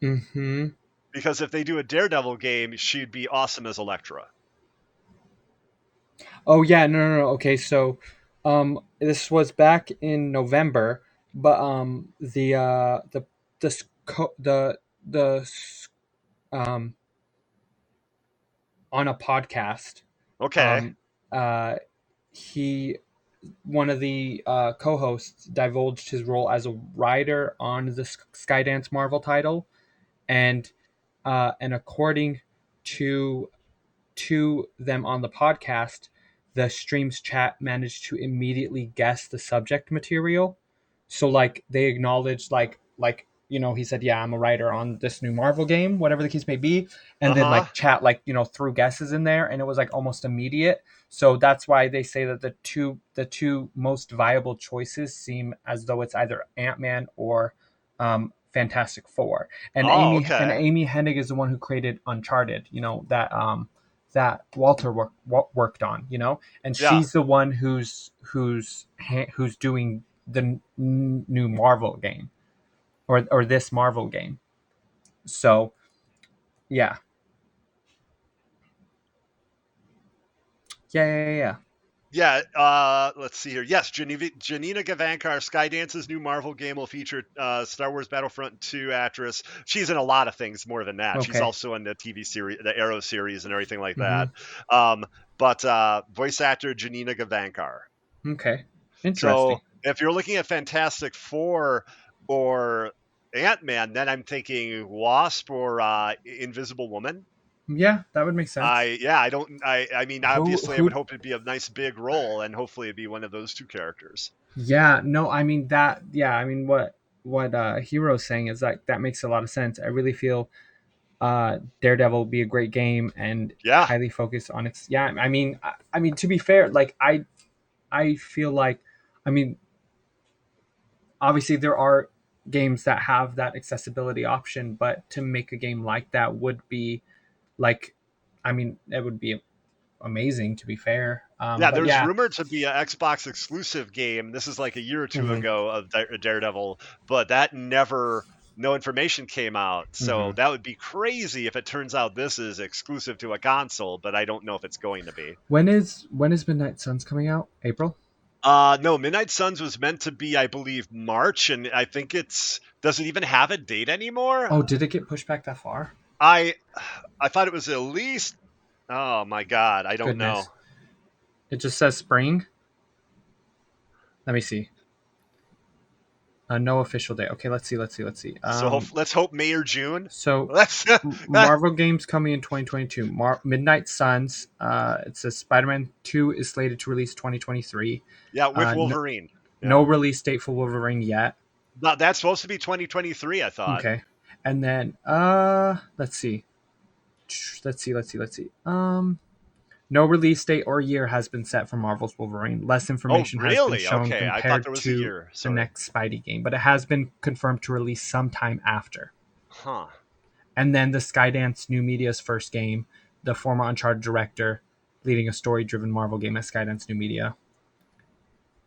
S2: Mm-hmm.
S3: Because if they do a Daredevil game, she'd be awesome as Elektra.
S2: Oh yeah, no. Okay, so this was back in November, but the the um on a podcast,
S3: Okay.
S2: um uh he one of the co-hosts divulged his role as a writer on the Skydance Marvel title, and according to them on the podcast, the stream's chat managed to immediately guess the subject material. So like they acknowledged he said, yeah, I'm a writer on this new Marvel game, whatever the case may be, and
S3: Uh
S2: then
S3: huh.
S2: like chat threw guesses in there, and it was like almost immediate. So that's why they say that the two most viable choices seem as though it's either Ant-Man or Fantastic Four. And
S3: Oh,
S2: Amy
S3: okay.
S2: Amy Hennig is the one who created Uncharted. That Walter worked on. And
S3: Yeah.
S2: she's the one who's doing the new Marvel game, or this Marvel game. So yeah, yeah.
S3: Yeah, let's see here. Yes, Janina Gavankar, Skydance's new Marvel game will feature Star Wars Battlefront 2 actress. She's in a lot of things more than that. She's
S2: Okay.
S3: also in the TV series, the Arrow series, and everything like
S2: Mm-hmm.
S3: that. Um, but voice actor Janina Gavankar.
S2: Okay. Interesting.
S3: So if you're looking at Fantastic Four or Ant-Man, then I'm thinking Wasp or Invisible Woman.
S2: Yeah, that would make sense.
S3: I mean,
S2: Who
S3: obviously I
S2: who
S3: would hope it'd be a nice big role, and hopefully it'd be one of those two characters.
S2: Yeah, no, I mean that. Yeah, I mean what Hero's saying is like that makes a lot of sense. I really feel Daredevil will be a great game and
S3: Yeah.
S2: highly focused on its. Yeah, I mean to be fair, like I feel like, I mean, obviously there are games that have that accessibility option, but to make a game like that would be like, I mean, it would be amazing to be fair.
S3: Yeah,
S2: But
S3: there's
S2: yeah.
S3: rumored to be an Xbox exclusive game. This is like a year or two
S2: Hmm.
S3: ago of Daredevil, but that never, no information came out. So
S2: Hmm.
S3: that would be crazy if it turns out this is exclusive to a console, but I don't know if it's going to be.
S2: When is Midnight Suns coming out? April?
S3: No, Midnight Suns was meant to be, I believe, March, and I think does it even have a date anymore?
S2: Oh, did it get pushed back that far?
S3: I I thought it was at least, oh my God, I don't
S2: Goodness.
S3: know.
S2: It just says spring. Let me see. No official date. Okay, let's see.
S3: So let's hope May or June.
S2: So
S3: Let's
S2: Marvel games coming in 2022. Midnight Suns. It says Spider-Man 2 is slated to release 2023.
S3: Yeah, with
S2: No,
S3: Wolverine.
S2: no
S3: Yeah.
S2: release date for Wolverine yet.
S3: No, that's supposed to be 2023, I thought.
S2: Okay. And then let's see.
S4: No release date or year has been set for Marvel's Wolverine. Less
S3: Oh,
S4: information has been
S3: really?
S4: shown
S3: Okay, I thought
S4: compared
S3: there was a
S4: to
S3: year.
S4: the
S3: Sorry.
S4: next Spidey game, but it has been confirmed to release sometime after.
S3: Huh.
S4: And then the Skydance New Media's first game, the former Uncharted director leading a story-driven Marvel game at Skydance New Media,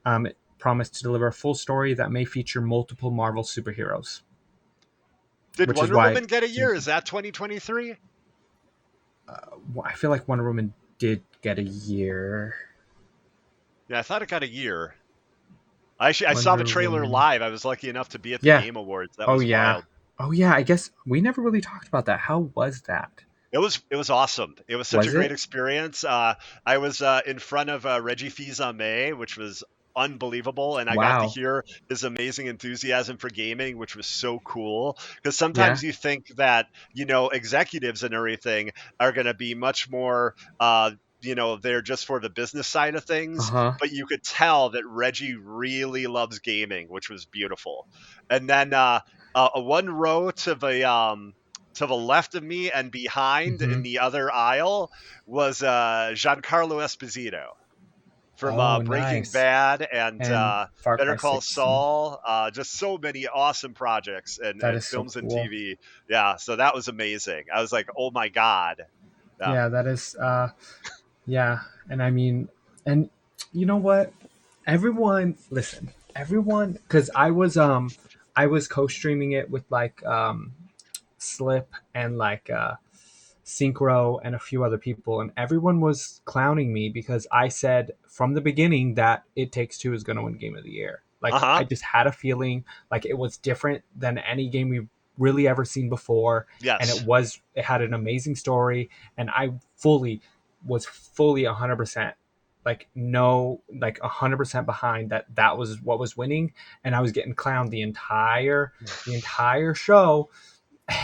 S4: it promised to deliver a full story that may feature multiple Marvel superheroes.
S3: Did
S4: Which is
S3: Wonder
S4: why
S3: Woman get a year? Is that 2023?
S4: I feel like Wonder Woman did get a year.
S3: Yeah, I thought it got a year. Actually, I saw the
S4: Wonder
S3: trailer
S4: Woman.
S3: live. I was lucky enough to be at the
S4: Yeah.
S3: Game Awards. That
S4: Oh
S3: was
S4: yeah.
S3: wild.
S4: Oh yeah. I guess we never really talked about that. How was that?
S3: It was awesome. It was such
S4: Was
S3: a great
S4: it?
S3: experience. I was in front of Reggie Fils-Aimé, which was unbelievable, and I got to
S4: Wow.
S3: hear his amazing enthusiasm for gaming, which was so cool. Because
S4: Yeah.
S3: sometimes you think that executives and everything are going to be much more. They're just for the business side of
S4: Uh
S3: things,
S4: huh.
S3: but you could tell that Reggie really loves gaming, which was beautiful. And then one row to the left of me and behind in
S4: Mm-hmm.
S3: the other aisle was Giancarlo Esposito from
S4: Oh,
S3: Breaking
S4: nice.
S3: Bad and
S4: And Far
S3: Better
S4: Cry
S3: Call
S4: 6. And
S3: Saul. Just so many awesome projects
S4: that
S3: and
S4: is so
S3: films and
S4: cool.
S3: TV. Yeah, so that was amazing. I was like, oh my God. Yeah.
S4: Yeah, that is. Yeah, and I mean, and you know what? Everyone, listen. Everyone, because I was co-streaming it with like Slip and like Synchro and a few other people, and everyone was clowning me because I said from the beginning that It Takes Two is going to win Game of the Year. Like
S3: Uh-huh.
S4: I just had a feeling like it was different than any game we've really ever seen before, and
S3: Yes.
S4: it had an amazing story, and I fully 100% like no like 100% behind that was what was winning, and I was getting clowned the entire show.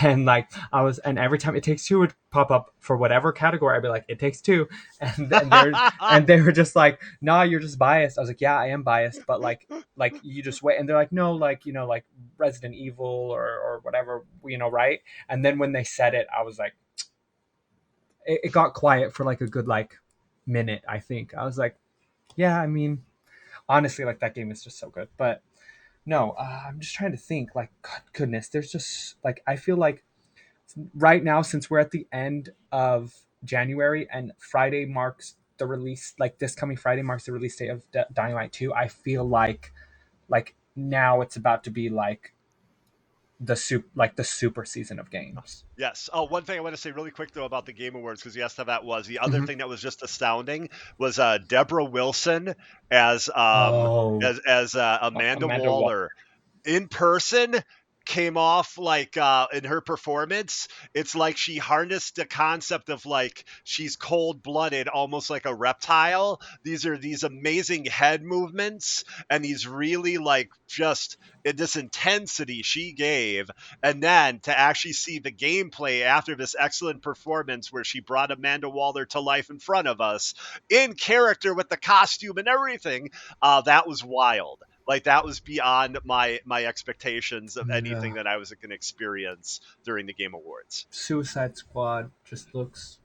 S4: And like I was, and every time It Takes Two would pop up for whatever category, I'd be like, It Takes Two, and they were just like, nah, you're just biased. I was like, yeah, I am biased, but like you just wait. And they're like, no, like like Resident Evil or whatever, right? And then when they said it, I was like, it got quiet for like a good like minute. I think I was like, yeah, I mean, honestly, like that game is just so good, but. No, I'm just trying to think. Like, God, goodness, there's just like I feel like right now, since we're at the end of January and Friday marks the release, like this coming Friday marks the release date of Dying Light 2, I feel like now it's about to be like the super season of games.
S3: Yes. Oh, one thing I want to say really quick though about the Game Awards, because you asked how that was. The other
S4: Mm-hmm.
S3: thing that was just astounding was Deborah Wilson as
S4: Oh,
S3: Amanda
S4: Amanda Waller.
S3: Waller in person. Came off like in her performance, it's like she harnessed the concept of like she's cold-blooded, almost like a reptile. These are these amazing head movements and these really like just this intensity she gave, and then to actually see the gameplay after this excellent performance where she brought Amanda Waller to life in front of us in character with the costume and everything, that was wild. Like that was beyond my expectations of anything
S4: Yeah.
S3: that I was going to experience during the Game Awards.
S4: Suicide Squad just looks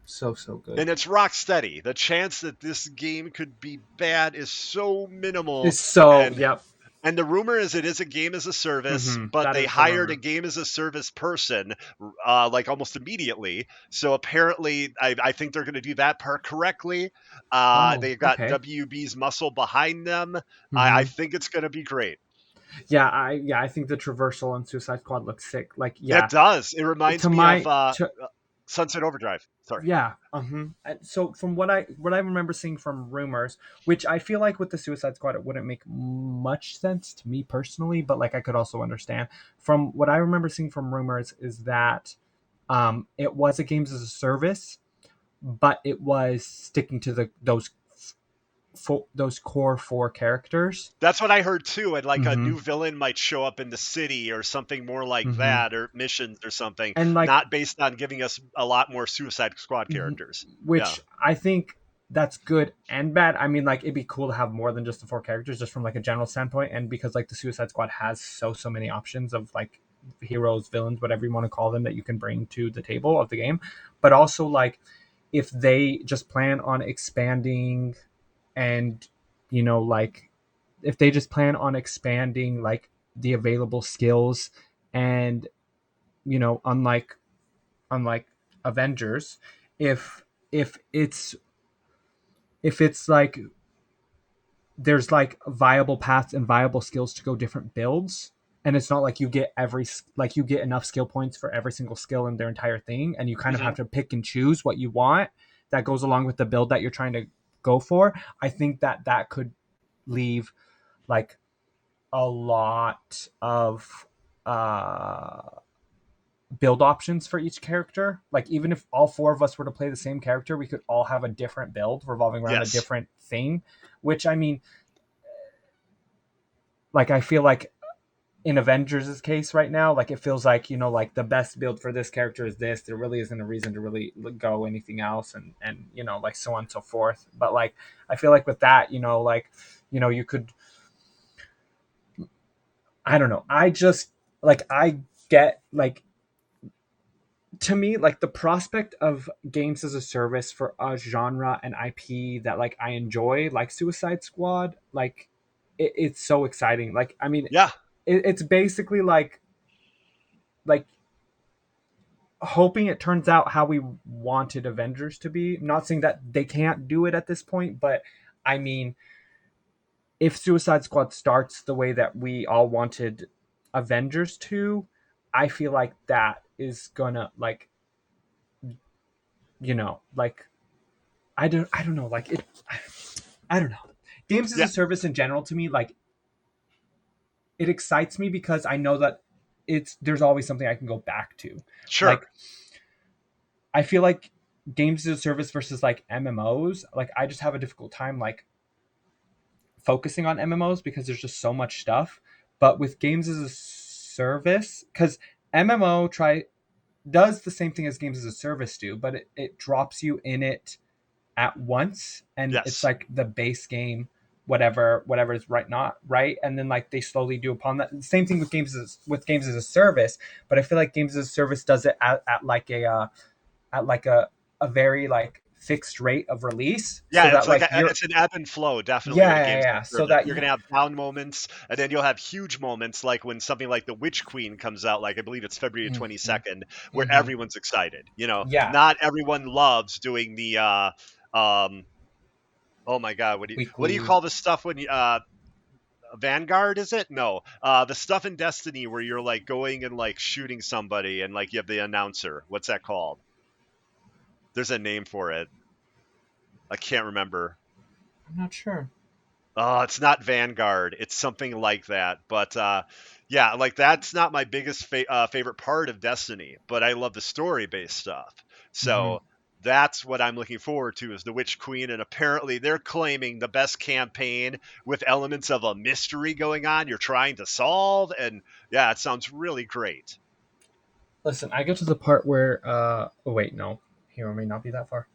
S4: so good.
S3: And it's rock steady. The chance that this game could be bad is so minimal.
S4: It's so
S3: And
S4: yep.
S3: And the rumor is it is a game as a service, but
S4: That
S3: they
S4: is the
S3: hired a
S4: rumor.
S3: game as a service person like almost immediately. So apparently, I think they're going to do that part correctly.
S4: Oh,
S3: They've got
S4: okay.
S3: WB's muscle behind them. I
S4: Mm-hmm.
S3: think it's going to be great.
S4: I think the traversal on Suicide Squad looks sick. Like,
S3: It
S4: yeah,
S3: does. It reminds
S4: to
S3: me of
S4: my to
S3: Sunset Overdrive. Sorry.
S4: yeah. So from what I remember seeing from rumors, which I feel like with the Suicide Squad, it wouldn't make much sense to me personally, but like I could also understand from what I remember seeing from rumors is that it was a games as a service, but it was sticking to those core four characters.
S3: That's what I heard too. And like a
S4: Mm-hmm.
S3: new villain might show up in the city or something more like
S4: Mm-hmm.
S3: that, or missions or something,
S4: And like
S3: not based on giving us a lot more Suicide Squad characters. Yeah.
S4: which I think that's good and bad. I mean, like it'd be cool to have more than just the four characters, just from like a general standpoint, and because like the Suicide Squad has so many options of like heroes, villains, whatever you want to call them, that you can bring to the table of the game, but also like if they just plan on expanding and, like, if they just plan on expanding like the available skills, and, unlike Avengers, if if it's if it's like there's like viable paths and viable skills to go different builds, and it's not like you get enough skill points for every single skill in their entire thing, and you kind of
S3: Hmm.
S4: have to pick and choose what you want that goes along with the build that you're trying to go for. I think that could leave like a lot of uh build options for each character. Like, even if all four of us were to play the same character, we could all have a different build revolving around a
S3: Yes.
S4: different thing, which, I mean, like, I feel like in Avengers' case right now, like, it feels like, like, the best build for this character is this. There really isn't a reason to really go anything else, and like, so on and so forth. But like, I feel like with that, like, you could, I don't know. I just, like, I get, like, to me, like, the prospect of games as a service for a genre and IP that, like, I enjoy, like Suicide Squad, like, it's so exciting. Like, I mean,
S3: Yeah.
S4: it's basically like hoping it turns out how we wanted Avengers to be. I'm not saying that they can't do it at this point, but I mean, if Suicide Squad starts the way that we all wanted Avengers to, I feel like that is gonna, like, like, I don't know, like, I don't know. Games as
S3: Yeah.
S4: a service in general, to me, like, it excites me because I know that there's always something I can go back to.
S3: Sure.
S4: Like, I feel like games as a service versus like MMOs, like, I just have a difficult time like focusing on MMOs because there's just so much stuff. But with games as a service, because MMO does the same thing as games as a service do, but it drops you in it at once, and it's
S3: Yes.
S4: like the base game, whatever is right, not right, and then like they slowly do upon that. Same thing with games as a service, but I feel like games as a service does it at like a very like fixed rate of release, so
S3: Yeah,
S4: that like you're,
S3: it's an ebb and flow definitely
S4: yeah,
S3: with
S4: yeah,
S3: games
S4: yeah,
S3: as a
S4: so
S3: service.
S4: that
S3: You're gonna have down moments, and then you'll have huge moments like when something like The Witch Queen comes out, like I believe it's February
S4: mm-hmm,
S3: 22nd, where
S4: mm-hmm,
S3: everyone's excited. You know,
S4: yeah,
S3: not everyone loves doing the um oh my god, what do you
S4: weekly.
S3: call the stuff when you Vanguard, is it? No. The stuff in Destiny where you're like going and like shooting somebody and like you have the announcer. What's that called? There's a name for it. I can't remember.
S4: I'm not sure.
S3: Oh, it's not Vanguard. It's something like that. But yeah, like that's not my biggest favorite part of Destiny, but I love the story-based stuff.
S4: Mm-hmm.
S3: So that's what I'm looking forward to is the Witch Queen, and apparently they're claiming the best campaign with elements of a mystery going on you're trying to solve, and yeah, it sounds really great.
S4: Listen, I get to the part where oh wait, no, hero may not be that far.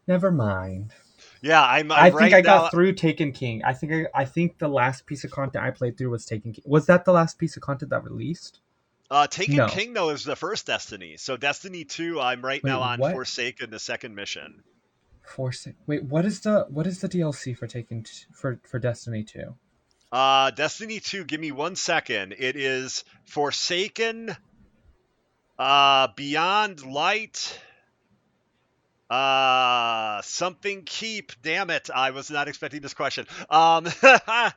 S4: Never mind.
S3: Yeah, I'm
S4: I think
S3: right
S4: I got
S3: now.
S4: through Taken King. I think the last piece of content I played through was Taken King. Was that the last piece of content that released?
S3: Taken
S4: No.
S3: King though is the first Destiny. So Destiny 2, I'm right
S4: Wait,
S3: now on
S4: what?
S3: Forsaken, the second mission.
S4: Wait, what is the DLC for for Destiny 2?
S3: Destiny 2, give me 1 second. It is Forsaken, Beyond Light, something keep. Damn it. I was not expecting this question. But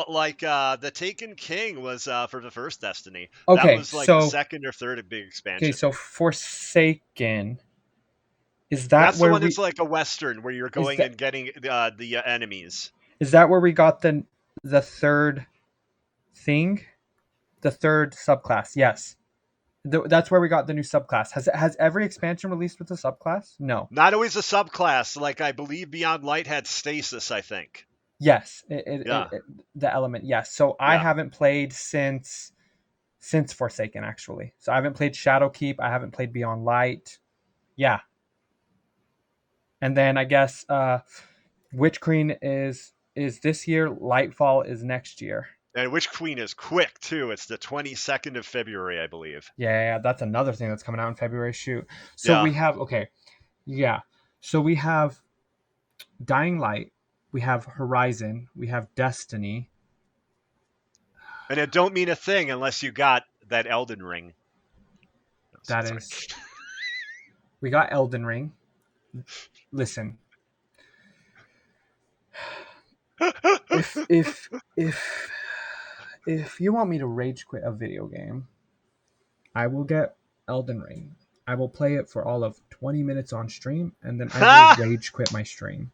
S3: like, the Taken King was, for the first Destiny. That
S4: Okay,
S3: was like the
S4: so
S3: second or third big
S4: okay,
S3: expansion.
S4: so Forsaken, is that
S3: That's the
S4: where
S3: one that's
S4: we
S3: like a Western where you're
S4: is
S3: going
S4: that
S3: and getting the enemies.
S4: is that where we got the third thing? The third subclass. Yes. That's where we got the new subclass. Has every expansion released with the subclass? No.
S3: Not always a subclass. Like, I believe Beyond Light had Stasis, I think.
S4: Yes,
S3: Yeah.
S4: the element. Yes. So I
S3: Yeah.
S4: haven't played since Forsaken, actually. So I haven't played Shadowkeep. I haven't played Beyond Light. Yeah, and then I guess Witch Queen is this year. Lightfall is next year.
S3: And Witch Queen is quick too. It's the 22nd of February, I believe.
S4: Yeah, that's another thing that's coming out in February. Shoot. So
S3: Yeah.
S4: we have, okay. Yeah.
S2: So we have Dying Light, we have Horizon, we have Destiny.
S3: And it don't mean a thing unless you got that Elden Ring. No,
S2: That
S3: sorry.
S2: is, we got Elden Ring. Listen, if you want me to rage quit a video game, I will get Elden Ring. I will play it for all of 20 minutes on stream, and then I will rage quit my stream.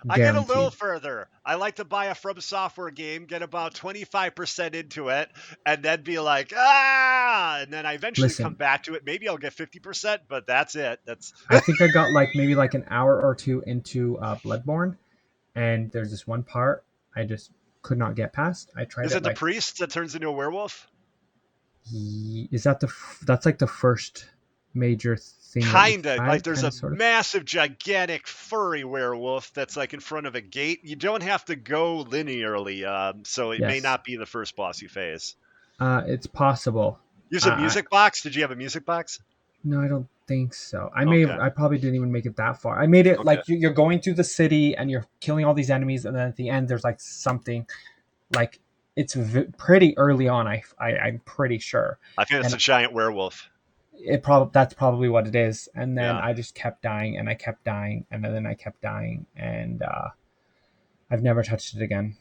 S3: I get a little
S2: Guaranteed.
S3: further. I like to buy a From Software game, get about 25% into it, and then be like, and then I eventually come
S2: Listen,
S3: back to it. Maybe I'll get 50%, but that's it. That's
S2: I think I got like maybe like an hour or two into Bloodborne, and there's this one part I just could not get past. I tried
S3: Is
S2: it
S3: it the
S2: like,
S3: priest that turns into a werewolf?
S2: is that that's like the first major thing that you
S3: Kinda. Like
S2: fight,
S3: there's
S2: kind
S3: a
S2: of sort of.
S3: massive, gigantic, furry werewolf that's like in front of a gate. You don't have to go linearly, so it may
S2: Yes,
S3: not be the first boss you face.
S2: it's possible.
S3: Use a music box? Did you have a music box?
S2: No, I don't think so.
S3: Okay.
S2: I probably didn't even make it that far. I made it
S3: Okay.
S2: like you're going through the city and you're killing all these enemies, and then at the end there's like something, like it's pretty early on. I'm pretty sure.
S3: I think it's
S2: And
S3: a giant werewolf.
S2: that's probably what it is. And then
S3: Yeah.
S2: I just kept dying, and I kept dying, and then I kept dying, and I've never touched it again.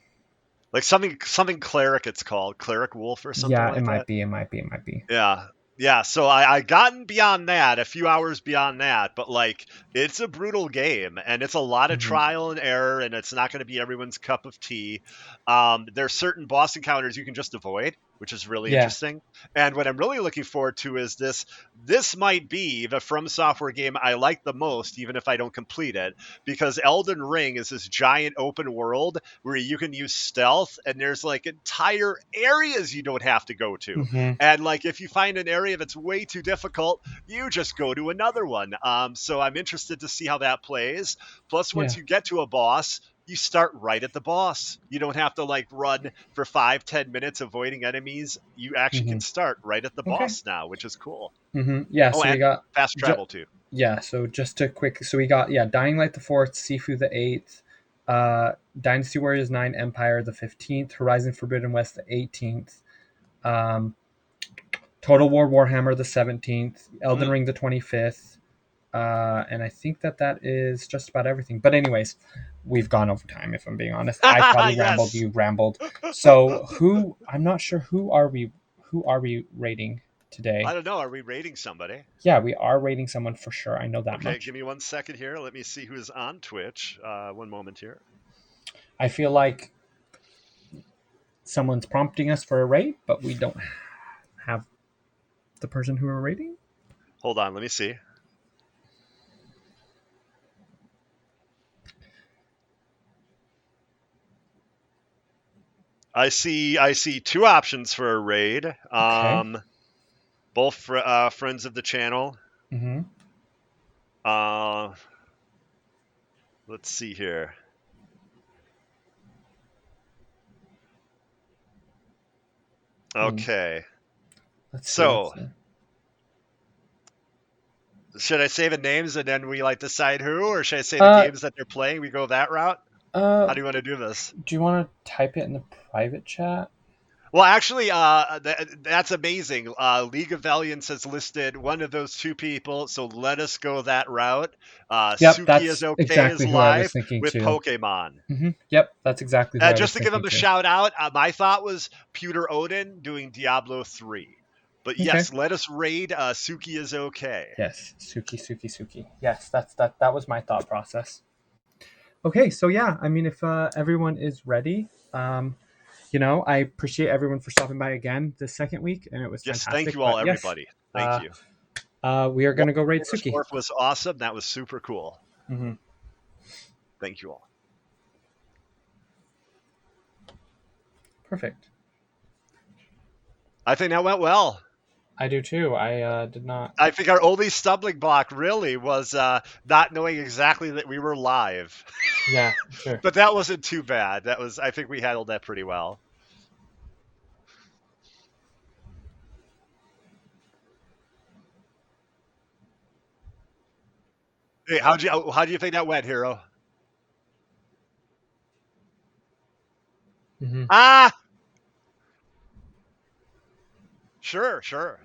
S3: Like something cleric it's called. Cleric wolf or something
S2: Yeah,
S3: like that.
S2: it might be.
S3: Yeah. Yeah, so I gotten beyond that, a few hours beyond that, but like it's a brutal game and it's a lot of
S2: Mhm.
S3: trial and error and it's not going to be everyone's cup of tea. There's certain boss encounters you can just avoid, which is really
S2: Yeah.
S3: interesting. And what I'm really looking forward to is this might be the From Software game I like the most, even if I don't complete it, because Elden Ring is this giant open world where you can use stealth and there's like entire areas you don't have to go to.
S2: Mm-hmm.
S3: And like if you find an area that's way too difficult, you just go to another one. So I'm interested to see how that plays. Plus, once
S2: Yeah.
S3: you get to a boss, you start right at the boss. You don't have to like run for 5-10 minutes avoiding enemies. You actually
S2: Mm-hmm.
S3: can start right at the
S2: Okay.
S3: boss now, which is cool.
S2: Mm-hmm. Yeah.
S3: Oh,
S2: So we
S3: and
S2: got
S3: fast travel too.
S2: yeah. So just a quick. So we got Dying Light the 4th, Sifu the 8th, Dynasty Warriors 9, Empire the 15th, Horizon Forbidden West the 18th, Total War Warhammer the 17th, Elden Ring the 25th, and I think that is just about everything. But anyways, we've gone over time. If I'm being honest, I probably rambled.
S3: Yes.
S2: You rambled. So I'm not sure who are we rating today?
S3: I don't know. Are we rating somebody?
S2: Yeah, we are rating someone for sure. I know that
S3: Okay,
S2: much.
S3: give me 1 second here. Let me see who's on Twitch. One moment here.
S2: I feel like someone's prompting us for a rate, but we don't have the person who we're rating.
S3: Hold on, let me see. I see two options for a raid.
S2: Okay.
S3: Both friends of the channel.
S2: Mm-hmm.
S3: Let's see here. Okay.
S2: Let's
S3: So,
S2: see.
S3: should I say the names and then we like decide who, or should I say the games that they're playing? We go that route. How do you want to do this?
S2: Do you want to type it in the private chat?
S3: Well, actually, that's amazing. League of Valiants has listed one of those two people, so let us go that route.
S2: Yep,
S3: Suki
S2: that's
S3: is okay
S2: exactly
S3: is
S2: who I was
S3: live
S2: thinking
S3: with
S2: too.
S3: Pokemon.
S2: Mm-hmm. Yep, that's exactly who I was
S3: Just to give
S2: thinking
S3: him a
S2: too.
S3: shout out, my thought was Pewter Odin doing Diablo 3. But yes, let us raid Suki is okay.
S2: Yes, Suki. Yes, that was my thought process. Okay, so yeah, I mean, if everyone is ready, I appreciate everyone for stopping by again this second week, and it was fantastic.
S3: Thank you all, everybody. Thank you.
S2: We are going to go raid Suki.
S3: Dwarf was awesome. That was super cool.
S2: Mm-hmm.
S3: Thank you all.
S2: Perfect.
S3: I think that went well.
S2: I do too. I did not.
S3: I think our only stumbling block really was not knowing exactly that we were live.
S2: Yeah, sure.
S3: But that wasn't too bad. I think we handled that pretty well. Hey, how do you think that went, Hero?
S4: Mm-hmm.
S3: Ah, sure.